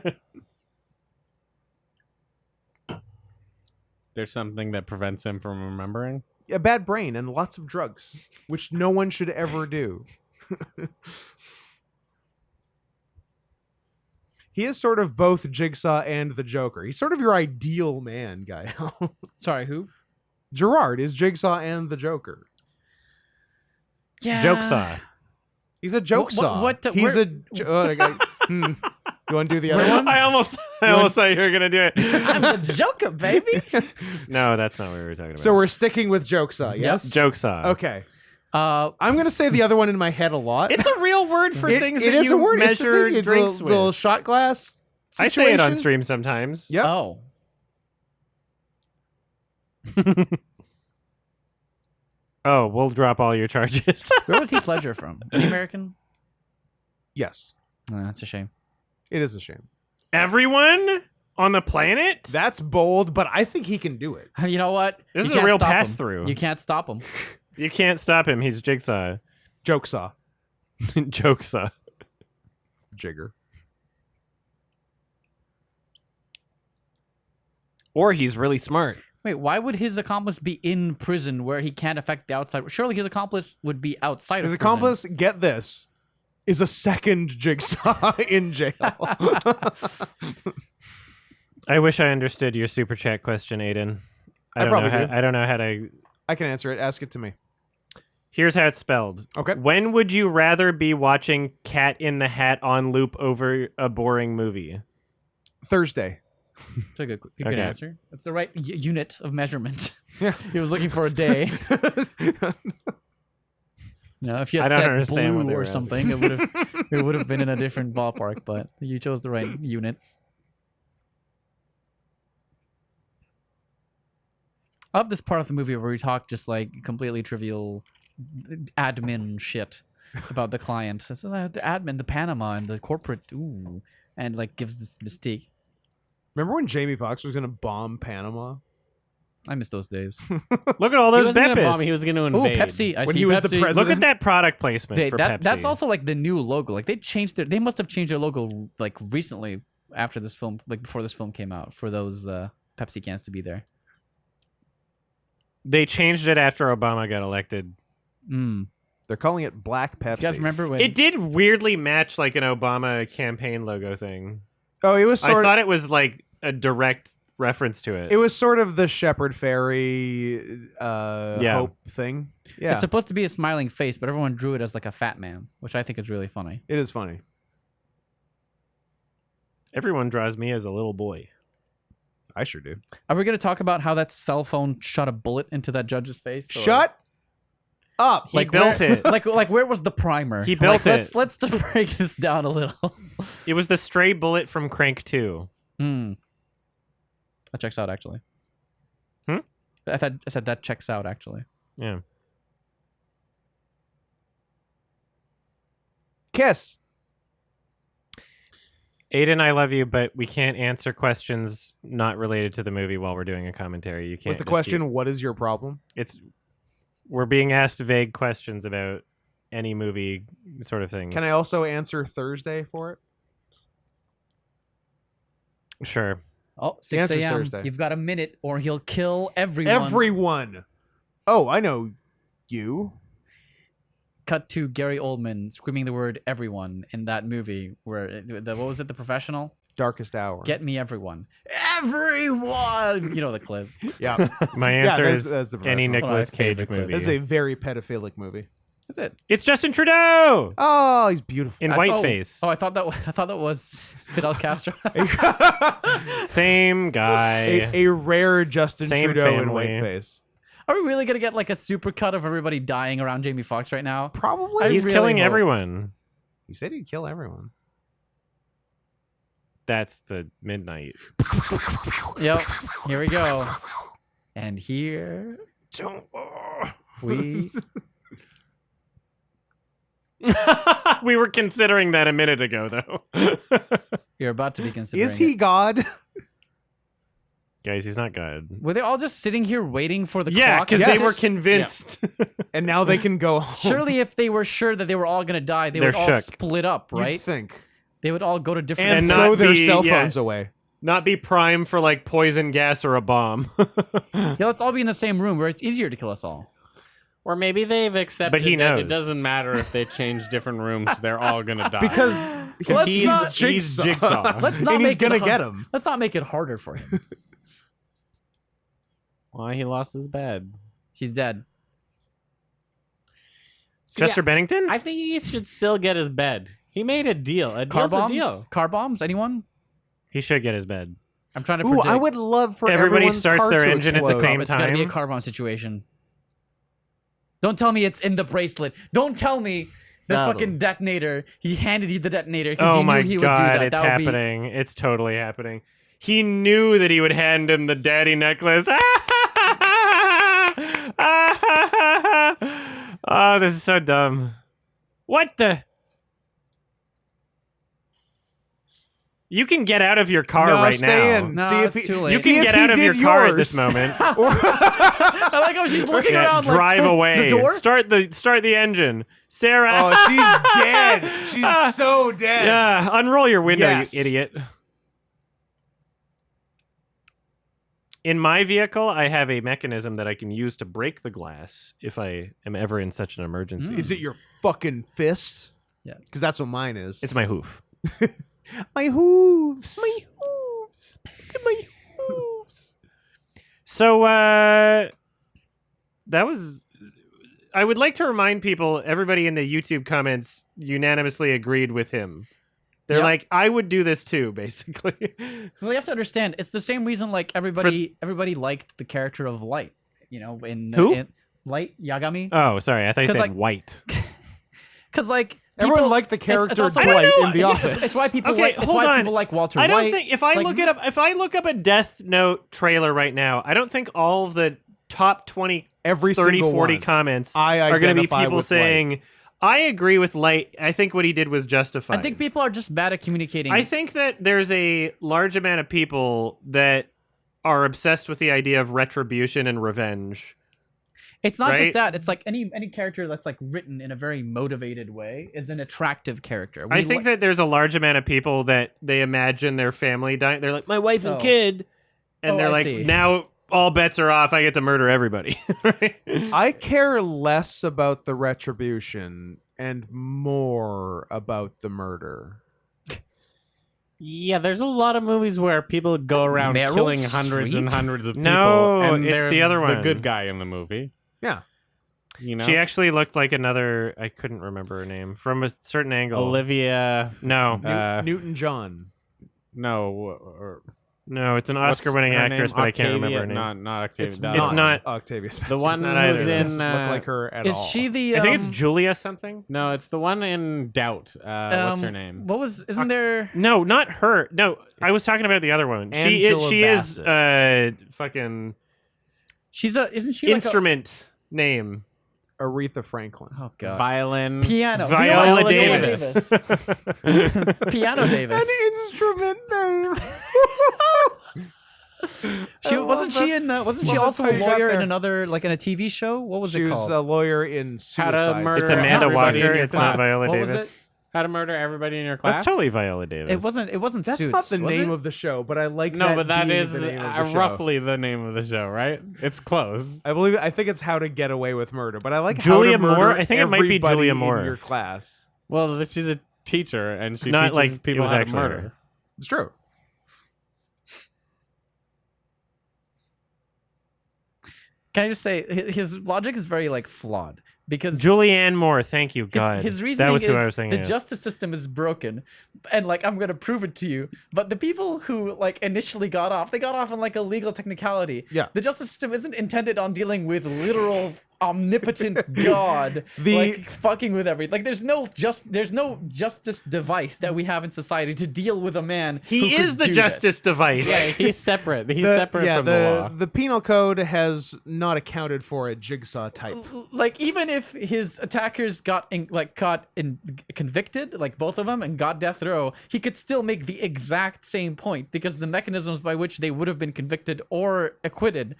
Speaker 4: There's something that prevents him from remembering.
Speaker 3: A bad brain and lots of drugs, which no one should ever do. He is sort of both Jigsaw and the Joker. He's sort of your ideal man, Gael.
Speaker 2: Sorry, who?
Speaker 3: Gerard is Jigsaw and the Joker.
Speaker 2: Yeah.
Speaker 1: Jokesaw.
Speaker 3: He's a joke saw. He's
Speaker 2: where-
Speaker 3: You want to do the other one?
Speaker 1: I almost thought you were gonna do it.
Speaker 2: I'm the Joker, baby.
Speaker 1: No, that's not what we were talking about.
Speaker 3: So we're sticking with joke saw, yes?
Speaker 1: Jokesaw.
Speaker 3: Okay.
Speaker 2: Uh,
Speaker 3: I'm gonna say the other one in my head a lot.
Speaker 1: It's a real word for things
Speaker 3: it
Speaker 1: that
Speaker 3: is
Speaker 1: you
Speaker 3: a word. It's the
Speaker 1: measure
Speaker 3: thing,
Speaker 1: drinks
Speaker 3: the
Speaker 1: with.
Speaker 3: little shot glass.
Speaker 1: I say it on
Speaker 3: situation.
Speaker 1: stream sometimes.
Speaker 3: Yep.
Speaker 2: Oh.
Speaker 1: Oh, we'll drop all your charges.
Speaker 2: Where was Heath Ledger from? Is he American?
Speaker 3: Yes.
Speaker 2: Oh, that's a shame.
Speaker 3: It is a shame.
Speaker 1: Everyone on the planet?
Speaker 3: That's bold, but I think he can do it.
Speaker 2: You know what?
Speaker 1: This
Speaker 2: You
Speaker 1: is a
Speaker 2: can't
Speaker 1: real
Speaker 2: stop him.
Speaker 1: pass-through.
Speaker 2: You can't stop him.
Speaker 1: You can't stop him. He's Jigsaw.
Speaker 3: Joke saw.
Speaker 1: Jokesaw.
Speaker 3: Jigger.
Speaker 1: Or he's really smart.
Speaker 2: Wait, why would his accomplice be in prison where he can't affect the outside? Surely his accomplice would be outside
Speaker 3: His
Speaker 2: of prison.
Speaker 3: accomplice, get this, is a second Jigsaw in jail.
Speaker 1: I wish I understood your super chat question, Aiden.
Speaker 3: I probably do.
Speaker 1: I don't know how to.
Speaker 3: I can answer it. Ask it to me.
Speaker 1: Here's how it's spelled.
Speaker 3: Okay.
Speaker 1: When would you rather be watching Cat in the Hat on loop over a boring movie?
Speaker 3: Thursday.
Speaker 2: It's a good
Speaker 1: Okay.
Speaker 2: answer. It's the right unit of measurement.
Speaker 3: Yeah.
Speaker 2: He was looking for a day. No, if you
Speaker 1: I
Speaker 2: had
Speaker 1: don't
Speaker 2: said
Speaker 1: understand what
Speaker 2: blue
Speaker 1: they
Speaker 2: or
Speaker 1: were
Speaker 2: something, it would have been in a different ballpark. But you chose the right unit. I love this part of the movie where we talk just like completely trivial admin shit about the client. So the admin, the Panama, and the corporate, and like gives this mystique.
Speaker 3: Remember when Jamie Foxx was going to bomb Panama?
Speaker 2: I miss those days.
Speaker 1: Look at all
Speaker 4: He
Speaker 1: those
Speaker 4: wasn't gonna
Speaker 1: Beppis.
Speaker 4: bomb, he was going to
Speaker 2: Oh,
Speaker 4: invade.
Speaker 2: Pepsi! I
Speaker 3: When
Speaker 2: see
Speaker 3: he was the
Speaker 2: Pepsi.
Speaker 3: president.
Speaker 1: Look at that product placement for Pepsi.
Speaker 2: That's also like the new logo. Like they must have changed their logo like recently after this film, like before this film came out, for those Pepsi cans to be there.
Speaker 1: They changed it after Obama got elected.
Speaker 2: Mm.
Speaker 3: They're calling it Black Pepsi.
Speaker 2: Do you guys remember when
Speaker 1: It did weirdly match like an Obama campaign logo thing.
Speaker 3: Oh, it was
Speaker 1: I
Speaker 3: sort of.
Speaker 1: thought it was like a direct reference to it.
Speaker 3: It was sort of the Shepherd Fairy hope thing. Yeah,
Speaker 2: It's supposed to be a smiling face, but everyone drew it as like a fat man, which I think is really funny.
Speaker 3: it is funny.
Speaker 1: Everyone draws me as a little boy.
Speaker 3: I sure do.
Speaker 2: Are we going to talk about how that cell phone shot a bullet into that judge's face? or-
Speaker 3: Shut up.
Speaker 1: He built
Speaker 2: where,
Speaker 1: it.
Speaker 2: Like where was the primer?
Speaker 1: He built
Speaker 2: Like,
Speaker 1: it.
Speaker 2: Let's break this down a little.
Speaker 1: It was the stray bullet from Crank 2.
Speaker 2: That checks out actually.
Speaker 1: Hmm?
Speaker 2: I said that checks out actually.
Speaker 1: Yeah.
Speaker 3: Kiss.
Speaker 1: Aiden, I love you, but we can't answer questions not related to the movie while we're doing a commentary. You can't.
Speaker 3: Was the
Speaker 1: just
Speaker 3: question, what is your problem?
Speaker 1: We're being asked vague questions about any movie sort of things.
Speaker 3: Can I also answer Thursday for it?
Speaker 1: Sure.
Speaker 2: Oh, 6
Speaker 3: answer's
Speaker 2: a.m.
Speaker 3: Thursday.
Speaker 2: You've got a minute, or he'll kill everyone.
Speaker 3: Everyone. Oh, I know you.
Speaker 2: Cut to Gary Oldman screaming the word "everyone" in that movie. Where what was it? The Professional.
Speaker 3: Darkest Hour.
Speaker 2: Get me everyone. Everyone. You know the clip.
Speaker 3: Yeah.
Speaker 1: My
Speaker 3: Yeah,
Speaker 1: answer
Speaker 3: that's-
Speaker 1: is
Speaker 3: that's the
Speaker 1: any
Speaker 3: professional.
Speaker 1: Nicolas
Speaker 2: My
Speaker 1: Cage
Speaker 2: favorite clip.
Speaker 1: movie.
Speaker 3: That's a very pedophilic movie.
Speaker 2: Is it?
Speaker 1: It's Justin Trudeau
Speaker 3: Oh, he's beautiful.
Speaker 1: in whiteface.
Speaker 2: Oh, I thought that was Fidel Castro.
Speaker 1: Same guy.
Speaker 3: a rare Justin
Speaker 1: Same
Speaker 3: Trudeau in
Speaker 1: family.
Speaker 3: whiteface.
Speaker 2: Are we really gonna get like a super cut of everybody dying around Jamie Foxx right now?
Speaker 3: Probably.
Speaker 1: He's
Speaker 2: really
Speaker 1: killing
Speaker 2: hope.
Speaker 1: everyone.
Speaker 3: He said he'd kill everyone.
Speaker 1: That's the midnight.
Speaker 2: Yep. Here we go. And here
Speaker 3: Don't.
Speaker 2: we.
Speaker 1: We were considering that a minute ago, though.
Speaker 2: You're about to be considering.
Speaker 3: Is he
Speaker 2: it.
Speaker 3: God?
Speaker 1: Guys, he's not good.
Speaker 2: Were they all just sitting here waiting for the
Speaker 1: Yeah,
Speaker 2: clock?
Speaker 1: because
Speaker 3: Yes.
Speaker 1: they were convinced.
Speaker 3: And now they can go home.
Speaker 2: Surely, if they were sure that they were all gonna die, they
Speaker 1: They're
Speaker 2: would all
Speaker 1: shook.
Speaker 2: split up,
Speaker 3: You'd
Speaker 2: right?
Speaker 3: think.
Speaker 2: They would all go to different.
Speaker 3: And,
Speaker 1: And
Speaker 3: throw
Speaker 1: not
Speaker 3: their
Speaker 1: be-
Speaker 3: cell
Speaker 1: yeah.
Speaker 3: phones away.
Speaker 1: Not be prime for like poison gas or a bomb.
Speaker 2: Yeah, let's all be in the same room where it's easier to kill us all.
Speaker 4: Or maybe they've accepted
Speaker 1: he
Speaker 4: that it
Speaker 1: knows.
Speaker 4: doesn't matter if they change different rooms, they're all gonna die.
Speaker 3: Because
Speaker 2: Let's
Speaker 3: he's
Speaker 2: not-
Speaker 3: Jigsaw.
Speaker 2: Let's not
Speaker 3: and
Speaker 2: make
Speaker 3: he's gonna
Speaker 2: it
Speaker 3: get
Speaker 2: hard-
Speaker 3: him.
Speaker 2: Let's not make it harder for him.
Speaker 4: Why he lost his bed.
Speaker 2: He's dead.
Speaker 4: See,
Speaker 1: Chester Bennington?
Speaker 4: I think he should still get his bed. He made a deal. A
Speaker 2: Car
Speaker 4: deal's a
Speaker 2: bombs?
Speaker 4: deal.
Speaker 2: Car bombs? Anyone?
Speaker 1: He should get his bed.
Speaker 2: I'm trying to
Speaker 3: Ooh,
Speaker 2: predict.
Speaker 3: I would love for
Speaker 1: Everybody
Speaker 3: everyone's
Speaker 1: starts
Speaker 3: car
Speaker 1: their
Speaker 3: to
Speaker 1: engine at the
Speaker 3: explode.
Speaker 1: same
Speaker 2: It's gotta be a
Speaker 1: time.
Speaker 2: car bomb situation. Don't tell me it's in the bracelet. Don't tell me the
Speaker 3: That'll-
Speaker 2: fucking detonator. He handed you the detonator because
Speaker 1: Oh
Speaker 2: he
Speaker 1: my
Speaker 2: knew he would do
Speaker 1: god,
Speaker 2: that.
Speaker 1: it's
Speaker 2: That would be
Speaker 1: happening. It's totally happening. He knew that he would hand him the daddy necklace. Oh, this is so dumb. What the? You can get out of your car
Speaker 3: No,
Speaker 1: right
Speaker 3: stay
Speaker 1: now.
Speaker 3: in.
Speaker 2: No,
Speaker 3: See if
Speaker 2: it's
Speaker 3: he,
Speaker 2: too late.
Speaker 1: You
Speaker 3: see
Speaker 1: can
Speaker 3: if
Speaker 1: get
Speaker 3: he
Speaker 1: out of
Speaker 3: did
Speaker 1: your car at this
Speaker 3: yours.
Speaker 1: moment.
Speaker 2: I like how she's looking
Speaker 1: Yeah,
Speaker 2: around
Speaker 1: drive
Speaker 2: like
Speaker 1: away.
Speaker 2: the door.
Speaker 1: Start the engine. Sarah.
Speaker 3: Oh, she's dead. She's so dead.
Speaker 1: Yeah, unroll your window,
Speaker 3: Yes.
Speaker 1: you idiot. In my vehicle, I have a mechanism that I can use to break the glass if I am ever in such an emergency.
Speaker 2: Mm.
Speaker 3: Is it your fucking fist?
Speaker 2: Yeah.
Speaker 3: Because that's what mine is.
Speaker 1: It's my hoof.
Speaker 3: my hooves.
Speaker 1: hooves. Look at my hooves. So that was. I would like to remind people, everybody in the YouTube comments unanimously agreed with him. They're
Speaker 2: Yep.
Speaker 1: like, I would do this too, basically.
Speaker 2: Well, you have to understand, it's the same reason like everybody liked the character of Light. You know,
Speaker 1: Who?
Speaker 2: in Light Yagami.
Speaker 1: Oh, sorry. I thought you
Speaker 2: 'Cause,
Speaker 1: said
Speaker 2: like,
Speaker 1: white.
Speaker 2: Because like
Speaker 3: Everyone
Speaker 2: people-
Speaker 3: liked the
Speaker 2: it's
Speaker 3: character
Speaker 2: also-
Speaker 3: Dwight
Speaker 1: I don't know.
Speaker 3: in The
Speaker 1: It's-
Speaker 3: Office.
Speaker 2: It's why people
Speaker 1: Okay,
Speaker 2: like. It's
Speaker 1: hold
Speaker 2: why
Speaker 1: on.
Speaker 2: people like Walter
Speaker 1: I don't
Speaker 2: White.
Speaker 1: think if I look up a Death Note trailer right now, I don't think all of the top 20,
Speaker 3: Every
Speaker 1: 30,
Speaker 3: single
Speaker 1: 40
Speaker 3: one.
Speaker 1: comments
Speaker 3: I
Speaker 1: are going to be
Speaker 3: identify
Speaker 1: people
Speaker 3: with
Speaker 1: saying, I agree with Light. I think what he did was justified.
Speaker 2: I think people are just bad at communicating.
Speaker 1: I think that there's a large amount of people that are obsessed with the idea of retribution and revenge.
Speaker 2: it's not
Speaker 1: right?
Speaker 2: just that. It's like any character that's like written in a very motivated way is an attractive character.
Speaker 1: I think that there's a large amount of people that they imagine their family dying. They're like, my wife and
Speaker 2: Oh.
Speaker 1: kid. And
Speaker 2: Oh,
Speaker 1: they're
Speaker 2: I
Speaker 1: like,
Speaker 2: see.
Speaker 1: now all bets are off. I get to murder everybody. Right?
Speaker 3: I care less about the retribution and more about the murder.
Speaker 4: Yeah, there's a lot of movies where people go around
Speaker 2: Meryl
Speaker 4: killing hundreds and
Speaker 2: Streep?
Speaker 4: hundreds of people.
Speaker 1: No,
Speaker 4: and
Speaker 1: it's
Speaker 4: they're
Speaker 1: the other
Speaker 4: the
Speaker 1: one.
Speaker 4: good guy in the movie.
Speaker 3: Yeah.
Speaker 4: You know,
Speaker 1: She actually looked like another. I couldn't remember her name from a certain angle.
Speaker 4: Olivia.
Speaker 1: No,
Speaker 3: Newton John.
Speaker 4: No, or
Speaker 1: no, it's an
Speaker 4: what's
Speaker 1: Oscar-winning
Speaker 4: her
Speaker 1: actress,
Speaker 4: name?
Speaker 1: but I can't remember her
Speaker 4: Octavia-
Speaker 1: name.
Speaker 4: Not Octavia.
Speaker 3: It's
Speaker 4: Dodd.
Speaker 1: not
Speaker 3: Octavia Spencer.
Speaker 4: the one
Speaker 1: not
Speaker 4: who's
Speaker 1: either.
Speaker 4: in.
Speaker 3: doesn't look like her at
Speaker 2: is
Speaker 3: all.
Speaker 2: she the?
Speaker 1: I think it's Julia something.
Speaker 4: No, it's the one in Doubt. What's her name?
Speaker 2: What was? Isn't there?
Speaker 1: No, not her. No, I was talking about the other one.
Speaker 3: Angela
Speaker 1: She is
Speaker 3: Bassett.
Speaker 1: fucking
Speaker 2: She's a. Isn't she like a,
Speaker 1: instrument name.
Speaker 3: Aretha Franklin.
Speaker 2: Oh god.
Speaker 4: Violin.
Speaker 2: Piano.
Speaker 1: Viola
Speaker 4: Davis.
Speaker 2: Piano Davis.
Speaker 3: An instrument name.
Speaker 2: She wasn't she also
Speaker 3: how
Speaker 2: a
Speaker 3: you got
Speaker 2: lawyer in
Speaker 3: there.
Speaker 2: another in a TV show? What was
Speaker 3: She
Speaker 2: it
Speaker 3: was
Speaker 2: called?
Speaker 3: a lawyer in
Speaker 4: How to
Speaker 3: Suicide.
Speaker 4: Murder
Speaker 1: It's Amanda
Speaker 4: Everybody
Speaker 1: Walker.
Speaker 4: in your
Speaker 1: It's not
Speaker 4: class.
Speaker 1: Viola
Speaker 2: What was
Speaker 1: Davis.
Speaker 2: it?
Speaker 4: How to Murder Everybody in Your Class.
Speaker 1: That's totally Viola Davis.
Speaker 2: It wasn't
Speaker 3: That's
Speaker 2: Suits,
Speaker 3: not the
Speaker 2: was
Speaker 3: name
Speaker 2: it?
Speaker 3: of the show, but I like
Speaker 4: No,
Speaker 3: that
Speaker 4: but that
Speaker 3: being
Speaker 4: is
Speaker 3: the name of the show.
Speaker 4: roughly the name of the show, right? It's close.
Speaker 3: I think it's How to Get Away with Murder, but I like
Speaker 1: Julia
Speaker 3: How to Murder
Speaker 1: Moore? I think it might be
Speaker 3: Everybody
Speaker 1: Julia
Speaker 3: in
Speaker 1: Moore.
Speaker 3: your class.
Speaker 4: Well, she's a teacher and she
Speaker 1: Not
Speaker 4: teaches
Speaker 1: like it
Speaker 4: people
Speaker 1: was
Speaker 4: how to
Speaker 1: actually
Speaker 4: murder.
Speaker 1: her.
Speaker 3: It's true.
Speaker 2: Can I just say his logic is very like flawed because
Speaker 1: Julianne Moore. Thank you, God.
Speaker 2: his reasoning
Speaker 1: that was who
Speaker 2: is
Speaker 1: I was thinking
Speaker 2: the
Speaker 1: of.
Speaker 2: justice system is broken, and like I'm gonna prove it to you. But the people who like initially got off, they got off on like a legal technicality.
Speaker 3: Yeah.
Speaker 2: The justice system isn't intended on dealing with literal omnipotent God
Speaker 3: The-
Speaker 2: like fucking with everything. Like there's no justice device that we have in society to deal with a man. who
Speaker 1: He
Speaker 2: could
Speaker 1: is the
Speaker 2: do
Speaker 1: justice
Speaker 2: this.
Speaker 1: device.
Speaker 4: Yeah, he's separate. He's separate from the law.
Speaker 3: The penal code has not accounted for a jigsaw type.
Speaker 2: Like even if his attackers got convicted, like both of them, and got death row, he could still make the exact same point because the mechanisms by which they would have been convicted or acquitted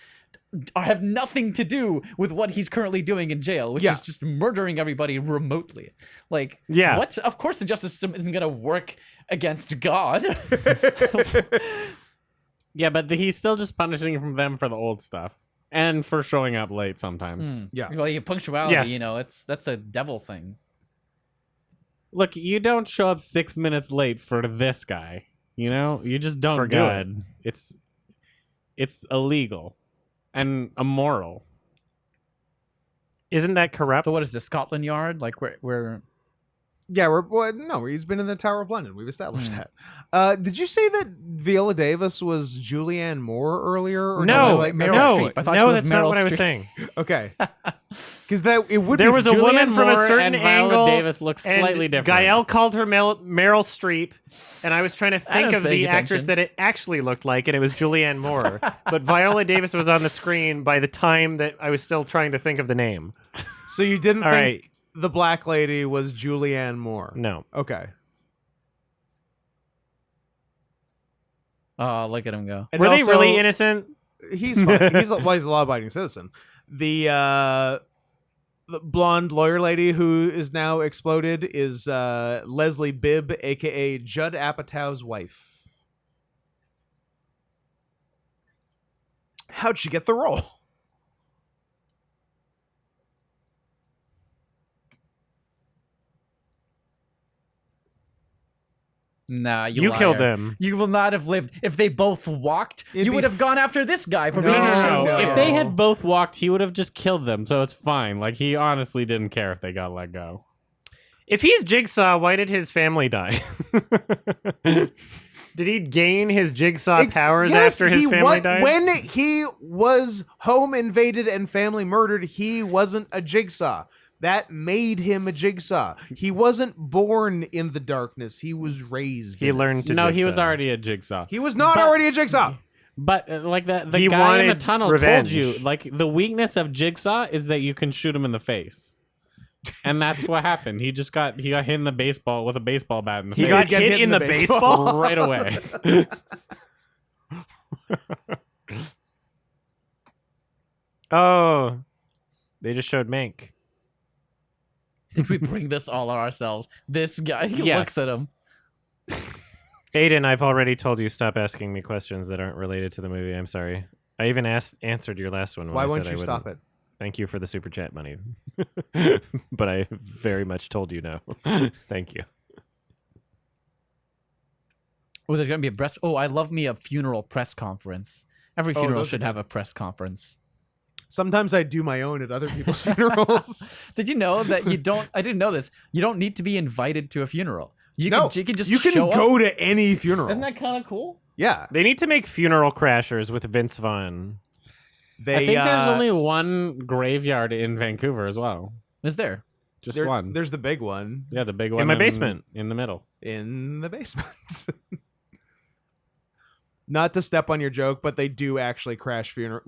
Speaker 2: have nothing to do with what he's currently doing in jail, which
Speaker 3: Yeah.
Speaker 2: is just murdering everybody remotely. Like,
Speaker 1: Yeah.
Speaker 2: what? Of course, the justice system isn't gonna work against God.
Speaker 4: Yeah, but he's still just punishing them for the old stuff and for showing up late sometimes.
Speaker 3: Yeah.
Speaker 2: Well, yeah, punctuality,
Speaker 1: Yes.
Speaker 2: you know, that's a devil thing.
Speaker 4: Look, you don't show up 6 minutes late for this guy. You know, you just don't
Speaker 1: For
Speaker 4: do
Speaker 1: God.
Speaker 4: it. It's illegal and immoral.
Speaker 1: Isn't that corrupt?
Speaker 2: So what is this, Scotland Yard? Like we're
Speaker 3: Yeah, he's been in the Tower of London. We've established that. Did you say that Viola Davis was Julianne Moore earlier? Or
Speaker 1: No,
Speaker 3: did I
Speaker 2: Meryl
Speaker 1: no,
Speaker 2: Streep. I thought she
Speaker 1: no,
Speaker 2: was
Speaker 1: that's not
Speaker 2: Meryl
Speaker 1: what I was
Speaker 2: Streep.
Speaker 1: saying.
Speaker 3: Okay. Because it would
Speaker 1: There
Speaker 3: be
Speaker 1: was a
Speaker 4: Julianne
Speaker 1: woman from a
Speaker 4: Moore
Speaker 1: certain
Speaker 4: and Viola
Speaker 1: angle.
Speaker 4: Davis look
Speaker 1: and
Speaker 4: slightly different.
Speaker 1: Gael called her Meryl Streep, and I was trying to think
Speaker 2: was
Speaker 1: of the
Speaker 2: paying
Speaker 1: actress
Speaker 2: attention.
Speaker 1: that it actually looked like, and it was Julianne Moore. But Viola Davis was on the screen by the time that I was still trying to think of the name.
Speaker 3: So you didn't
Speaker 1: All
Speaker 3: think
Speaker 1: right.
Speaker 3: the black lady was Julianne Moore?
Speaker 1: No.
Speaker 3: Okay.
Speaker 2: Oh, look at him go.
Speaker 3: And
Speaker 1: Were they
Speaker 3: also,
Speaker 1: really innocent?
Speaker 3: He's fine. He's a law-abiding citizen. The blonde lawyer lady who is now exploded is Leslie Bibb, a.k.a. Judd Apatow's wife. How'd she get the role?
Speaker 2: Nah,
Speaker 1: You killed them.
Speaker 2: You will not have lived if they both walked.
Speaker 3: It'd
Speaker 2: you
Speaker 3: be
Speaker 2: would have gone after this guy for
Speaker 3: No,
Speaker 2: being a
Speaker 3: no,
Speaker 2: shit.
Speaker 3: no.
Speaker 4: If they had both walked, he would have just killed them, so it's fine. Like, he honestly didn't care if they got let go.
Speaker 1: If he's Jigsaw, why did his family die? Did he gain his Jigsaw powers after his family died?
Speaker 3: When he was home invaded and family murdered, he wasn't a Jigsaw. That made him a Jigsaw. He wasn't born in the darkness. He was raised.
Speaker 1: He
Speaker 3: in it.
Speaker 1: learned to
Speaker 4: No, he was
Speaker 1: Jigsaw.
Speaker 4: already a Jigsaw.
Speaker 3: He was not already a Jigsaw.
Speaker 4: But like the
Speaker 1: He
Speaker 4: guy in the
Speaker 1: wanted
Speaker 4: tunnel
Speaker 1: revenge.
Speaker 4: told you, like the weakness of Jigsaw is that you can shoot him in the face, and that's what happened. He got hit in the baseball with a baseball bat in the
Speaker 1: He
Speaker 4: face.
Speaker 1: got
Speaker 3: get
Speaker 1: hit in the baseball?
Speaker 4: right away.
Speaker 1: Oh, they just showed Mank.
Speaker 2: Did we bring this all on ourselves? This guy, he
Speaker 4: Yes.
Speaker 2: looks at him.
Speaker 1: Aiden, I've already told you stop asking me questions that aren't related to the movie. I'm sorry. I even answered your last one. When
Speaker 3: Why
Speaker 1: I
Speaker 3: won't
Speaker 1: said
Speaker 3: you
Speaker 1: I
Speaker 3: stop
Speaker 1: wouldn't.
Speaker 3: it?
Speaker 1: Thank you for the super chat money. But I very much told you no. Thank you.
Speaker 2: Oh, there's gonna be a press. Oh, I love me a funeral press conference. Every
Speaker 3: Oh,
Speaker 2: funeral
Speaker 3: those are
Speaker 2: should
Speaker 3: good.
Speaker 2: have a press conference.
Speaker 3: Sometimes I do my own at other people's funerals.
Speaker 2: Did you know that you don't? I didn't know this. You don't need to be invited to a funeral. You can just
Speaker 3: you can
Speaker 2: show
Speaker 3: go
Speaker 2: up.
Speaker 3: to any funeral.
Speaker 2: Isn't that kind of cool?
Speaker 3: Yeah,
Speaker 1: They need to make Funeral Crashers with Vince Vaughn.
Speaker 3: they.
Speaker 4: I think there's only one graveyard in Vancouver as well.
Speaker 2: Is there?
Speaker 4: Just one.
Speaker 3: There's the big one
Speaker 4: Yeah, the big one
Speaker 1: my basement.
Speaker 4: in the middle.
Speaker 3: in the basement. Not to step on your joke, but they do actually crash funeral.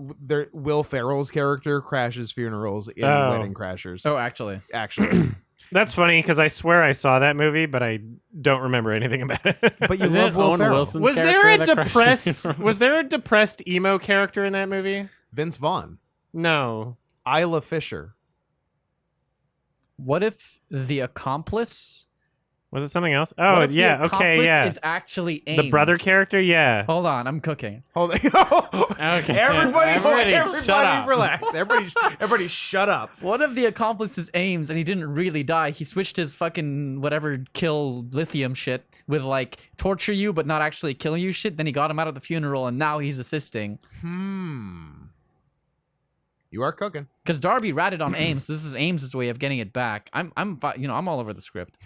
Speaker 3: Will Ferrell's character crashes funerals in Wedding Crashers.
Speaker 2: Oh, actually.
Speaker 3: Actually.
Speaker 1: That's funny because I swear I saw that movie, but I don't remember anything about it.
Speaker 3: But you
Speaker 4: Isn't
Speaker 3: love
Speaker 4: it
Speaker 3: Will
Speaker 4: Owen
Speaker 3: Ferrell.
Speaker 4: Wilson's
Speaker 1: was there
Speaker 4: character
Speaker 1: a
Speaker 4: that crashes
Speaker 1: depressed?
Speaker 4: funerals?
Speaker 1: Was there a depressed emo character in that movie?
Speaker 3: Vince Vaughn.
Speaker 1: No.
Speaker 3: Isla Fisher.
Speaker 2: What if the accomplice?
Speaker 1: Was it something else?
Speaker 2: What
Speaker 1: Oh
Speaker 2: if
Speaker 1: yeah.
Speaker 2: the
Speaker 1: Okay.
Speaker 2: accomplice
Speaker 1: Yeah.
Speaker 2: is actually Ames?
Speaker 1: The brother character. Yeah.
Speaker 2: Hold on, I'm cooking.
Speaker 3: Hold on.
Speaker 4: Okay.
Speaker 3: Everybody
Speaker 4: shut up.
Speaker 3: relax. Everybody shut up.
Speaker 2: What if the accomplice is Ames and he didn't really die? He switched his fucking whatever kill lithium shit with like torture you but not actually kill you shit. Then he got him out of the funeral and now he's assisting.
Speaker 3: You are cooking.
Speaker 2: Because Darby ratted on Ames. This is Ames's way of getting it back. I'm all over the script.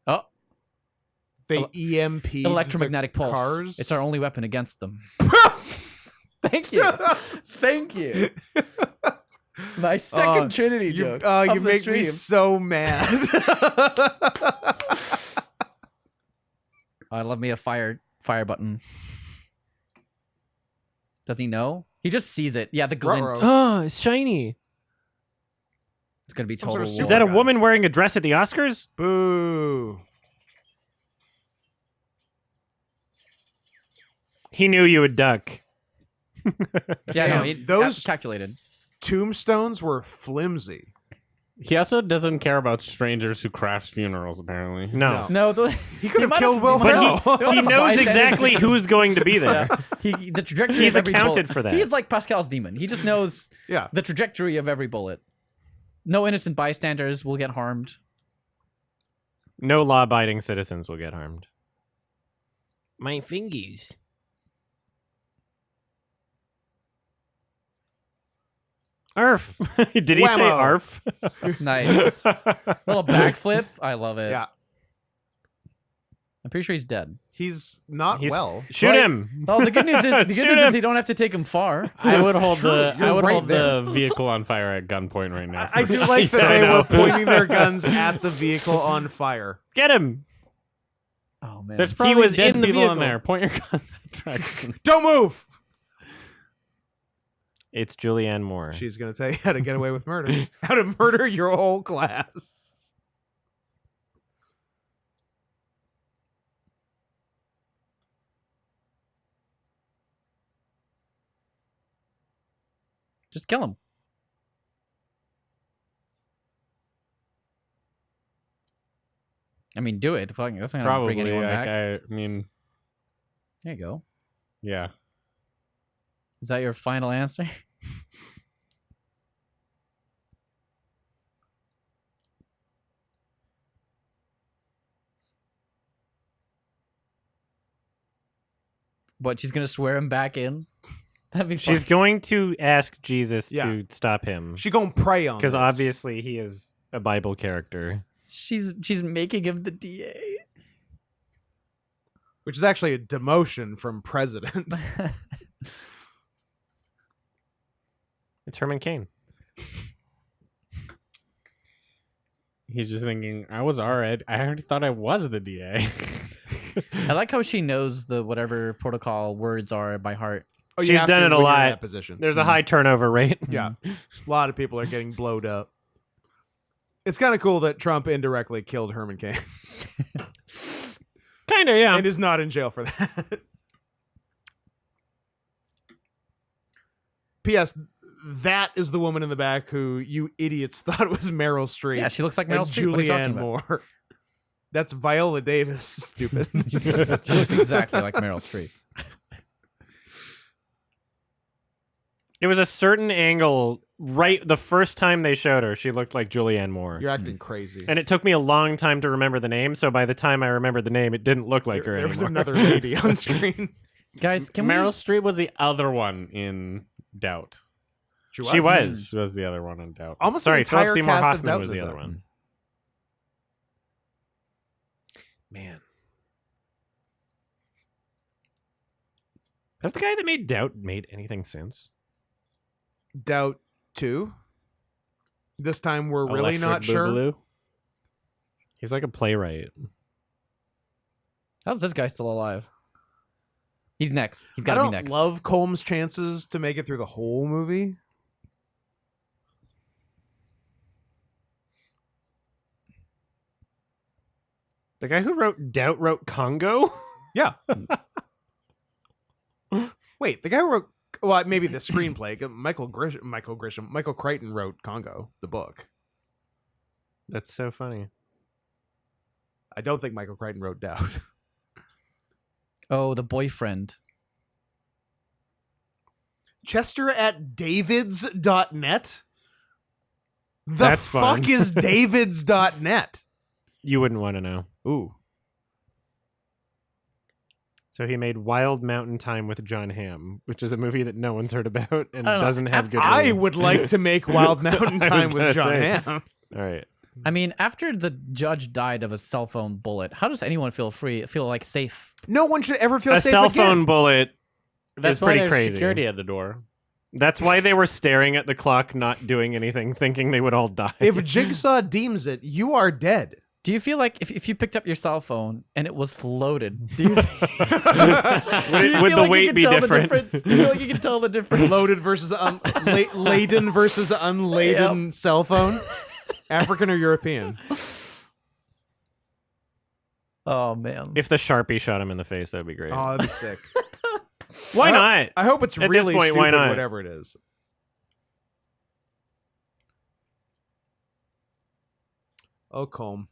Speaker 2: Oh,
Speaker 3: They EMP
Speaker 2: electromagnetic pulse.
Speaker 3: cars.
Speaker 2: It's our only weapon against them. Thank you. Thank you. My second Trinity joke.
Speaker 3: Oh,
Speaker 2: of
Speaker 3: you
Speaker 2: the
Speaker 3: make
Speaker 2: stream.
Speaker 3: me so mad.
Speaker 2: I love me a fire button. Does he know? He just sees it. Yeah, the glint.
Speaker 3: Ruh-roh.
Speaker 1: Oh, it's shiny.
Speaker 2: It's gonna be
Speaker 3: Some sort
Speaker 2: total
Speaker 3: of
Speaker 2: war.
Speaker 1: Is that a
Speaker 3: guy.
Speaker 1: woman wearing a dress at the Oscars?
Speaker 3: Boo.
Speaker 1: He knew you would duck.
Speaker 2: Yeah, no,
Speaker 3: Damn,
Speaker 2: he,
Speaker 3: those-
Speaker 2: that's calculated.
Speaker 3: Tombstones were flimsy.
Speaker 4: He also doesn't care about strangers who crash funerals, apparently.
Speaker 1: No.
Speaker 2: No,
Speaker 3: He could have killed Will
Speaker 1: But
Speaker 3: Ferrell.
Speaker 1: he knows exactly who's going to be there.
Speaker 2: the trajectory
Speaker 1: He's
Speaker 2: of every
Speaker 1: accounted
Speaker 2: bullet.
Speaker 1: for that.
Speaker 2: He's like Pascal's demon. He just knows
Speaker 3: Yeah.
Speaker 2: the trajectory of every bullet. No innocent bystanders will get harmed.
Speaker 1: No law-abiding citizens will get harmed. My fingies. Arf. Did he say
Speaker 3: Whammo.
Speaker 1: arf?
Speaker 2: Nice. Little backflip. I love it.
Speaker 3: Yeah.
Speaker 2: I'm pretty sure he's dead.
Speaker 3: He's not
Speaker 1: He's-
Speaker 3: well.
Speaker 1: Shoot
Speaker 2: Right.
Speaker 1: him.
Speaker 2: Oh, the good news is
Speaker 1: Shoot him.
Speaker 2: you don't have to take him far.
Speaker 4: I would hold
Speaker 3: True,
Speaker 4: the
Speaker 3: you're right
Speaker 4: the vehicle on fire at gunpoint right now.
Speaker 3: I do like that
Speaker 1: I
Speaker 3: they
Speaker 1: know.
Speaker 3: were pointing their guns at the vehicle on fire.
Speaker 1: Get him.
Speaker 2: Oh man.
Speaker 4: There's probably
Speaker 1: was
Speaker 4: dead
Speaker 1: in the
Speaker 4: people in
Speaker 1: vehicle.
Speaker 4: there. Point your gun. Direction.
Speaker 3: Don't move.
Speaker 1: It's Julianne Moore.
Speaker 3: She's gonna tell you how to get away with murder. How to murder your whole class.
Speaker 2: Just kill him. I mean, do it. Fucking, that's not gonna
Speaker 4: Probably.
Speaker 2: bring anyone
Speaker 4: Like,
Speaker 2: back.
Speaker 4: I mean,
Speaker 2: There you go.
Speaker 4: yeah.
Speaker 2: Is that your final answer? What? She's gonna swear him back in? That'd be fun.
Speaker 1: She's going to ask Jesus
Speaker 3: Yeah.
Speaker 1: to stop him.
Speaker 3: She gonna pray on
Speaker 1: Because
Speaker 3: this.
Speaker 1: obviously he is a Bible character.
Speaker 2: She's making him the DA.
Speaker 3: Which is actually a demotion from president.
Speaker 1: It's Herman Cain.
Speaker 4: He's just thinking, I was already. I already thought I was the DA.
Speaker 2: I like how she knows the whatever protocol words are by heart.
Speaker 3: Oh, you
Speaker 1: She's
Speaker 3: have
Speaker 1: done
Speaker 3: to
Speaker 1: it a
Speaker 3: when you're in
Speaker 1: lot.
Speaker 3: that position.
Speaker 1: There's a high turnover rate.
Speaker 3: Yeah. A lot of people are getting blowed up. It's kind of cool that Trump indirectly killed Herman Cain
Speaker 1: Kind of, yeah.
Speaker 3: and is not in jail for that. P.S. That is the woman in the back who you idiots thought was Meryl Streep.
Speaker 2: Yeah, she looks like
Speaker 3: and
Speaker 2: Meryl Streep. What are you talking
Speaker 3: Julianne
Speaker 2: about?
Speaker 3: Moore. That's Viola Davis, stupid.
Speaker 2: She looks exactly like Meryl Streep.
Speaker 1: It was a certain angle right the first time they showed her. She looked like Julianne Moore.
Speaker 3: You're acting crazy.
Speaker 1: And it took me a long time to remember the name, so by the time I remembered the name, it didn't look like her
Speaker 3: there
Speaker 1: anymore.
Speaker 3: was another lady on screen.
Speaker 2: Guys, can
Speaker 4: Meryl
Speaker 2: we...
Speaker 4: Streep was the other one in Doubt.
Speaker 1: She was.
Speaker 4: She was the other one in Doubt.
Speaker 3: Almost
Speaker 1: Sorry,
Speaker 3: the entire
Speaker 1: Philip Seymour
Speaker 3: cast of
Speaker 1: Hoffman
Speaker 3: Doubt
Speaker 1: was the
Speaker 3: was
Speaker 1: other
Speaker 3: that.
Speaker 1: one. Has the guy that made Doubt made anything since?
Speaker 3: Doubt 2. This time we're really
Speaker 4: Electric
Speaker 3: not sure.
Speaker 4: Boogaloo.
Speaker 1: He's like a playwright.
Speaker 2: How's this guy still alive? He's next. He's
Speaker 3: I
Speaker 2: got to be
Speaker 3: don't
Speaker 2: next.
Speaker 3: love Combs' chances to make it through the whole movie.
Speaker 1: The guy who wrote Doubt wrote Congo?
Speaker 3: Yeah. Wait, the guy who wrote, well, maybe the screenplay. Michael Crichton wrote Congo, the book.
Speaker 1: That's so funny.
Speaker 3: I don't think Michael Crichton wrote Doubt.
Speaker 2: Oh, the boyfriend.
Speaker 3: Chester at davids.net? The
Speaker 1: That's
Speaker 3: fuck
Speaker 1: fun.
Speaker 3: is davids.net?
Speaker 1: You wouldn't want to know.
Speaker 3: Ooh.
Speaker 1: So he made Wild Mountain Time with John Hamm, which is a movie that no one's heard about and
Speaker 2: I don't know.
Speaker 1: doesn't have good
Speaker 3: I
Speaker 1: ratings.
Speaker 3: would like to make Wild Mountain
Speaker 1: I was
Speaker 3: Time with
Speaker 1: gonna
Speaker 3: John
Speaker 1: say.
Speaker 3: Hamm.
Speaker 1: All right.
Speaker 2: I mean, after the judge died of a cell phone bullet, how does anyone feel like safe?
Speaker 3: No one should ever feel
Speaker 1: A
Speaker 3: safe
Speaker 1: cell
Speaker 3: again.
Speaker 1: phone bullet
Speaker 4: That's
Speaker 1: is
Speaker 4: why
Speaker 1: pretty
Speaker 4: there's
Speaker 1: crazy.
Speaker 4: security at the door.
Speaker 1: That's why they were staring at the clock, not doing anything, thinking they would all die.
Speaker 3: If Jigsaw deems it, you are dead.
Speaker 2: Do you feel like if you picked up your cell phone and it was loaded, do you,
Speaker 1: would
Speaker 2: do you
Speaker 1: would
Speaker 2: feel
Speaker 1: the
Speaker 2: like you
Speaker 1: weight
Speaker 2: can
Speaker 1: be
Speaker 2: tell
Speaker 1: different?
Speaker 2: The difference? You feel like you can tell the difference?
Speaker 3: Loaded versus laden versus unladen cell phone. African or European?
Speaker 2: Oh man.
Speaker 1: If the Sharpie shot him in the face, that'd be great.
Speaker 3: Oh, that'd be sick.
Speaker 1: Why not?
Speaker 3: I hope it's
Speaker 1: At this
Speaker 3: really
Speaker 1: point, why
Speaker 3: stupid,
Speaker 1: not?
Speaker 3: whatever it is. Oh, comb.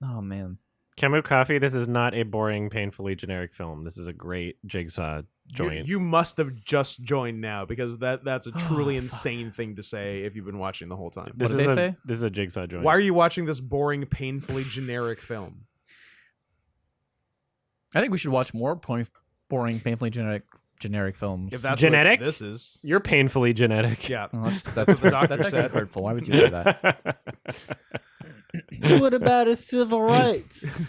Speaker 2: Oh man.
Speaker 1: Camus Coffee, this is not a boring, painfully generic film. This is a great Jigsaw joint.
Speaker 3: You must have just joined now because that's a truly insane thing to say if you've been watching the whole time.
Speaker 1: This
Speaker 2: What
Speaker 1: is
Speaker 2: did they
Speaker 1: a,
Speaker 2: say?
Speaker 1: This is a Jigsaw joint.
Speaker 3: Why are you watching this boring, painfully generic film?
Speaker 2: I think we should watch more boring, painfully generic films.
Speaker 3: If that's
Speaker 1: Genetic?
Speaker 3: what this is.
Speaker 1: You're painfully genetic.
Speaker 3: Yeah.
Speaker 2: Oh, that's
Speaker 3: what the doctor
Speaker 2: that's
Speaker 3: said.
Speaker 2: actually hurtful. Why would you say that?
Speaker 4: What about his civil rights?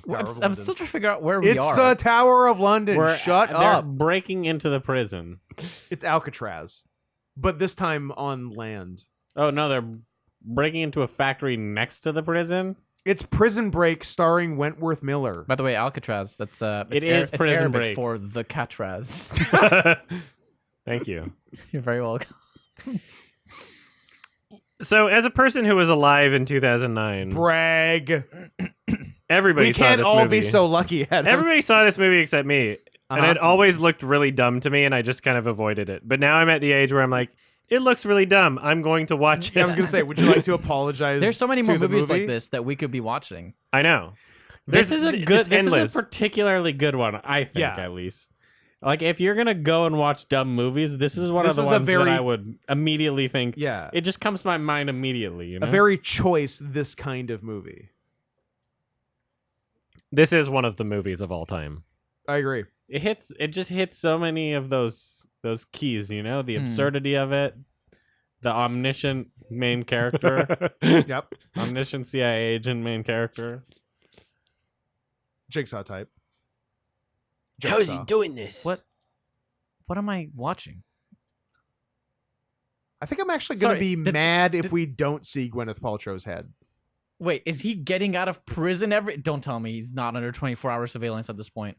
Speaker 2: I'm still trying to figure out where we
Speaker 3: It's
Speaker 2: are.
Speaker 3: the Tower of London. Shut
Speaker 4: they're
Speaker 3: up.
Speaker 4: breaking into the prison.
Speaker 3: It's Alcatraz, but this time on land.
Speaker 4: Oh no, they're breaking into a factory next to the prison.
Speaker 3: It's Prison Break starring Wentworth Miller.
Speaker 2: By the way, Alcatraz. That's
Speaker 4: It is
Speaker 2: it's
Speaker 4: Prison
Speaker 2: Arabic
Speaker 4: Break.
Speaker 2: for the Catraz.
Speaker 1: Thank you.
Speaker 2: You're very welcome.
Speaker 1: So, as a person who was alive in 2009,
Speaker 3: Brag.
Speaker 1: everybody
Speaker 3: We
Speaker 1: saw
Speaker 3: can't
Speaker 1: this
Speaker 3: all
Speaker 1: movie.
Speaker 3: be so lucky at
Speaker 1: Everybody saw this movie except me, and
Speaker 3: Uh-huh.
Speaker 1: it always looked really dumb to me, and I just kind of avoided it. But now I'm at the age where I'm like, it looks really dumb. I'm going to watch it.
Speaker 3: Yeah, I was gonna say, would you like to apologize?
Speaker 2: There's so many
Speaker 3: to
Speaker 2: more
Speaker 3: the
Speaker 2: movies
Speaker 3: movie?
Speaker 2: like this that we could be watching.
Speaker 1: I know.
Speaker 4: This is a good.
Speaker 1: It's
Speaker 4: This
Speaker 1: endless.
Speaker 4: is a particularly good one, I think.
Speaker 3: Yeah.
Speaker 4: At least, like if you're gonna go and watch dumb movies, this is one
Speaker 3: This
Speaker 4: of the
Speaker 3: is a
Speaker 4: ones
Speaker 3: very-
Speaker 4: that I would immediately think.
Speaker 3: Yeah,
Speaker 4: It just comes to my mind immediately. You know,
Speaker 3: a very choice this kind of movie.
Speaker 1: This is one of the movies of all time.
Speaker 3: I agree.
Speaker 4: It just hits so many of those keys. You know, the absurdity of it, the omniscient main character,
Speaker 3: Yep.
Speaker 4: omniscient CIA agent main character.
Speaker 3: Jigsaw type.
Speaker 5: How is he
Speaker 3: Jigsaw.
Speaker 5: doing this?
Speaker 2: What am I watching?
Speaker 3: I think I'm actually gonna
Speaker 2: Sorry,
Speaker 3: be mad if we don't see Gwyneth Paltrow's head.
Speaker 2: Wait, is he getting out of prison every? Don't tell me he's not under 24-hour surveillance at this point.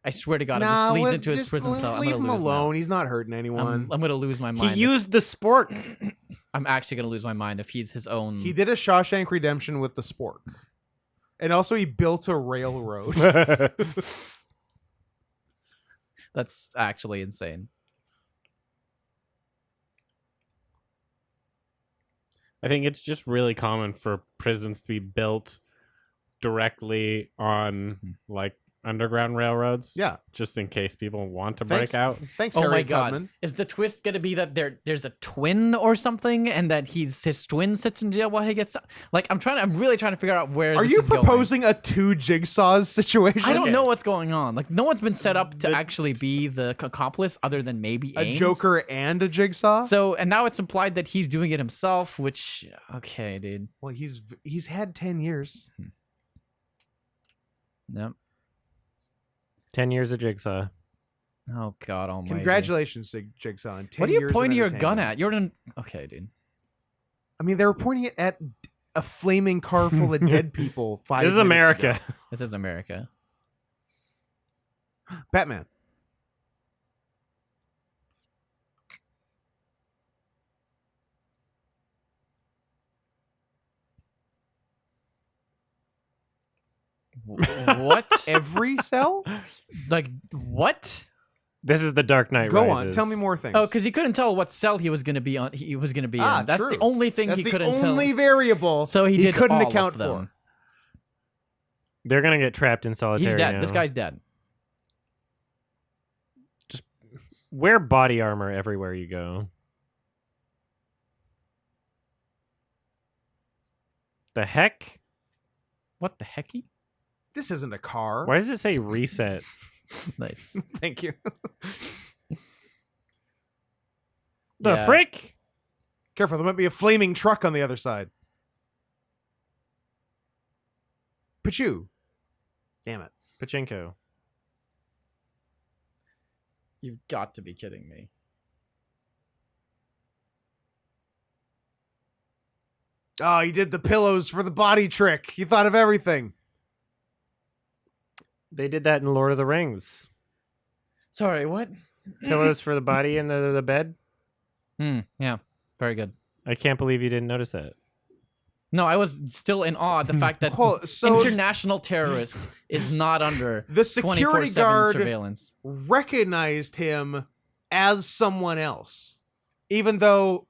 Speaker 2: I swear to God, if this leads into his prison cell, I'm
Speaker 3: leave
Speaker 2: gonna
Speaker 3: him
Speaker 2: lose
Speaker 3: alone. He's not hurting
Speaker 2: my
Speaker 3: anyone.
Speaker 2: I'm gonna lose my
Speaker 1: He
Speaker 2: mind.
Speaker 1: used the spork.
Speaker 2: I'm actually gonna lose my mind if he's his own.
Speaker 3: He did a Shawshank Redemption with the spork, and also he built a railroad.
Speaker 2: That's actually insane.
Speaker 4: I think it's just really common for prisons to be built directly on like underground railroads.
Speaker 3: Yeah.
Speaker 4: Just in case people want to
Speaker 3: Thanks,
Speaker 4: break out.
Speaker 3: Thanks,
Speaker 2: Oh
Speaker 3: Harry
Speaker 2: my God!
Speaker 3: Gutman.
Speaker 2: Is the twist gonna be that there's a twin or something, and that his twin sits in jail while he gets like? I'm really trying to figure out where.
Speaker 3: Are
Speaker 2: this
Speaker 3: you
Speaker 2: is going.
Speaker 3: proposing a two Jigsaws situation?
Speaker 2: I don't
Speaker 4: Okay.
Speaker 2: know what's going on. Like, no one's been set up to
Speaker 4: The-
Speaker 2: actually be the accomplice, other than maybe
Speaker 3: A
Speaker 2: Ames.
Speaker 3: Joker and a Jigsaw?
Speaker 2: So, and now it's implied that he's doing it himself, which, okay, dude.
Speaker 3: Well, he's had 10 years.
Speaker 2: Yep.
Speaker 1: 10 years of Jigsaw.
Speaker 2: Oh God Almighty.
Speaker 3: Congratulations, Jigsaw. On 10
Speaker 2: What are you
Speaker 3: years of
Speaker 2: pointing your gun
Speaker 3: entertainment.
Speaker 2: at? You're in. Okay, dude.
Speaker 3: I mean, they were pointing it at a flaming car full of dead people 5
Speaker 1: This is
Speaker 3: minutes
Speaker 1: America.
Speaker 3: ago.
Speaker 2: This is America.
Speaker 3: Batman.
Speaker 2: What?
Speaker 3: Every cell?
Speaker 2: Like what?
Speaker 1: This is the Dark Knight
Speaker 3: Go
Speaker 1: Rises.
Speaker 3: on. Tell me more things.
Speaker 2: Oh, because he couldn't tell what cell he was gonna be on. He was gonna be in. That's
Speaker 3: true.
Speaker 2: the only thing
Speaker 3: That's
Speaker 2: he
Speaker 3: the
Speaker 2: couldn't
Speaker 3: only
Speaker 2: tell.
Speaker 3: variable
Speaker 2: So he did
Speaker 3: couldn't
Speaker 2: all
Speaker 3: account
Speaker 2: of them.
Speaker 3: for.
Speaker 1: They're gonna get trapped in solitary.
Speaker 2: He's dead.
Speaker 1: now.
Speaker 2: This guy's dead.
Speaker 1: Wear body armor everywhere you go. The heck?
Speaker 2: What the hecky?
Speaker 3: This isn't a car.
Speaker 1: Why does it say reset?
Speaker 2: Nice.
Speaker 3: Thank you.
Speaker 1: The
Speaker 2: Yeah.
Speaker 1: frick?
Speaker 3: Careful, there might be a flaming truck on the other side. Pichu. Damn it.
Speaker 1: Pachinko.
Speaker 2: You've got to be kidding me.
Speaker 3: Oh, he did the pillows for the body trick. He thought of everything.
Speaker 1: They did that in Lord of the Rings.
Speaker 2: Sorry, what?
Speaker 1: Pillows for the body in the bed.
Speaker 2: Yeah, very good.
Speaker 1: I can't believe you didn't notice that.
Speaker 2: No, I was still in awe at the fact that
Speaker 3: So
Speaker 2: international terrorist is not under
Speaker 3: the security
Speaker 2: 24/7
Speaker 3: guard
Speaker 2: surveillance.
Speaker 3: recognized him as someone else, even though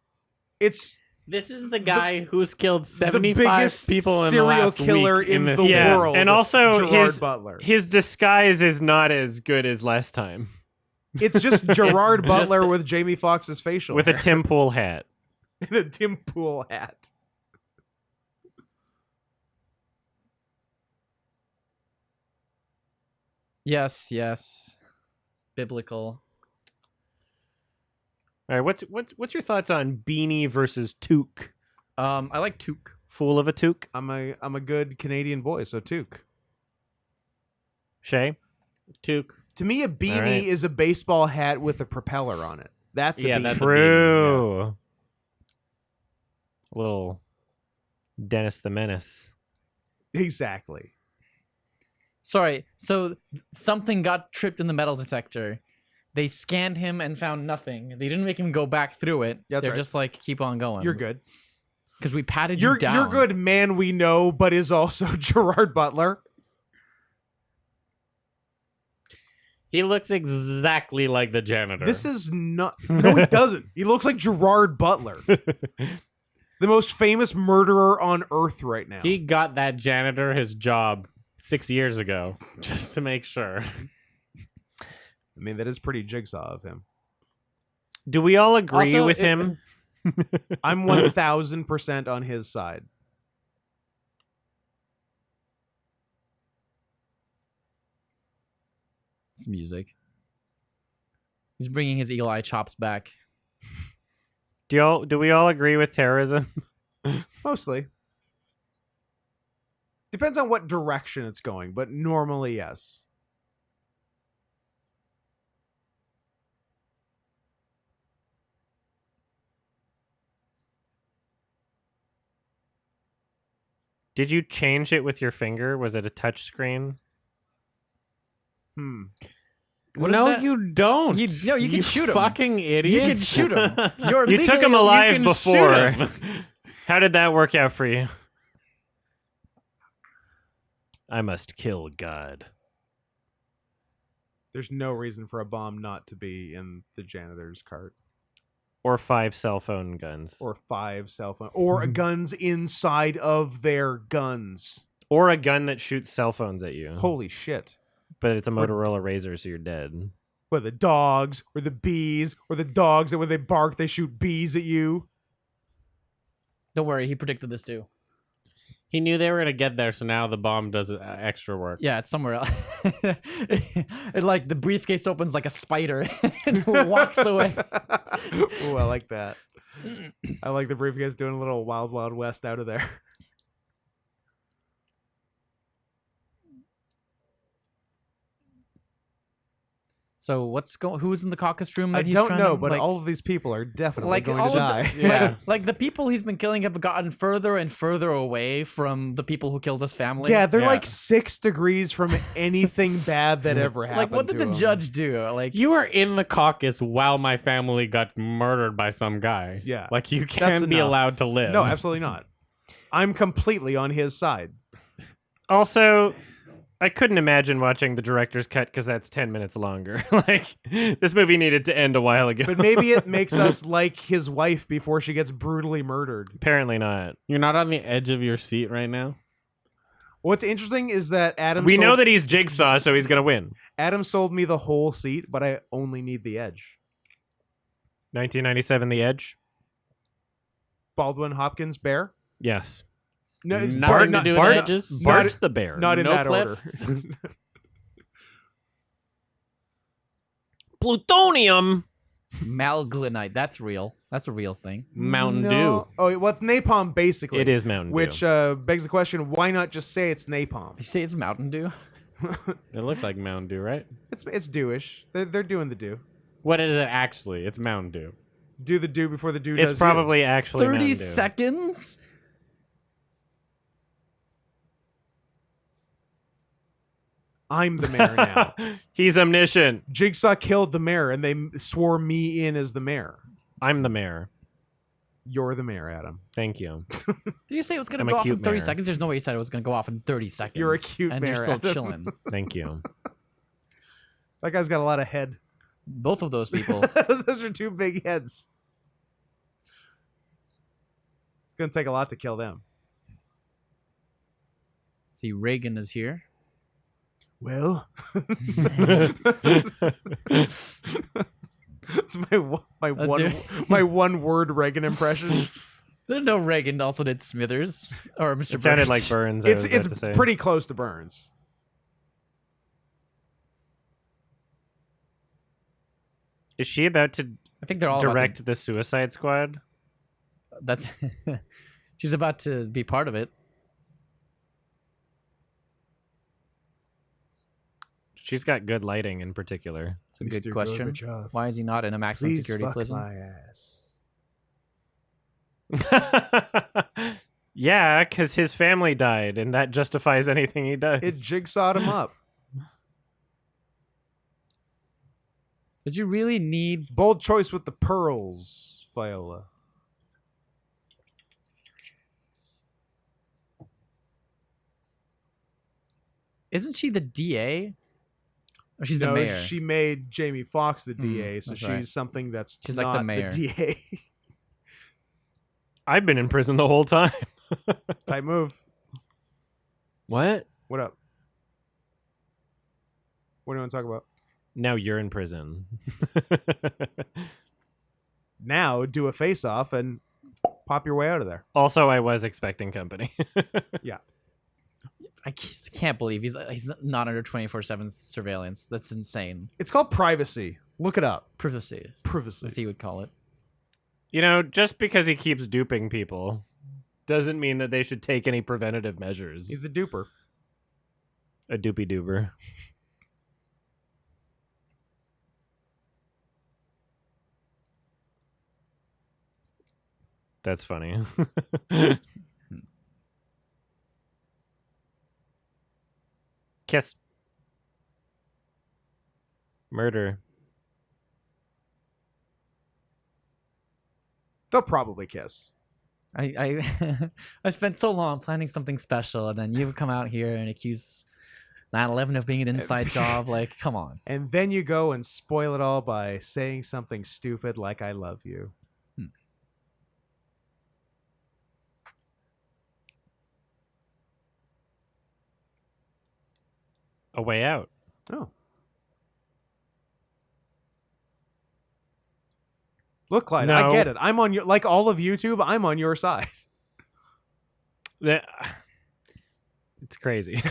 Speaker 3: it's
Speaker 4: This is the guy who's killed
Speaker 3: the
Speaker 4: 75
Speaker 3: biggest
Speaker 4: people in the
Speaker 3: serial
Speaker 4: last
Speaker 3: killer
Speaker 4: week
Speaker 3: in
Speaker 4: this
Speaker 3: the
Speaker 1: Yeah,
Speaker 3: world.
Speaker 1: and also
Speaker 3: Gerard Butler.
Speaker 1: his disguise is not as good as last time.
Speaker 3: It's just Gerard
Speaker 4: It's just-
Speaker 3: Butler with Jamie Foxx's facial
Speaker 1: With a
Speaker 3: hair
Speaker 1: Tim Pool hat.
Speaker 3: and a Tim Pool hat.
Speaker 2: Yes. Biblical.
Speaker 1: All right, what's your thoughts on Beanie versus Toque?
Speaker 2: I like Toque.
Speaker 1: Fool of a Toque?
Speaker 3: I'm a good Canadian boy, so Toque.
Speaker 1: Shay?
Speaker 4: Toque.
Speaker 3: To me, a beanie
Speaker 1: right.
Speaker 3: is a baseball hat with a propeller on it. That's a
Speaker 4: Yeah,
Speaker 3: beanie.
Speaker 4: that's a
Speaker 1: True.
Speaker 4: yes.
Speaker 1: Little Dennis the Menace.
Speaker 3: Exactly.
Speaker 2: Sorry, so something got tripped in the metal detector. They scanned him and found nothing. They didn't make him go back through it.
Speaker 3: That's
Speaker 2: They're
Speaker 3: right.
Speaker 2: just like, keep on going.
Speaker 3: You're good.
Speaker 2: Because we patted you down.
Speaker 3: You're good, man. We know, but is also Gerard Butler.
Speaker 4: He looks exactly like the janitor.
Speaker 3: This is not. No, he doesn't. He looks like Gerard Butler, the most famous murderer on Earth right now.
Speaker 4: He got that janitor his job 6 years ago, just to make sure.
Speaker 3: I mean, that is pretty Jigsaw of him.
Speaker 1: Do we all agree
Speaker 4: Also,
Speaker 1: with him?
Speaker 3: I'm 1000% on his side.
Speaker 2: It's music. He's bringing his eagle eye chops back.
Speaker 1: Do we all agree with terrorism?
Speaker 3: Mostly. Depends on what direction it's going, but normally, yes.
Speaker 1: Did you change it with your finger? Was it a touch screen?
Speaker 2: What is
Speaker 4: no,
Speaker 2: that?
Speaker 4: you don't.
Speaker 2: You can shoot him.
Speaker 4: Fucking idiot.
Speaker 2: You can shoot him. You're
Speaker 1: You took him
Speaker 2: legally-
Speaker 1: alive
Speaker 4: can
Speaker 1: before.
Speaker 4: shoot him.
Speaker 1: How did that work out for you? I must kill God.
Speaker 3: There's no reason for a bomb not to be in the janitor's cart.
Speaker 1: Or 5 cell phone guns.
Speaker 3: Or 5 cell phone. Or guns inside of their guns.
Speaker 1: Or a gun that shoots cell phones at you.
Speaker 3: Holy shit.
Speaker 1: But it's a Motorola Razor, so you're dead.
Speaker 3: Or the dogs, or the bees, or the dogs that when they bark, they shoot bees at you.
Speaker 2: Don't worry, he predicted this too.
Speaker 4: He knew they were gonna get there, so now the bomb does extra work.
Speaker 2: Yeah, it's somewhere else. It like the briefcase opens like a spider and walks away.
Speaker 3: Ooh, I like that. I like the briefcase doing a little Wild Wild West out of there.
Speaker 2: So who's in the caucus room that
Speaker 3: I
Speaker 2: he's
Speaker 3: don't
Speaker 2: trying
Speaker 3: know,
Speaker 2: to,
Speaker 3: but
Speaker 2: like,
Speaker 3: all of these people are definitely going
Speaker 2: all
Speaker 3: to
Speaker 2: of
Speaker 3: die.
Speaker 4: Yeah.
Speaker 2: like the people he's been killing have gotten further and further away from the people who killed his family.
Speaker 3: Yeah, they're
Speaker 4: Yeah.
Speaker 3: like 6 degrees from anything bad that ever happened.
Speaker 2: Like, what did
Speaker 3: to
Speaker 2: the
Speaker 3: them.
Speaker 2: judge do? Like,
Speaker 4: You are in the caucus while my family got murdered by some guy.
Speaker 3: Yeah.
Speaker 4: Like, you
Speaker 3: That's
Speaker 4: can't be
Speaker 3: enough.
Speaker 4: allowed to live.
Speaker 3: No, absolutely not. I'm completely on his side.
Speaker 1: Also, I couldn't imagine watching the director's cut because that's 10 minutes longer. Like, this movie needed to end a while ago.
Speaker 3: But maybe it makes us like his wife before she gets brutally murdered.
Speaker 1: Apparently not.
Speaker 4: You're not on the edge of your seat right now?
Speaker 3: What's interesting is that
Speaker 1: We know that he's Jigsaw, so he's going to win.
Speaker 3: Adam sold me the whole seat, but I only need the edge.
Speaker 1: 1997, The Edge?
Speaker 3: Baldwin, Hopkins, Bear?
Speaker 1: Yes.
Speaker 3: No, it's
Speaker 4: Nothing
Speaker 3: Bart,
Speaker 4: to do with
Speaker 1: Bart,
Speaker 4: edges?
Speaker 1: Bart's the bear.
Speaker 3: not in
Speaker 4: No
Speaker 3: that
Speaker 4: cliffs?
Speaker 3: order.
Speaker 1: Plutonium!
Speaker 2: malglinite. That's real. That's a real thing.
Speaker 4: Mountain
Speaker 3: No.
Speaker 4: Dew.
Speaker 3: Oh, well, it's napalm, basically.
Speaker 1: It is Mountain Dew.
Speaker 3: Which begs the question, why not just say it's napalm?
Speaker 2: Did you say it's Mountain Dew?
Speaker 4: It looks like Mountain Dew, right?
Speaker 3: It's dewish. They're doing the do.
Speaker 4: What is it actually? It's Mountain Dew.
Speaker 3: Do the do before the do does
Speaker 1: It's
Speaker 3: you.
Speaker 1: probably actually
Speaker 2: 30
Speaker 1: Mountain Dew.
Speaker 2: seconds?
Speaker 3: I'm the mayor now.
Speaker 1: He's omniscient.
Speaker 3: Jigsaw killed the mayor, and they swore me in as the mayor.
Speaker 1: I'm the mayor.
Speaker 3: You're the mayor, Adam.
Speaker 1: Thank you.
Speaker 2: Did you say it was going
Speaker 1: I'm
Speaker 2: to
Speaker 1: a
Speaker 2: go off in
Speaker 1: cute
Speaker 2: 30
Speaker 1: mayor.
Speaker 2: seconds? There's no way you said it was going to go off in 30 seconds.
Speaker 3: You're a cute
Speaker 2: and
Speaker 3: mayor,
Speaker 2: you're still
Speaker 3: Adam.
Speaker 2: chilling.
Speaker 1: Thank you.
Speaker 3: That guy's got a lot of head.
Speaker 2: Both of those people.
Speaker 3: Those are 2 big heads. It's gonna take a lot to kill them.
Speaker 2: See, Reagan is here.
Speaker 3: Well, it's my one word Reagan impression.
Speaker 2: Didn't know Reagan also did Smithers or Mr.
Speaker 1: It sounded
Speaker 2: Burns.
Speaker 1: like Burns. I was about
Speaker 3: It's
Speaker 1: to say.
Speaker 3: pretty close to Burns.
Speaker 1: Is she about to
Speaker 2: I think they're all about
Speaker 1: direct the Suicide Squad?
Speaker 2: to, that's she's about to be part of it.
Speaker 1: She's got good lighting in particular.
Speaker 2: It's a good
Speaker 3: Mr.
Speaker 2: question.
Speaker 3: Gorbachev,
Speaker 2: Why is he not in a maximum
Speaker 3: please
Speaker 2: security
Speaker 3: fuck
Speaker 2: prison?
Speaker 3: my ass.
Speaker 1: Yeah, because his family died, and that justifies anything he does.
Speaker 3: It jigsawed him up.
Speaker 2: Did you really need?
Speaker 3: Bold choice with the pearls, Viola.
Speaker 2: Isn't she the DA? Or she's
Speaker 3: No,
Speaker 2: the mayor.
Speaker 3: she made Jamie Foxx the DA, so
Speaker 2: that's
Speaker 3: she's
Speaker 2: right.
Speaker 3: something that's
Speaker 2: She's
Speaker 3: not
Speaker 2: like the mayor.
Speaker 3: DA.
Speaker 1: I've been in prison the whole time.
Speaker 3: Type move.
Speaker 1: What?
Speaker 3: What up? What do you want to talk about?
Speaker 1: Now you're in prison.
Speaker 3: Now do a face off and pop your way out of there.
Speaker 1: Also, I was expecting company.
Speaker 2: I can't believe he's not under 24/7 surveillance. That's insane.
Speaker 3: It's called privacy. Look it up.
Speaker 2: Privacy,
Speaker 3: Privacy.
Speaker 2: as he would call it.
Speaker 1: You know, just because he keeps duping people doesn't mean that they should take any preventative measures.
Speaker 3: He's a duper.
Speaker 1: A doopy dooper. That's funny. Kiss. Murder.
Speaker 3: They'll probably kiss.
Speaker 2: I I spent so long planning something special, and then you come out here and accuse 9/11 of being an inside job. Like, come on.
Speaker 3: And then you go and spoil it all by saying something stupid like I love you.
Speaker 1: A way out.
Speaker 3: Oh. Look, Clyde, I
Speaker 1: No.
Speaker 3: get it. I'm on your, like all of YouTube, I'm on your side.
Speaker 1: That- It's crazy.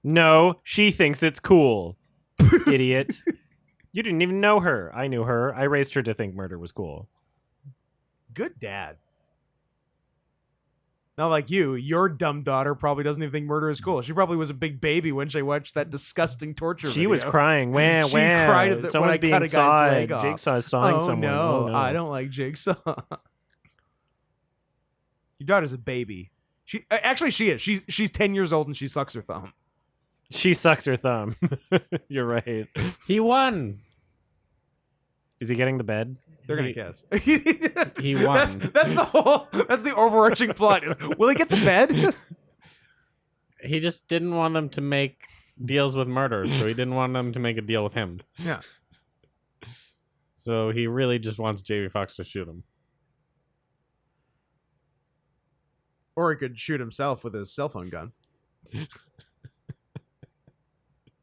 Speaker 1: No, she thinks it's cool. Idiot. You didn't even know her. I knew her. I raised her to think murder was cool.
Speaker 3: Good dad. Not like you. Your dumb daughter probably doesn't even think murder is cool. She probably was a big baby when she watched that disgusting torture
Speaker 1: She
Speaker 3: video.
Speaker 1: was crying. Wah,
Speaker 3: She
Speaker 1: wah.
Speaker 3: cried at the, when
Speaker 1: Someone's
Speaker 3: I
Speaker 1: being
Speaker 3: cut a guy's
Speaker 1: sawed.
Speaker 3: leg off.
Speaker 1: Jigsaw's sawing
Speaker 3: Oh,
Speaker 1: someone.
Speaker 3: no,
Speaker 1: Oh, no.
Speaker 3: I don't like Jigsaw. Your daughter's a baby. She is. She's 10 years old and she sucks her thumb.
Speaker 1: She sucks her thumb. You're right.
Speaker 4: He won.
Speaker 1: Is he getting the bed?
Speaker 3: They're gonna kiss.
Speaker 4: He won.
Speaker 3: That's the overarching plot. Is will he get the bed?
Speaker 4: He just didn't want them to make deals with murderers, so he didn't want them to make a deal with him.
Speaker 3: Yeah.
Speaker 4: So he really just wants Jamie Foxx to shoot him.
Speaker 3: Or he could shoot himself with his cell phone gun.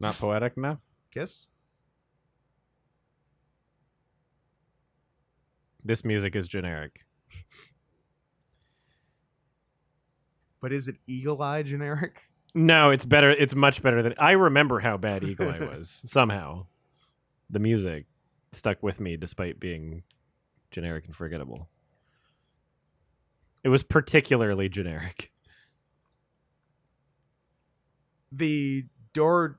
Speaker 4: Not poetic enough?
Speaker 3: Kiss.
Speaker 1: This music is generic.
Speaker 3: But is it Eagle Eye generic?
Speaker 1: No, it's better. It's much better than I remember how bad Eagle Eye was. Somehow, the music stuck with me despite being generic and forgettable. It was particularly generic.
Speaker 3: The door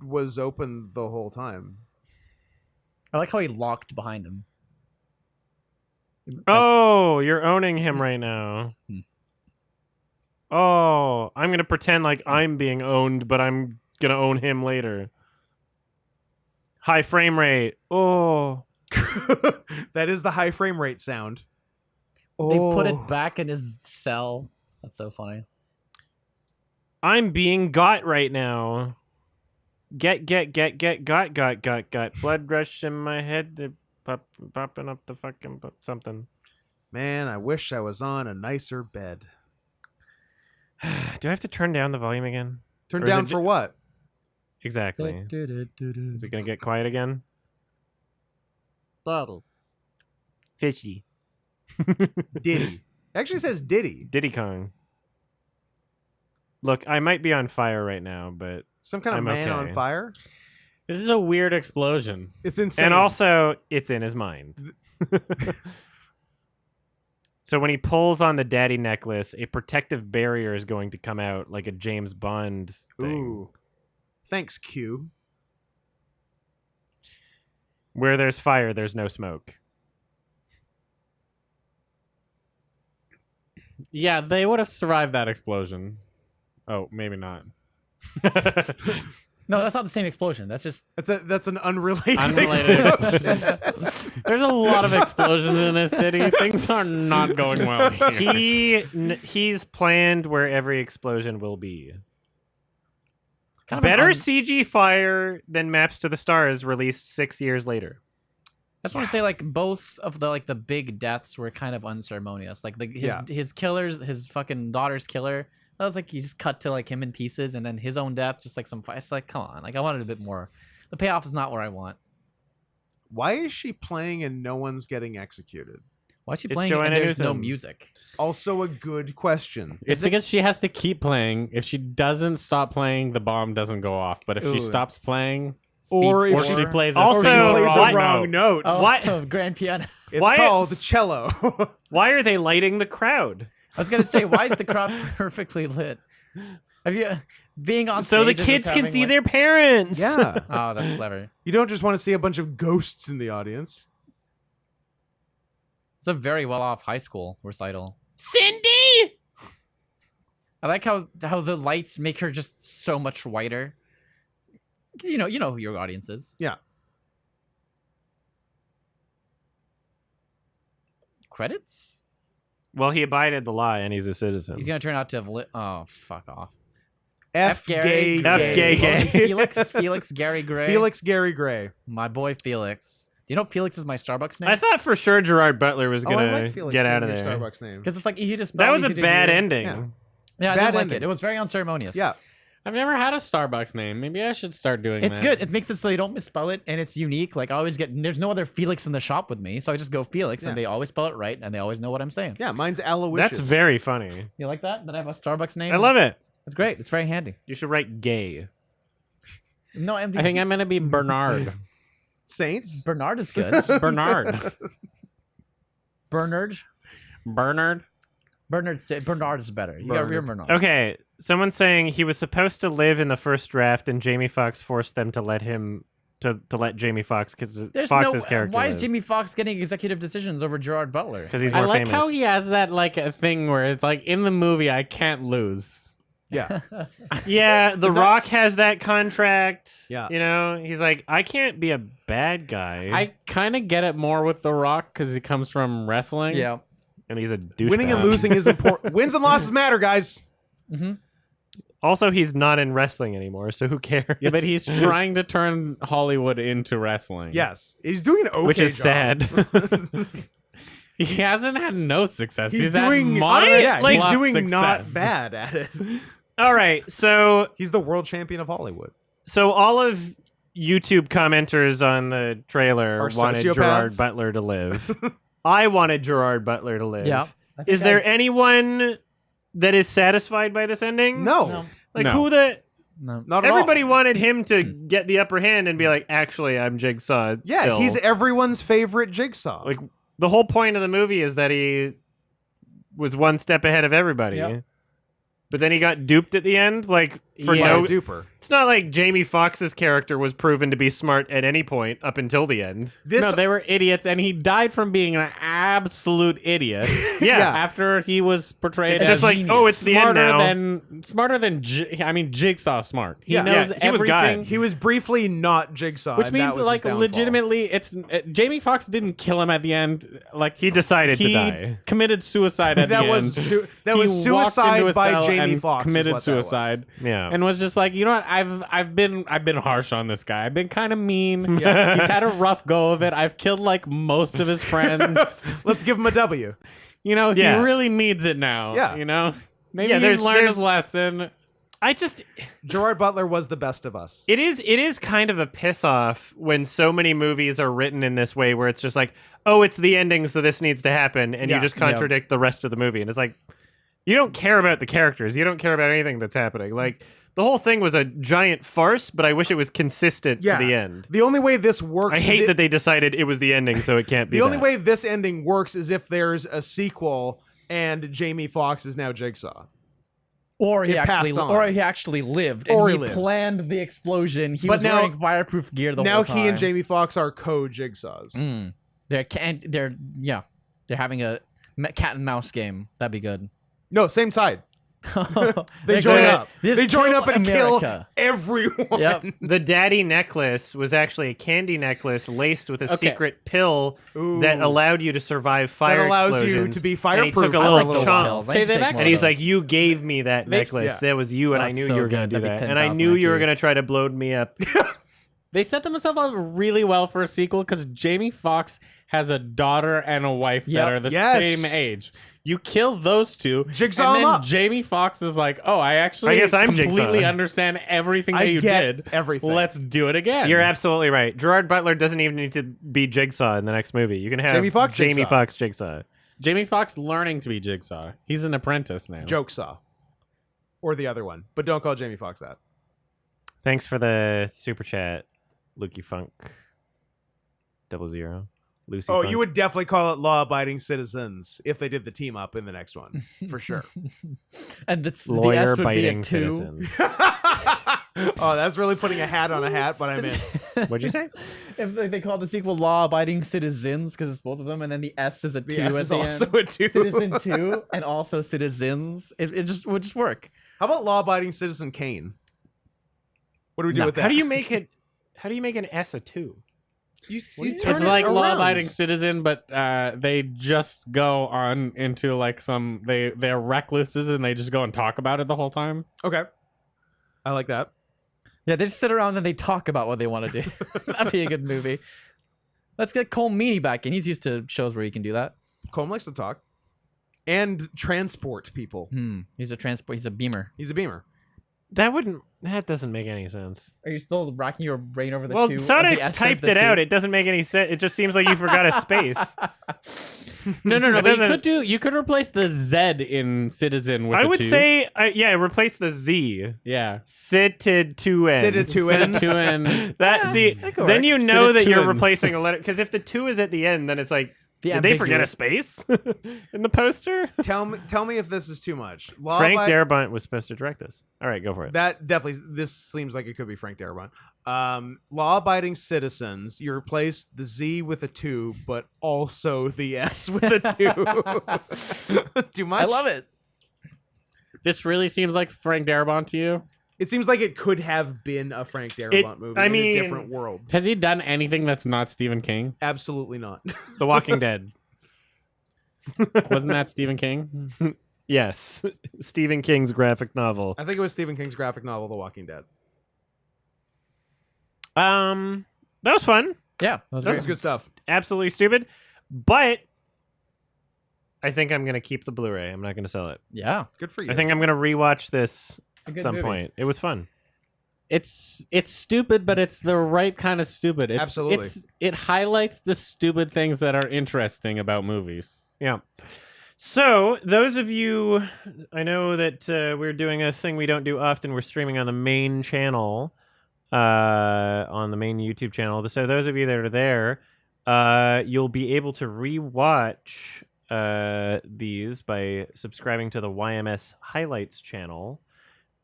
Speaker 3: was open the whole time.
Speaker 2: I like how he locked behind him.
Speaker 1: Oh, you're owning him right now.
Speaker 2: Hmm.
Speaker 1: Oh, I'm gonna pretend like I'm being owned, but I'm gonna own him later. High frame rate. Oh,
Speaker 3: That is the high frame rate sound.
Speaker 2: They put
Speaker 3: Oh.
Speaker 2: it back in his cell. That's so funny.
Speaker 1: I'm being got right now. Got. Blood rush in my head. Popping up the fucking something.
Speaker 3: Man, I wish I was on a nicer bed.
Speaker 1: Do I have to turn down the volume again?
Speaker 3: Turn
Speaker 1: Or is
Speaker 3: down
Speaker 1: it
Speaker 3: for what?
Speaker 1: Exactly. Is it gonna get quiet again? Fishy.
Speaker 3: Diddy. Actually says Diddy.
Speaker 1: Diddy Kong. Look, I might be on fire right now, but
Speaker 3: Some kind of
Speaker 1: I'm
Speaker 3: man on
Speaker 1: okay.
Speaker 3: fire.
Speaker 4: This is a weird explosion.
Speaker 3: It's insane.
Speaker 1: and also it's in his mind. So when he pulls on the daddy necklace, a protective barrier is going to come out like a James Bond thing.
Speaker 3: Ooh. Thanks, Q.
Speaker 1: Where there's fire, there's no smoke.
Speaker 4: Yeah, they would have survived that explosion. Oh, maybe not.
Speaker 2: No, that's not the same explosion. That's just
Speaker 3: That's an unrelated.
Speaker 4: Unrelated
Speaker 3: explosion.
Speaker 4: There's a lot of explosions in this city. Things are not going well here.
Speaker 1: He's planned where every explosion will be.
Speaker 2: kind of
Speaker 1: Better CG fire than Maps to the Stars, released 6 years later.
Speaker 2: I just want to say, like, both of the big deaths were kind of unceremonious. Like his killers, his fucking daughter's killer. That was like he just cut to like him in pieces, and then his own death, just like some fight. It's like, come on, like I wanted a bit more. The payoff is not where I want.
Speaker 3: Why is she playing and no one's getting executed?
Speaker 2: Why is she
Speaker 1: It's
Speaker 2: playing and
Speaker 1: Joanna
Speaker 2: there's no
Speaker 1: Newsom.
Speaker 2: music?
Speaker 3: Also a good question.
Speaker 4: It's because she has to keep playing. If she doesn't stop playing, the bomb doesn't go off. But if she
Speaker 2: Ooh.
Speaker 4: stops playing,
Speaker 3: Or if
Speaker 4: or
Speaker 3: she
Speaker 4: she plays a
Speaker 1: Also,
Speaker 4: single
Speaker 3: plays
Speaker 4: wrong
Speaker 3: a wrong
Speaker 4: note.
Speaker 3: note.
Speaker 2: Oh,
Speaker 1: What?
Speaker 2: grand piano.
Speaker 3: It's
Speaker 1: Why-
Speaker 3: called cello.
Speaker 1: Why are they lighting the crowd?
Speaker 2: I was gonna say, why is the crowd perfectly lit? Have you being on
Speaker 1: So the
Speaker 2: stage and
Speaker 1: kids
Speaker 2: just
Speaker 1: can
Speaker 2: having,
Speaker 1: see
Speaker 2: like-
Speaker 1: their parents.
Speaker 3: Yeah.
Speaker 2: Oh, that's clever.
Speaker 3: You don't just want to see a bunch of ghosts in the audience.
Speaker 2: It's a very well off high school recital.
Speaker 1: Cindy!
Speaker 2: I like how the lights make her just so much whiter. You know who your audience is.
Speaker 3: Yeah.
Speaker 2: Credits?
Speaker 1: Well, he abided the law and he's a citizen.
Speaker 2: He's gonna turn out to have lit. Oh, fuck off.
Speaker 3: F.
Speaker 2: Gary.
Speaker 3: Gay.
Speaker 1: F.
Speaker 3: Gay.
Speaker 1: Gay.
Speaker 2: Felix Gary Gray.
Speaker 3: Felix Gary Gray.
Speaker 2: My boy Felix. Do you know Felix is my Starbucks name?
Speaker 1: I thought for sure Gerard Butler was
Speaker 3: Oh, I
Speaker 1: gonna
Speaker 3: like Felix
Speaker 1: get
Speaker 3: being
Speaker 1: out of
Speaker 3: your
Speaker 1: there.
Speaker 3: Starbucks name.
Speaker 2: Because it's like easy to spell.
Speaker 1: That was a
Speaker 2: easy to
Speaker 1: bad
Speaker 2: hear.
Speaker 1: ending.
Speaker 3: Yeah.
Speaker 2: Yeah, I
Speaker 3: Bad
Speaker 2: didn't like
Speaker 3: ending.
Speaker 2: it. It was very unceremonious.
Speaker 3: Yeah.
Speaker 4: I've never had a Starbucks name. Maybe I should start doing
Speaker 2: It's
Speaker 4: that.
Speaker 2: good. It makes it so you don't misspell it, and it's unique. Like I always get, there's no other Felix in the shop with me, so I just go Felix,
Speaker 3: Yeah.
Speaker 2: and they always spell it right, and they always know what I'm saying.
Speaker 3: Yeah, mine's Aloysius.
Speaker 1: That's very funny.
Speaker 2: You like that? That I have a Starbucks name.
Speaker 1: I love it.
Speaker 2: It's great. It's very handy.
Speaker 1: You should write gay.
Speaker 2: No,
Speaker 4: I think I'm gonna be Bernard.
Speaker 3: Saint.
Speaker 2: Bernard is good.
Speaker 4: Bernard.
Speaker 2: Bernard.
Speaker 4: Bernard.
Speaker 2: Bernard is better. You got to
Speaker 3: Bernard.
Speaker 2: read Bernard.
Speaker 1: Okay, someone's saying he was supposed to live in the first draft, and Jamie Foxx forced them to let him to let Jamie Foxx because Fox's character.
Speaker 2: Why is
Speaker 1: live.
Speaker 2: Jamie Foxx getting executive decisions over Gerard Butler?
Speaker 1: Because he's
Speaker 4: I
Speaker 1: more
Speaker 4: like
Speaker 1: famous.
Speaker 4: how he has that like a thing where it's like in the movie I can't lose.
Speaker 3: Yeah.
Speaker 1: Yeah, The Rock has that contract.
Speaker 3: Yeah.
Speaker 1: You know, he's like, I can't be a bad guy.
Speaker 4: I kind of get it more with The Rock because he comes from wrestling.
Speaker 2: Yeah.
Speaker 1: and he's a douchebag.
Speaker 3: Winning and losing is important. Wins and losses matter, guys.
Speaker 2: Mm-hmm.
Speaker 1: Also, he's not in wrestling anymore, so who cares?
Speaker 4: Yeah, but he's trying to turn Hollywood into wrestling.
Speaker 3: Yes. He's doing an okay
Speaker 1: which is
Speaker 3: job.
Speaker 1: sad.
Speaker 4: He hasn't had no success.
Speaker 3: He's
Speaker 4: had
Speaker 3: doing
Speaker 4: moderate
Speaker 3: yeah,
Speaker 1: like,
Speaker 3: he's
Speaker 4: plus
Speaker 3: doing not
Speaker 4: success.
Speaker 3: bad at it.
Speaker 1: All right, so
Speaker 3: He's the world champion of Hollywood.
Speaker 1: all of YouTube commenters on the trailer
Speaker 3: Are
Speaker 1: wanted
Speaker 3: sociopaths?
Speaker 1: Gerard Butler to live. I wanted Gerard Butler to live.
Speaker 2: Yeah.
Speaker 1: Is there anyone that is satisfied by this ending?
Speaker 3: No,
Speaker 1: Like
Speaker 4: No.
Speaker 1: who the
Speaker 2: No.
Speaker 3: not at all.
Speaker 1: everybody wanted him to get the upper hand and be like, actually, I'm Jigsaw.
Speaker 3: Yeah,
Speaker 1: still.
Speaker 3: he's everyone's favorite Jigsaw.
Speaker 1: like the whole point of the movie is that he was one step ahead of everybody.
Speaker 2: Yep.
Speaker 1: But then he got duped at the end, like for
Speaker 4: Yeah.
Speaker 1: no.
Speaker 3: a duper.
Speaker 1: It's not like Jamie Foxx's character was proven to be smart at any point up until the end.
Speaker 3: This
Speaker 4: No, they were idiots, and he died from being an absolute idiot.
Speaker 1: Yeah,
Speaker 4: After he was portrayed
Speaker 1: it's
Speaker 4: as
Speaker 1: just like, oh, it's the end now.
Speaker 4: smarter than Jigsaw smart. He
Speaker 3: Yeah.
Speaker 4: knows
Speaker 1: Yeah, he was God.
Speaker 4: everything.
Speaker 3: he was briefly not Jigsaw,
Speaker 4: Which
Speaker 3: and that
Speaker 4: means,
Speaker 3: was his
Speaker 4: like,
Speaker 3: downfall.
Speaker 4: legitimately, it's Jamie Foxx didn't kill him at the end. Like
Speaker 1: He decided
Speaker 4: he
Speaker 1: to die.
Speaker 4: committed suicide at
Speaker 3: That
Speaker 4: the
Speaker 3: was
Speaker 4: end.
Speaker 3: that
Speaker 4: He
Speaker 3: was
Speaker 4: walked
Speaker 3: suicide
Speaker 4: into a
Speaker 3: by
Speaker 4: cell
Speaker 3: Jamie
Speaker 4: and
Speaker 3: Foxx. is
Speaker 4: Committed
Speaker 3: what that was.
Speaker 4: suicide.
Speaker 1: Yeah.
Speaker 4: And was just like, you know what? I've been harsh on this guy. I've been kind of mean.
Speaker 3: Yeah.
Speaker 4: He's had a rough go of it. I've killed like most of his friends.
Speaker 3: Let's give him a W.
Speaker 4: You know,
Speaker 1: Yeah.
Speaker 4: he really needs it now.
Speaker 3: Yeah.
Speaker 4: You know? Maybe
Speaker 1: Yeah,
Speaker 4: he's learned
Speaker 1: there's-
Speaker 4: his lesson.
Speaker 1: I just
Speaker 3: Gerard Butler was the best of us.
Speaker 1: it is kind of a piss off when so many movies are written in this way where it's just like, oh, it's the ending, so this needs to happen, and
Speaker 3: Yeah.
Speaker 1: you just contradict the rest of the movie. And it's like, you don't care about the characters. You don't care about anything that's happening. Like, the whole thing was a giant farce, but I wish it was consistent
Speaker 3: Yeah.
Speaker 1: to the end.
Speaker 3: The only way this works
Speaker 1: I
Speaker 3: is
Speaker 1: hate that they decided it was the ending, so it can't be
Speaker 3: the only
Speaker 1: that.
Speaker 3: way this ending works is if there's a sequel and Jamie Foxx is now Jigsaw.
Speaker 2: Or he
Speaker 3: It passed
Speaker 2: actually
Speaker 3: on.
Speaker 2: lived,
Speaker 3: Or
Speaker 2: and
Speaker 3: he lives.
Speaker 2: planned the explosion. He
Speaker 3: But
Speaker 2: was
Speaker 3: now-
Speaker 2: wearing fireproof gear the
Speaker 3: Now
Speaker 2: whole time.
Speaker 3: he and Jamie Foxx are co-Jigsaws.
Speaker 2: They're having a cat and mouse game. That'd be good.
Speaker 3: No, same side. They
Speaker 2: They're
Speaker 3: join
Speaker 2: gonna-
Speaker 3: up.
Speaker 2: just
Speaker 3: They join
Speaker 2: kill
Speaker 3: up and
Speaker 2: America.
Speaker 3: kill everyone.
Speaker 2: Yep.
Speaker 1: The daddy necklace was actually a candy necklace laced with a
Speaker 4: Okay.
Speaker 1: secret pill
Speaker 3: Ooh.
Speaker 1: that allowed you to survive fire
Speaker 3: That allows you
Speaker 1: explosions.
Speaker 3: to be
Speaker 1: And he
Speaker 3: fireproof
Speaker 1: took a
Speaker 3: for
Speaker 1: little
Speaker 3: a little
Speaker 1: chunk.
Speaker 3: while.
Speaker 2: pills.
Speaker 4: Okay,
Speaker 2: I need to
Speaker 4: they've
Speaker 2: take more
Speaker 4: actually-
Speaker 2: of
Speaker 1: And he's
Speaker 2: those.
Speaker 1: like, you gave me that
Speaker 4: They-
Speaker 1: necklace.
Speaker 3: Yeah.
Speaker 1: That was you, and I
Speaker 2: That's
Speaker 1: knew
Speaker 2: so
Speaker 1: you were going
Speaker 2: good.
Speaker 1: to do
Speaker 2: That'd be
Speaker 1: that. And I
Speaker 2: 10,000
Speaker 1: knew you were
Speaker 2: IQ.
Speaker 1: going to try to blow me up.
Speaker 4: They set themselves up really well for a sequel because Jamie Foxx has a daughter and a wife
Speaker 2: Yep.
Speaker 4: that are the
Speaker 3: Yes.
Speaker 4: same age. You kill those two,
Speaker 3: Jigsaw
Speaker 4: and
Speaker 3: him
Speaker 4: then
Speaker 3: up.
Speaker 4: Jamie Foxx is like, "Oh, I actually
Speaker 1: I guess I'm
Speaker 4: completely
Speaker 1: Jigsaw.
Speaker 4: understand everything
Speaker 3: I
Speaker 4: that you
Speaker 3: get
Speaker 4: did.
Speaker 3: everything.
Speaker 4: Let's do it again."
Speaker 1: You're absolutely right. Gerard Butler doesn't even need to be Jigsaw in the next movie. You can have
Speaker 3: Jamie Foxx Jigsaw.
Speaker 1: Foxx Jigsaw.
Speaker 4: Jamie Foxx learning to be Jigsaw. He's an apprentice now.
Speaker 3: Jokesaw. Or the other one. But don't call Jamie Foxx that.
Speaker 1: Thanks for the super chat, Lukey Funk 00. Lucy
Speaker 3: Oh,
Speaker 1: Funk.
Speaker 3: you would definitely call it law-abiding citizens if they did the team up in the next one. For sure.
Speaker 2: And the S
Speaker 1: lawyer
Speaker 2: would be a
Speaker 1: biting
Speaker 2: 2.
Speaker 1: citizens.
Speaker 3: Oh, that's really putting a hat on a hat, but I'm in.
Speaker 1: What'd you say?
Speaker 2: If they call the sequel "Law-Abiding Citizens" because it's both of them, and then the S is a 2
Speaker 3: The S
Speaker 2: at
Speaker 3: is
Speaker 2: the
Speaker 3: also
Speaker 2: end.
Speaker 3: a 2.
Speaker 2: Citizen 2 and also Citizens. It just would just work.
Speaker 3: How about law-abiding citizen Kane? What do we do
Speaker 2: No.
Speaker 3: with that?
Speaker 1: How do you make it? How do you make an S a 2?
Speaker 3: You
Speaker 4: It's
Speaker 3: turn it
Speaker 4: like
Speaker 3: around.
Speaker 4: law-abiding citizen, but they just go on into like they're recluses and they just go and talk about it the whole time.
Speaker 3: Okay. I like that.
Speaker 2: Yeah, they just sit around and they talk about what they want to do. That'd be a good movie. Let's get Cole Meany back in. He's used to shows where he can do that.
Speaker 3: Colm likes to talk. And transport people.
Speaker 2: He's a transport. He's a beamer.
Speaker 3: He's a beamer.
Speaker 1: That doesn't make any sense.
Speaker 2: Are you still racking your brain over the
Speaker 1: Well,
Speaker 2: 2?
Speaker 1: Sonic typed it out. It doesn't make any sense. It just seems like you forgot a space.
Speaker 4: No,
Speaker 1: It
Speaker 4: but
Speaker 1: doesn't-
Speaker 4: you could replace the Z in citizen with
Speaker 1: I
Speaker 4: a
Speaker 1: would
Speaker 4: 2.
Speaker 1: say, replace the Z.
Speaker 4: Yeah.
Speaker 1: Sitted two N's.
Speaker 3: Sitted two
Speaker 4: Instead of
Speaker 3: N's.
Speaker 4: 2 and
Speaker 1: That see,
Speaker 2: that could
Speaker 1: then
Speaker 2: work.
Speaker 1: you know
Speaker 4: Sitted
Speaker 1: that
Speaker 4: two
Speaker 1: you're
Speaker 4: N's.
Speaker 1: replacing a letter. Because if the 2 is at the end, then it's like Did they forget a space in the poster?
Speaker 3: Tell me if this is too much.
Speaker 1: Frank Darabont was supposed to direct this. All right, go for it.
Speaker 3: That definitely. This seems like it could be Frank Darabont. Law-abiding citizens. You replace the Z with a 2, but also the S with a 2. Too much?
Speaker 2: I love it.
Speaker 4: This really seems like Frank Darabont to you?
Speaker 3: It seems like it could have been a Frank Darabont movie in a different world.
Speaker 4: Has he done anything that's not Stephen King?
Speaker 3: Absolutely not.
Speaker 1: The Walking Dead.
Speaker 4: Wasn't that Stephen King?
Speaker 1: Yes. Stephen King's graphic novel.
Speaker 3: I think it was Stephen King's graphic novel, The Walking Dead.
Speaker 1: That was fun.
Speaker 2: Yeah, that was
Speaker 3: That was good stuff.
Speaker 1: Absolutely stupid. But I think I'm going to keep the Blu-ray. I'm not going to sell it.
Speaker 2: Yeah.
Speaker 3: Good for you.
Speaker 1: I think I'm going to rewatch this
Speaker 2: A
Speaker 1: at
Speaker 2: good
Speaker 1: some
Speaker 2: movie.
Speaker 1: point. It was fun.
Speaker 4: It's stupid, but it's the right kind of stupid.
Speaker 3: Absolutely.
Speaker 4: It highlights the stupid things that are interesting about movies.
Speaker 1: Yeah. So, those of you, I know that we're doing a thing we don't do often. We're streaming on the main channel, on the main YouTube channel. So, those of you that are there, you'll be able to rewatch these by subscribing to the YMS Highlights channel.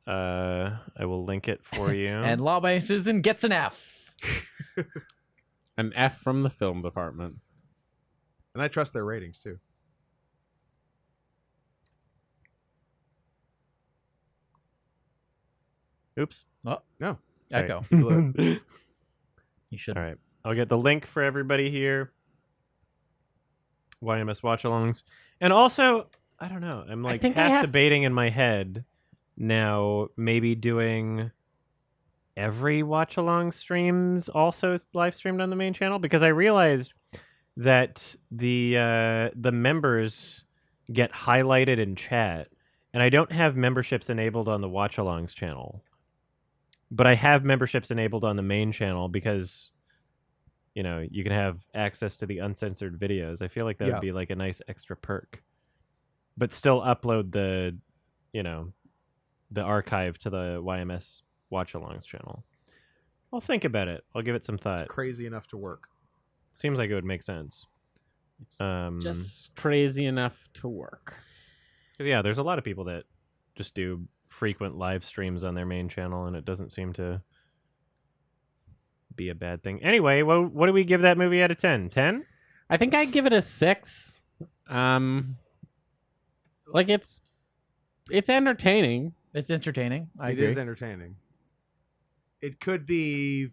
Speaker 1: I will link it for you.
Speaker 2: And Law-Abiding Citizen gets an F.
Speaker 4: An F from the film department.
Speaker 3: And I trust their ratings, too.
Speaker 1: Oops.
Speaker 3: No.
Speaker 2: Echo.
Speaker 1: All
Speaker 2: You should.
Speaker 1: right. I'll get the link for everybody here. YMS watch-alongs. And also, I don't know. I'm like
Speaker 4: think I
Speaker 1: half
Speaker 4: have-
Speaker 1: debating in my head now maybe doing every watch-along streams also live streamed on the main channel, because I realized that the members get highlighted in chat, and I don't have memberships enabled on the watch-alongs channel. But I have memberships enabled on the main channel because, you know, you can have access to the uncensored videos. I feel like that
Speaker 3: Yeah.
Speaker 1: would be like a nice extra perk. But still upload the, you know, the archive to the YMS watch-alongs channel. I'll think about it. I'll give it some thought.
Speaker 3: It's crazy enough to work.
Speaker 1: Seems like it would make sense.
Speaker 4: Just crazy enough to work.
Speaker 1: 'Cause, yeah, there's a lot of people that just do frequent live streams on their main channel, and it doesn't seem to be a bad thing. Anyway, what do we give that movie out of 10? 10?
Speaker 4: I think I'd give it a 6. Like it's entertaining.
Speaker 2: It's entertaining. I
Speaker 3: It
Speaker 2: agree.
Speaker 3: is entertaining. It could be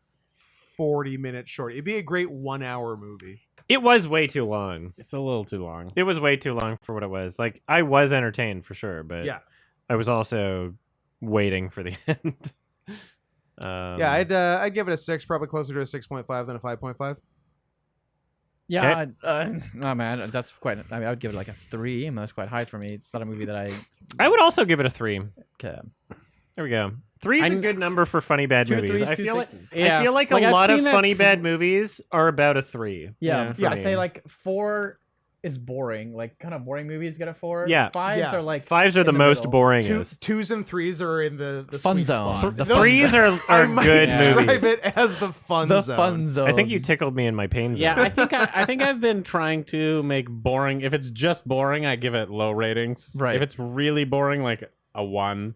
Speaker 3: 40 minutes short. It'd be a great 1 hour movie.
Speaker 1: It was way too long.
Speaker 4: It's a little too long.
Speaker 1: It was way too long for what it was. Like, I was entertained for sure, but
Speaker 3: Yeah.
Speaker 1: I was also waiting for the end.
Speaker 3: Yeah, I'd give it a 6, probably closer to a 6.5 than a 5.5.
Speaker 2: Yeah. No, man, that's quite. I mean, I would give it like a 3. And that's quite high for me. It's not a movie that
Speaker 1: I would also give it a 3.
Speaker 2: Can.
Speaker 1: There we go. 3 is a good number for funny bad
Speaker 2: 2
Speaker 1: movies.
Speaker 2: 3s,
Speaker 1: I
Speaker 2: 2
Speaker 1: feel like
Speaker 2: 6s.
Speaker 4: Yeah.
Speaker 1: I feel like
Speaker 4: Like,
Speaker 1: a
Speaker 4: I've
Speaker 1: lot of
Speaker 4: seen that
Speaker 1: funny
Speaker 4: for-
Speaker 1: bad movies are about a 3.
Speaker 2: Yeah,
Speaker 1: for
Speaker 2: I'd
Speaker 1: me.
Speaker 2: say like 4 is boring. Like kind of boring movies get a 4.
Speaker 1: Yeah.
Speaker 2: 5s
Speaker 3: Yeah.
Speaker 2: are like
Speaker 1: 5s are the
Speaker 2: in
Speaker 1: most
Speaker 2: middle.
Speaker 1: boringest.
Speaker 3: 2s and 3s are in the
Speaker 2: Fun
Speaker 3: sweet
Speaker 2: zone.
Speaker 3: spot.
Speaker 2: The
Speaker 3: Those-
Speaker 1: 3s
Speaker 3: I
Speaker 1: are
Speaker 3: might
Speaker 1: good
Speaker 3: describe
Speaker 1: movies.
Speaker 3: it as the fun
Speaker 2: The
Speaker 3: zone.
Speaker 2: fun zone.
Speaker 1: I think you tickled me in my pain zone.
Speaker 4: Yeah, I think I've been trying to make boring. If it's just boring, I give it low ratings.
Speaker 2: Right.
Speaker 4: If it's really boring, like a 1.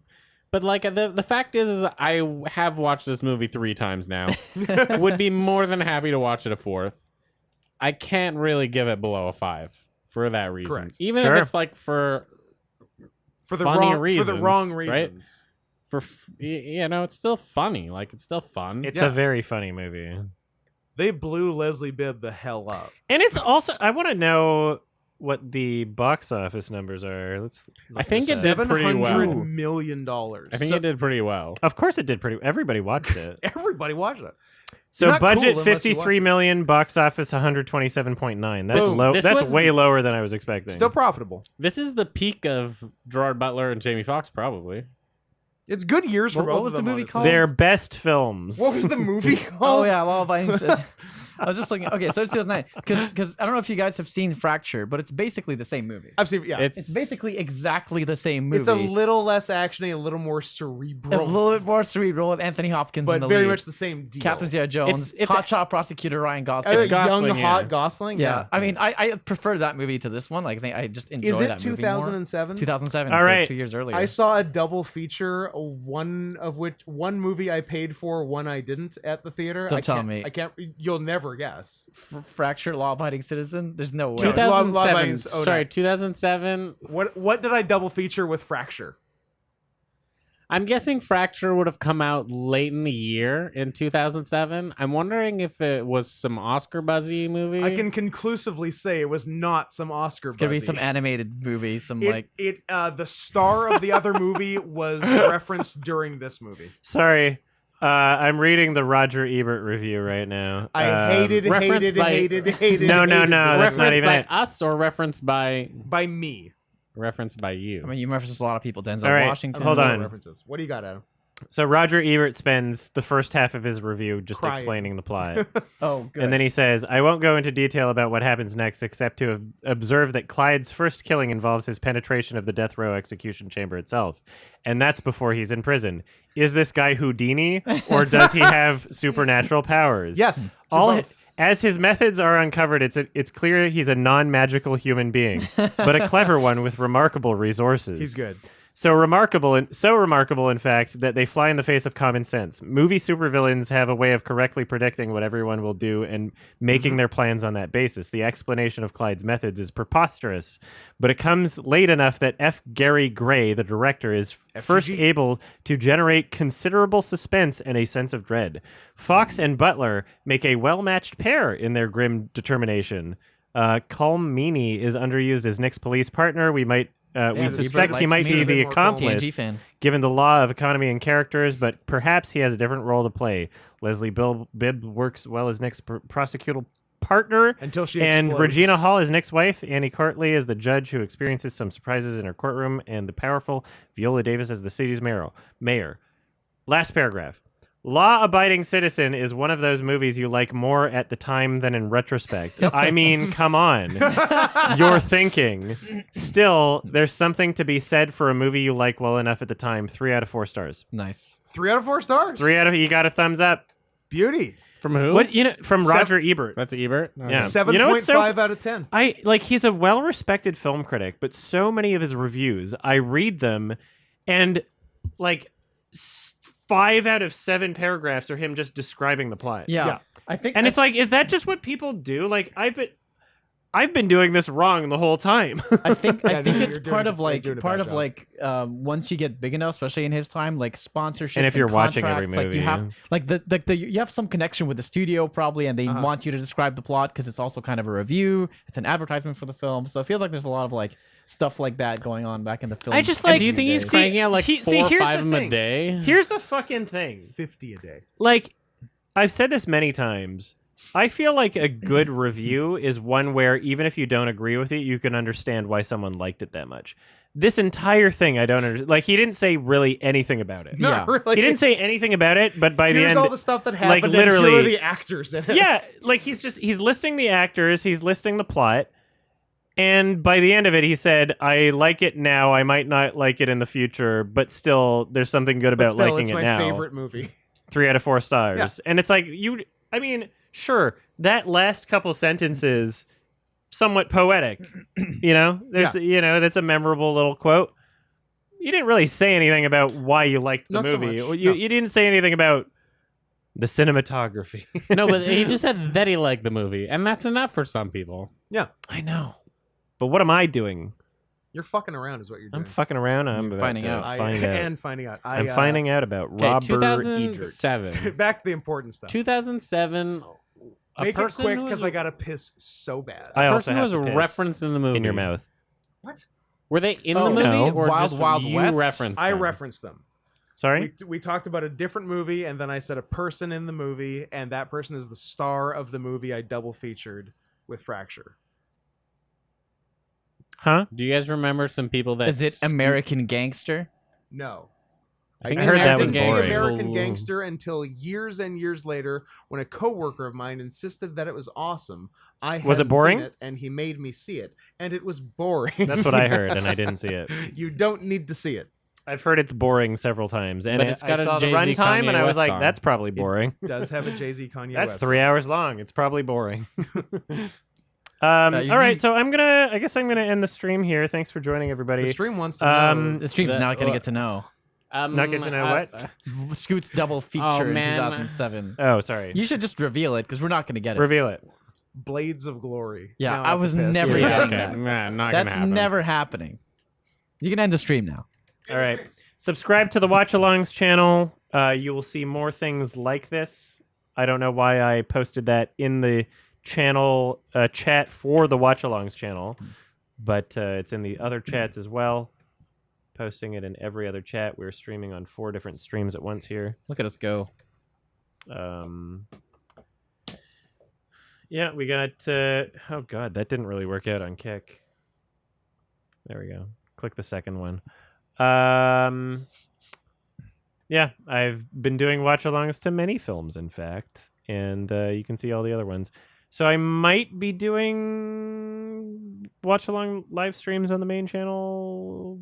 Speaker 4: But like the fact is I have watched this movie 3 times now. Would be more than happy to watch it a 4th. I can't really give it below a 5 for that reason.
Speaker 3: Correct.
Speaker 4: Even
Speaker 1: Sure.
Speaker 4: if it's like for
Speaker 3: for the
Speaker 4: funny
Speaker 3: wrong
Speaker 4: reasons,
Speaker 3: for the wrong
Speaker 4: right?
Speaker 3: reasons.
Speaker 4: you know, it's still funny. Like it's still fun.
Speaker 1: It's
Speaker 3: Yeah.
Speaker 1: a very funny movie.
Speaker 3: They blew Leslie Bibb the hell up.
Speaker 1: And it's also, I want to know what the box office numbers are. Let's
Speaker 4: I think
Speaker 1: look
Speaker 4: it
Speaker 1: at that.
Speaker 4: did pretty well.
Speaker 3: $700 million.
Speaker 4: I think it did pretty well.
Speaker 1: Of course it did pretty. Everybody watched it.
Speaker 3: Everybody watched it.
Speaker 1: So
Speaker 3: You're not cool
Speaker 1: budget
Speaker 3: unless you watch
Speaker 1: 53
Speaker 3: it.
Speaker 1: million, box office 127.9. That's
Speaker 3: Boom.
Speaker 1: low.
Speaker 4: This
Speaker 1: That's
Speaker 4: was-
Speaker 1: way lower than I was expecting.
Speaker 3: Still profitable.
Speaker 4: This is the peak of Gerard Butler and Jamie Foxx, probably.
Speaker 3: It's good years for
Speaker 2: What
Speaker 3: both
Speaker 2: was
Speaker 3: of them.
Speaker 2: the movie
Speaker 3: honestly.
Speaker 2: called?
Speaker 1: their best films.
Speaker 3: What was the movie
Speaker 2: Oh
Speaker 3: called?
Speaker 2: yeah, Law-Abiding Citizen. I was just looking. Okay, so it's 2009. Because I don't know if you guys have seen Fracture, but it's basically the same movie.
Speaker 3: I've seen. Yeah,
Speaker 2: It's basically exactly the same movie.
Speaker 3: it's a little less actiony, a little more
Speaker 2: a
Speaker 3: cerebral,
Speaker 2: little bit more cerebral with Anthony Hopkins in
Speaker 3: but
Speaker 2: the
Speaker 3: very
Speaker 2: lead.
Speaker 3: much the same deal.
Speaker 2: Catherine Zeta-Jones,
Speaker 4: It's
Speaker 2: hotshot prosecutor Ryan Gosling.
Speaker 4: It's
Speaker 3: young,
Speaker 4: Gosling, yeah.
Speaker 3: hot Gosling.
Speaker 2: yeah, I mean, I prefer that movie to this one. Like, I think I just enjoy
Speaker 3: Is it
Speaker 2: that movie more.
Speaker 3: 2007?
Speaker 2: 2007.
Speaker 1: All
Speaker 2: so
Speaker 1: right.
Speaker 2: 2 years earlier.
Speaker 3: I saw a double feature, one movie I paid for, one I didn't at the theater.
Speaker 2: Don't
Speaker 3: I
Speaker 2: tell
Speaker 3: can't-
Speaker 2: me.
Speaker 3: I can't. You'll never guess.
Speaker 2: Fracture, law-abiding citizen. There's no way.
Speaker 4: 2007.
Speaker 3: Law-
Speaker 4: Sorry, 2007.
Speaker 3: What did I double feature with Fracture?
Speaker 4: I'm guessing Fracture would have come out late in the year in 2007. I'm wondering if it was some Oscar buzzy movie.
Speaker 3: I can conclusively say it was not some Oscar.
Speaker 2: It's gonna be
Speaker 3: buzzy.
Speaker 2: some animated movie. Some
Speaker 3: The star of the other movie was referenced during this movie.
Speaker 1: Sorry. I'm reading the Roger Ebert review right now.
Speaker 3: I hated
Speaker 4: referenced
Speaker 3: hated
Speaker 4: by-
Speaker 3: hated
Speaker 1: No,
Speaker 3: hated
Speaker 1: no,
Speaker 3: hated
Speaker 1: no,
Speaker 3: this.
Speaker 1: that's not
Speaker 4: referenced
Speaker 1: even
Speaker 4: by
Speaker 1: it.
Speaker 4: us or referenced by
Speaker 3: me.
Speaker 4: you.
Speaker 2: I mean, you referenced a lot of people. Denzel
Speaker 1: All right,
Speaker 2: Washington.
Speaker 1: hold on.
Speaker 3: References. What do you got, Adam?
Speaker 1: So Roger Ebert spends the first half of his review just
Speaker 3: Crying.
Speaker 1: explaining the plot.
Speaker 2: Oh, good.
Speaker 1: And then he says, I won't go into detail about what happens next, except to observe that Clyde's first killing involves his penetration of the death row execution chamber itself. And that's before he's in prison. Is this guy Houdini, or does he have supernatural powers?
Speaker 3: Yes.
Speaker 1: As his methods are uncovered, it's clear he's a non-magical human being, but a clever one with remarkable resources.
Speaker 3: He's good.
Speaker 1: So remarkable, in fact, that they fly in the face of common sense. Movie supervillains have a way of correctly predicting what everyone will do and making their plans on that basis. The explanation of Clyde's methods is preposterous, but it comes late enough that F. Gary Gray, the director, is first able to generate considerable suspense and a sense of dread. Fox and Butler make a well-matched pair in their grim determination. Colm Meaney is underused as Nick's police partner. We suspect he might be the accomplice,
Speaker 2: TNG fan.
Speaker 1: given the law of economy and characters, but perhaps he has a different role to play. Leslie Bibb works well as Nick's prosecutorial partner,
Speaker 3: Until she
Speaker 1: and
Speaker 3: explodes.
Speaker 1: Regina Hall is Nick's wife. Annie Courtley is the judge who experiences some surprises in her courtroom, and the powerful Viola Davis as the city's mayor. Last paragraph. Law-Abiding Citizen is one of those movies you like more at the time than in retrospect. I mean, come on. You're thinking. Still, there's something to be said for a movie you like well enough at the time. 3 out of 4 stars.
Speaker 2: Nice.
Speaker 3: 3 out of 4 stars.
Speaker 1: 3 out of you got a thumbs up.
Speaker 3: Beauty.
Speaker 4: From who?
Speaker 1: What from
Speaker 3: Sev-
Speaker 1: Roger Ebert.
Speaker 4: That's Ebert.
Speaker 1: Yeah.
Speaker 3: 7.5
Speaker 1: You know what's so-
Speaker 3: out of 10.
Speaker 1: He's a well-respected film critic, but so many of his reviews, I read them, and 5 out of 7 paragraphs are him just describing the plot.
Speaker 2: Yeah. I think.
Speaker 1: And it's like, is that just what people do? Like, I've been doing this wrong the whole time.
Speaker 2: I think
Speaker 3: Yeah, no,
Speaker 2: it's
Speaker 3: you're doing
Speaker 2: part
Speaker 3: a-
Speaker 2: of
Speaker 3: you're doing a bad job.
Speaker 2: once you get big enough, especially in his time, like sponsorships
Speaker 1: And if you're watching every
Speaker 2: contracts, like you
Speaker 1: movie,
Speaker 2: have like the you have some connection with the studio probably, and they
Speaker 3: Uh-huh.
Speaker 2: want you to describe the plot because it's also kind of a review. It's an advertisement for the film, so it feels like there's a lot of stuff like that going on back in the film.
Speaker 1: I just
Speaker 4: And
Speaker 1: like.
Speaker 4: do you think he's
Speaker 1: See,
Speaker 4: cranking out 4 or
Speaker 1: here's
Speaker 4: 5
Speaker 1: the
Speaker 4: of them a
Speaker 1: thing.
Speaker 4: day?
Speaker 1: Here's the fucking thing.
Speaker 3: 50 a day.
Speaker 1: Like, I've said this many times. I feel like a good review is one where even if you don't agree with it, you can understand why someone liked it that much. This entire thing, I don't understand. Like, he didn't say really anything about it.
Speaker 2: Yeah.
Speaker 3: Not really.
Speaker 1: He didn't say anything about it, but by the
Speaker 3: Here's
Speaker 1: end,
Speaker 3: all the stuff that happened. and
Speaker 1: literally-
Speaker 3: here are the actors in it.
Speaker 1: yeah, like he's listing the actors, he's listing the plot, and by the end of it, he said, "I like it now. I might not like it in the future, but still, there's something good
Speaker 3: But
Speaker 1: about
Speaker 3: still,
Speaker 1: liking
Speaker 3: it's
Speaker 1: it
Speaker 3: my
Speaker 1: now."
Speaker 3: favorite movie.
Speaker 1: 3 out of 4 stars,
Speaker 3: Yeah.
Speaker 1: and it's like I mean, sure, that last couple sentences, somewhat poetic. There's that's a memorable little quote. You didn't really say anything about why you liked the
Speaker 3: Not so
Speaker 1: movie.
Speaker 3: much,
Speaker 1: You
Speaker 3: no.
Speaker 1: you didn't say anything about the cinematography.
Speaker 4: No, but he just said that he liked the movie, and that's enough for some people.
Speaker 3: Yeah.
Speaker 1: I know, but what am I doing?
Speaker 3: You're fucking around is what you're doing.
Speaker 1: I'm fucking around. I'm
Speaker 2: You're
Speaker 1: about
Speaker 2: finding
Speaker 1: to
Speaker 2: out.
Speaker 1: Find out.
Speaker 3: And finding out.
Speaker 1: I'm finding out about
Speaker 4: Okay,
Speaker 1: Robert Egert.
Speaker 4: 2007.
Speaker 3: Back to the important stuff.
Speaker 4: 2007. A
Speaker 3: Make it
Speaker 4: person
Speaker 3: quick
Speaker 4: who was-
Speaker 3: because I gotta piss so bad.
Speaker 1: I
Speaker 4: a
Speaker 1: also
Speaker 4: person who
Speaker 1: have
Speaker 4: was
Speaker 1: to piss
Speaker 4: referenced in the movie.
Speaker 1: in your mouth.
Speaker 3: What?
Speaker 4: Were they in
Speaker 2: Oh,
Speaker 4: the movie
Speaker 1: no.
Speaker 4: or
Speaker 2: Wild
Speaker 4: just
Speaker 2: Wild
Speaker 4: you
Speaker 2: West?
Speaker 4: referenced
Speaker 3: I
Speaker 4: them?
Speaker 3: referenced them.
Speaker 1: Sorry.
Speaker 3: We talked about a different movie, and then I said a person in the movie, and that person is the star of the movie I double featured with Fracture.
Speaker 1: Huh?
Speaker 4: Do you guys remember some people that
Speaker 2: Is it American Gangster?
Speaker 3: No.
Speaker 4: I think
Speaker 1: heard that
Speaker 3: didn't
Speaker 1: was
Speaker 3: see
Speaker 1: boring.
Speaker 3: American Gangster until years and years later when a coworker of mine insisted that it was awesome. I
Speaker 1: Was it
Speaker 3: hadn't
Speaker 1: boring?
Speaker 3: seen it, and he made me see it, and it was boring.
Speaker 1: That's what I heard, and I didn't see it.
Speaker 3: You don't need to see it.
Speaker 1: I've heard it's boring several times, and
Speaker 4: But it's got
Speaker 1: I
Speaker 4: a
Speaker 1: saw the
Speaker 4: Jay-Z
Speaker 1: runtime,
Speaker 4: Kanye
Speaker 1: and I was
Speaker 4: West
Speaker 1: like,
Speaker 4: song.
Speaker 1: "That's probably boring."
Speaker 3: It does have a Jay-Z Kanye
Speaker 1: That's
Speaker 3: West
Speaker 1: 3
Speaker 3: song.
Speaker 1: hours long. It's probably boring.
Speaker 2: you-
Speaker 1: all right, so I guess I'm gonna end the stream here. Thanks for joining, everybody.
Speaker 3: The stream wants to know.
Speaker 2: The stream's not going to get to know.
Speaker 1: Not get to know what?
Speaker 2: Scoot's double feature in
Speaker 4: man.
Speaker 2: 2007.
Speaker 1: Oh, sorry.
Speaker 2: You should just reveal it because we're not going to get it.
Speaker 1: Reveal it.
Speaker 3: Blades of Glory.
Speaker 2: Yeah,
Speaker 3: Now
Speaker 2: I
Speaker 3: have to
Speaker 2: was
Speaker 3: piss.
Speaker 2: never
Speaker 1: Yeah,
Speaker 2: getting
Speaker 1: okay.
Speaker 2: that.
Speaker 4: Nah, not
Speaker 2: That's
Speaker 4: gonna happen.
Speaker 2: never happening. You can end the stream now.
Speaker 1: All right. Subscribe to the Watch Alongs channel. You will see more things like this. I don't know why I posted that in the channel chat for the Watch Alongs channel, but it's in the other chats as well. Posting it in every other chat. We're streaming on 4 different streams at once here.
Speaker 2: Look at us go.
Speaker 1: Yeah, we got. Oh God, that didn't really work out on Kick. There we go. Click the second one. Yeah, I've been doing watch-alongs to many films, in fact, and you can see all the other ones. So I might be doing watch-along live streams on the main channel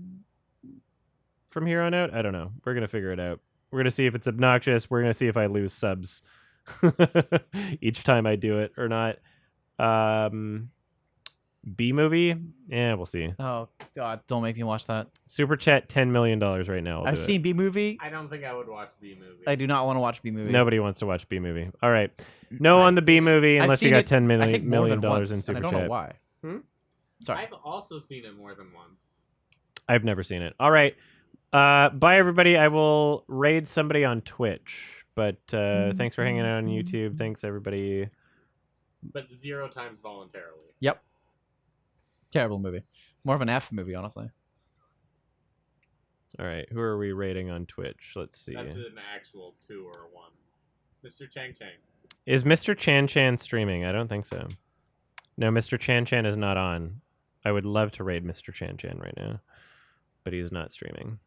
Speaker 1: from here on out. I don't know. We're gonna figure it out. We're gonna see if it's obnoxious. We're gonna see if I lose subs each time I do it or not. B movie? Yeah, we'll see.
Speaker 2: Oh God! Don't make me watch that.
Speaker 1: Super chat $10 million right now. I'll
Speaker 2: I've
Speaker 1: do it.
Speaker 2: seen B movie.
Speaker 4: I don't think I would watch B movie.
Speaker 2: I do not want to watch B movie.
Speaker 1: Nobody wants to watch B movie. All right, no on the B movie
Speaker 2: I've
Speaker 1: unless you
Speaker 2: seen
Speaker 1: got
Speaker 2: it,
Speaker 1: $10
Speaker 2: I think more
Speaker 1: million
Speaker 2: than
Speaker 1: dollars
Speaker 2: once,
Speaker 1: in super
Speaker 2: and I don't
Speaker 1: chat.
Speaker 2: know why. Sorry.
Speaker 4: I've also seen it more than once.
Speaker 1: I've never seen it. All right, bye everybody. I will raid somebody on Twitch, but thanks for hanging out on YouTube. Thanks everybody.
Speaker 4: But 0 times voluntarily.
Speaker 2: Yep. Terrible movie. More of an F movie, honestly.
Speaker 1: All right, who are we rating on Twitch? Let's see.
Speaker 4: That's an actual 2 or 1. Mr. Chang Chang.
Speaker 1: Is Mr. Chan Chan streaming? I don't think so. No, Mr. Chan Chan is not on. I would love to raid Mr. Chan Chan right now, but he is not streaming.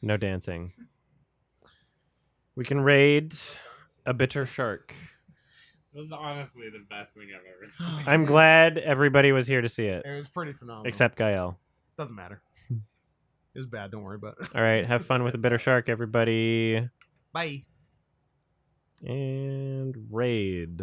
Speaker 1: No dancing. We can raid a bitter shark.
Speaker 4: It was honestly the best thing I've ever seen.
Speaker 1: I'm glad everybody was here to see it,
Speaker 3: It was pretty phenomenal.
Speaker 1: except Gael.
Speaker 3: Doesn't matter. It was bad. Don't worry about it.
Speaker 1: All right, have fun with the bitter shark, everybody.
Speaker 3: Bye.
Speaker 1: And raid.